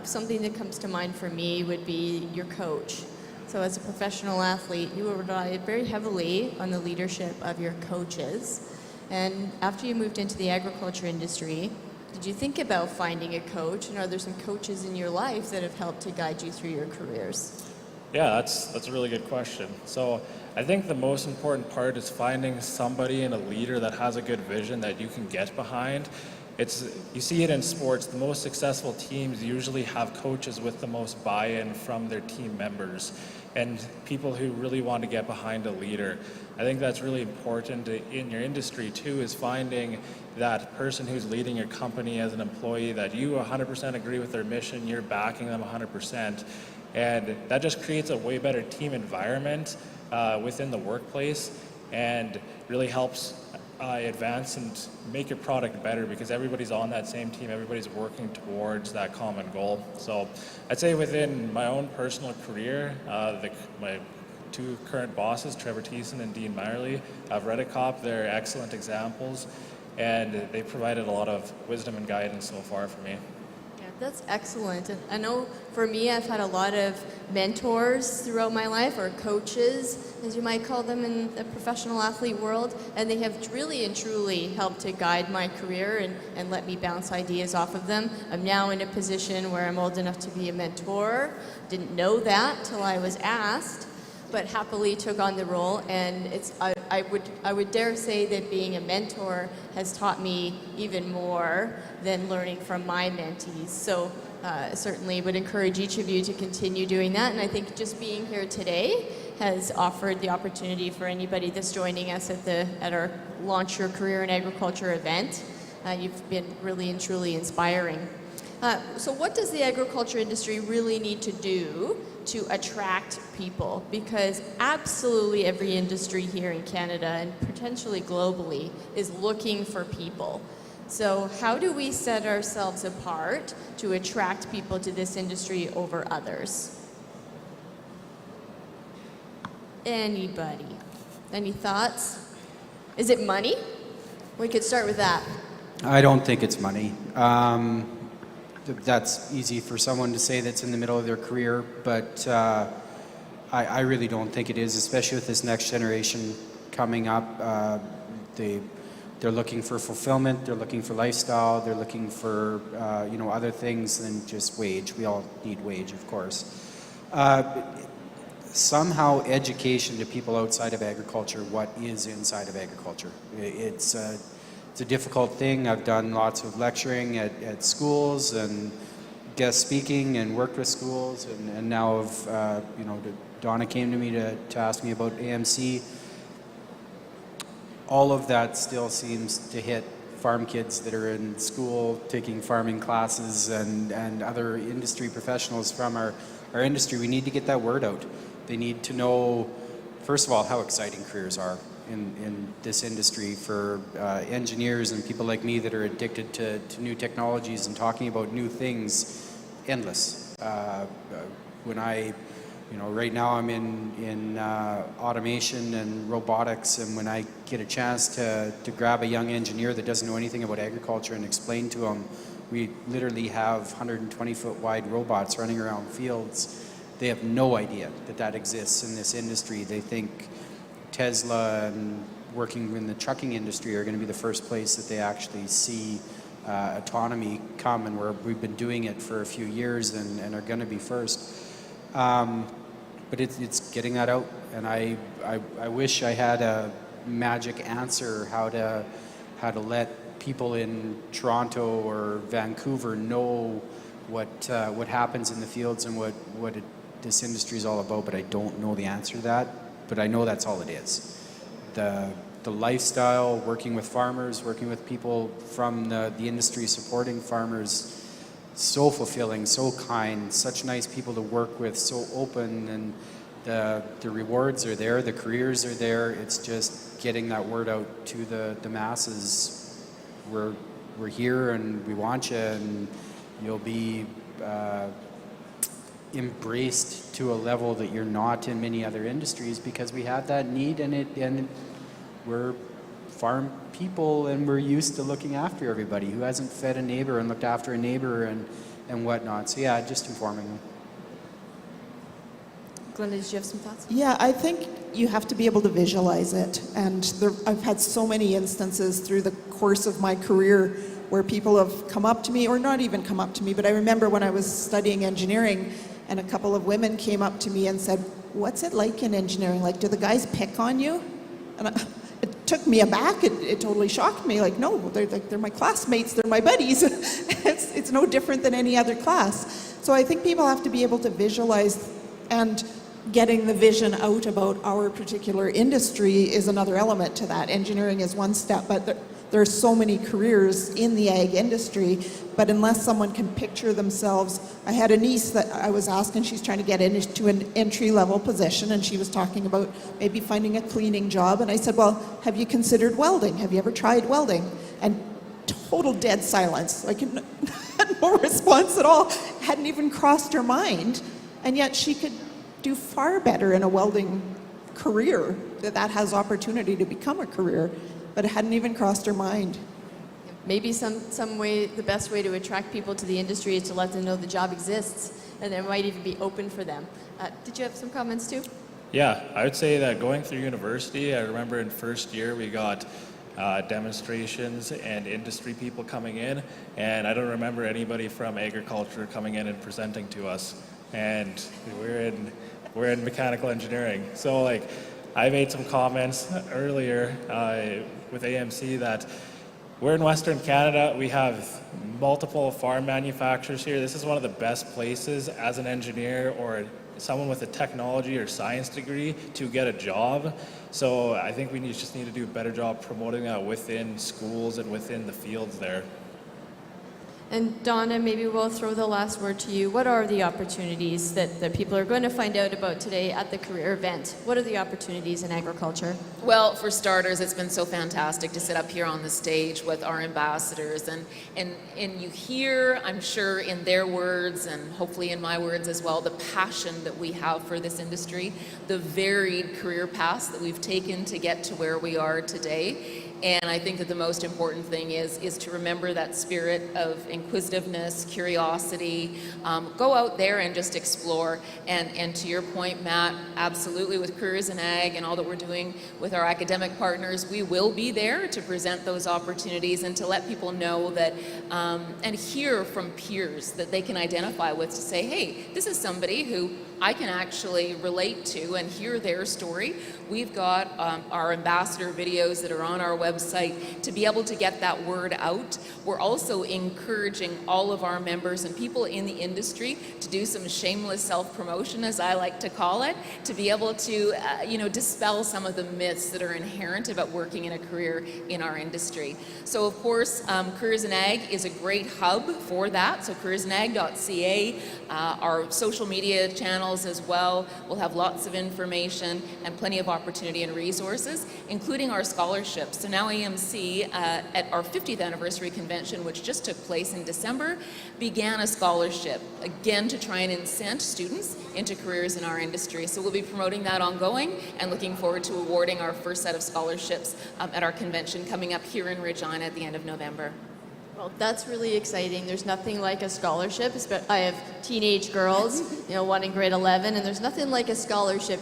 Something that comes to mind for me would be your coach. So as a professional athlete, you relied very heavily on the leadership of your coaches. And after you moved into the agriculture industry, did you think about finding a coach? And are there some coaches in your life that have helped to guide you through your careers? Yeah, that's a really good question. So I think the most important part is finding somebody and a leader that has a good vision that you can get behind. You see it in sports. The most successful teams usually have coaches with the most buy-in from their team members and people who really want to get behind a leader. I think that's really important in your industry too, is finding that person who's leading your company as an employee that you 100% agree with their mission, you're backing them 100%. And that just creates a way better team environment within the workplace and really helps advance and make your product better because everybody's on that same team, everybody's working towards that common goal. So I'd say within my own personal career, my two current bosses, Trevor Thiessen and Dean Meyerly of Redicop, they're excellent examples and they provided a lot of wisdom and guidance so far for me. That's excellent. And I know for me, I've had a lot of mentors throughout my life, or coaches, as you might call them in the professional athlete world, and they have really and truly helped to guide my career and let me bounce ideas off of them. I'm now in a position where I'm old enough to be a mentor. Didn't know that till I was asked, but happily took on the role, and I would dare say that being a mentor has taught me even more than learning from my mentees. So certainly would encourage each of you to continue doing that, and I think just being here today has offered the opportunity for anybody that's joining us at our Launch Your Career in Agriculture event. You've been really and truly inspiring. So what does the agriculture industry really need to do to attract people? Because absolutely every industry here in Canada and potentially globally is looking for people. So how do we set ourselves apart to attract people to this industry over others? Anybody? Any thoughts? Is it money? We could start with that. I don't think it's money. That's easy for someone to say that's in the middle of their career, but I really don't think it is, especially with this next generation coming up. They're looking for fulfillment, they're looking for lifestyle, they're looking for other things than just wage. We all need wage, of course. Somehow education to people outside of agriculture, what is inside of agriculture. It's a difficult thing. I've done lots of lecturing at schools and guest speaking and worked with schools, and now Donna came to me to ask me about AMC. All of that still seems to hit farm kids that are in school taking farming classes and other industry professionals from our industry. We need to get that word out. They need to know, first of all, how exciting careers are in this industry for engineers and people like me that are addicted to new technologies and talking about new things, endless. Right now I'm in automation and robotics, and when I get a chance to grab a young engineer that doesn't know anything about agriculture and explain to them, we literally have 120-foot wide robots running around fields. They have no idea that exists in this industry. They think Tesla and working in the trucking industry are going to be the first place that they actually see autonomy come, and where we've been doing it for a few years and are going to be first. But it's getting that out, and I wish I had a magic answer how to let people in Toronto or Vancouver know what happens in the fields and what this industry is all about, but I don't know the answer to that. But I know that's all it is. The lifestyle, working with farmers, working with people from the industry, supporting farmers, so fulfilling, so kind, such nice people to work with, so open, and the rewards are there, the careers are there. It's just getting that word out to the masses. We're here and we want you, and you'll be embraced to a level that you're not in many other industries, because we have that need, and we're farm people, and we're used to looking after everybody. Who hasn't fed a neighbor and looked after a neighbor and whatnot? So yeah, just informing them. Glenda, did you have some thoughts? Yeah, I think you have to be able to visualize it. And I've had so many instances through the course of my career where people have come up to me, or not even come up to me, but I remember when I was studying engineering, and a couple of women came up to me and said, "What's it like in engineering? Like, do the guys pick on you?" And it took me aback. It totally shocked me. Like, no, they're my classmates. They're my buddies. It's no different than any other class. So I think people have to be able to visualize, and getting the vision out about our particular industry is another element to that. Engineering is one step, but there are so many careers in the ag industry, but unless someone can picture themselves. I had a niece that I was asking, she's trying to get into an entry-level position, and she was talking about maybe finding a cleaning job, and I said, well, have you considered welding? Have you ever tried welding? And total dead silence, like no response at all. Hadn't even crossed her mind, and yet she could do far better in a welding career, that has opportunity to become a career, but it hadn't even crossed her mind. Maybe some way, the best way to attract people to the industry is to let them know the job exists, and it might even be open for them. Did you have some comments too? Yeah, I would say that going through university, I remember in first year we got demonstrations and industry people coming in, and I don't remember anybody from agriculture coming in and presenting to us. And we're in mechanical engineering. So like, I made some comments earlier with AMC that we're in Western Canada. We have multiple farm manufacturers here. This is one of the best places as an engineer or someone with a technology or science degree to get a job. So I think we just need to do a better job promoting that within schools and within the fields there. And Donna, maybe we'll throw the last word to you. What are the opportunities that people are going to find out about today at the career event? What are the opportunities in agriculture? Well, for starters, it's been so fantastic to sit up here on the stage with our ambassadors, and you hear, I'm sure, in their words and hopefully in my words as well, the passion that we have for this industry, the varied career paths that we've taken to get to where we are today. And I think that the most important thing is to remember that spirit of inquisitiveness, curiosity, go out there and just explore. And to your point, Matt, absolutely with Careers in Ag and all that we're doing with our academic partners, we will be there to present those opportunities and to let people know that, and hear from peers that they can identify with, to say, hey, this is somebody who I can actually relate to and hear their story. We've got our ambassador videos that are on our website to be able to get that word out. We're also encouraging all of our members and people in the industry to do some shameless self-promotion, as I like to call it, to be able to dispel some of the myths that are inherent about working in a career in our industry. So of course, Careers in Ag is a great hub for that. So careersinag.ca, our social media channels as well will have lots of information and plenty of opportunity and resources, including our scholarships. So now AMC, at our 50th anniversary convention, which just took place in December, began a scholarship, again to try and incent students into careers in our industry. So we'll be promoting that ongoing and looking forward to awarding our first set of scholarships at our convention coming up here in Regina at the end of November. Well, that's really exciting. There's nothing like a scholarship. I have teenage girls, one in grade 11, and there's nothing like a scholarship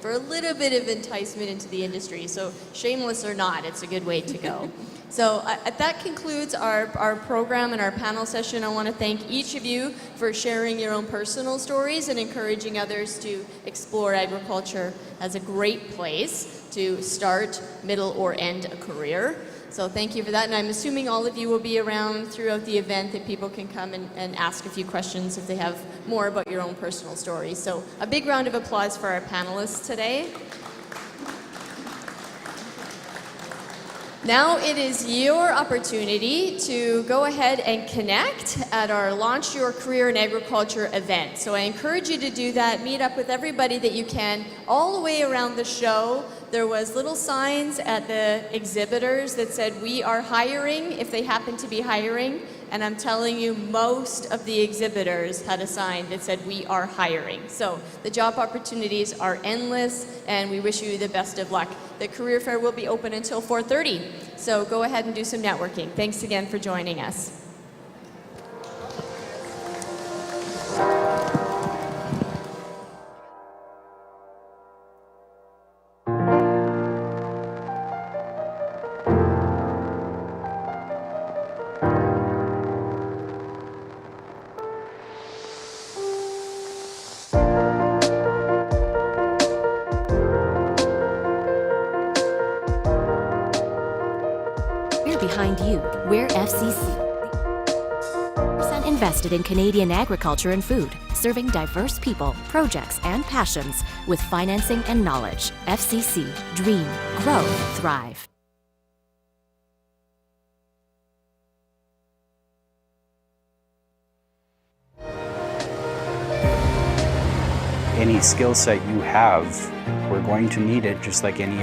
for a little bit of enticement into the industry. So shameless or not, it's a good way to go. So that concludes our program and our panel session. I want to thank each of you for sharing your own personal stories and encouraging others to explore agriculture as a great place to start, middle, or end a career. So thank you for that, and I'm assuming all of you will be around throughout the event that people can come and ask a few questions if they have more about your own personal stories. So a big round of applause for our panelists today. Now it is your opportunity to go ahead and connect at our Launch Your Career in Agriculture event. So I encourage you to do that. Meet up with everybody that you can all the way around the show. There was little signs at the exhibitors that said, "We are hiring," if they happen to be hiring. And I'm telling you, most of the exhibitors had a sign that said, "We are hiring." So the job opportunities are endless, and we wish you the best of luck. The career fair will be open until 4:30, so go ahead and do some networking. Thanks again for joining us. We're behind you. We're FCC. Percent invested in Canadian agriculture and food, serving diverse people, projects, and passions with financing and knowledge. FCC. Dream. Grow. Thrive. Any skill set you have, we're going to need it just like any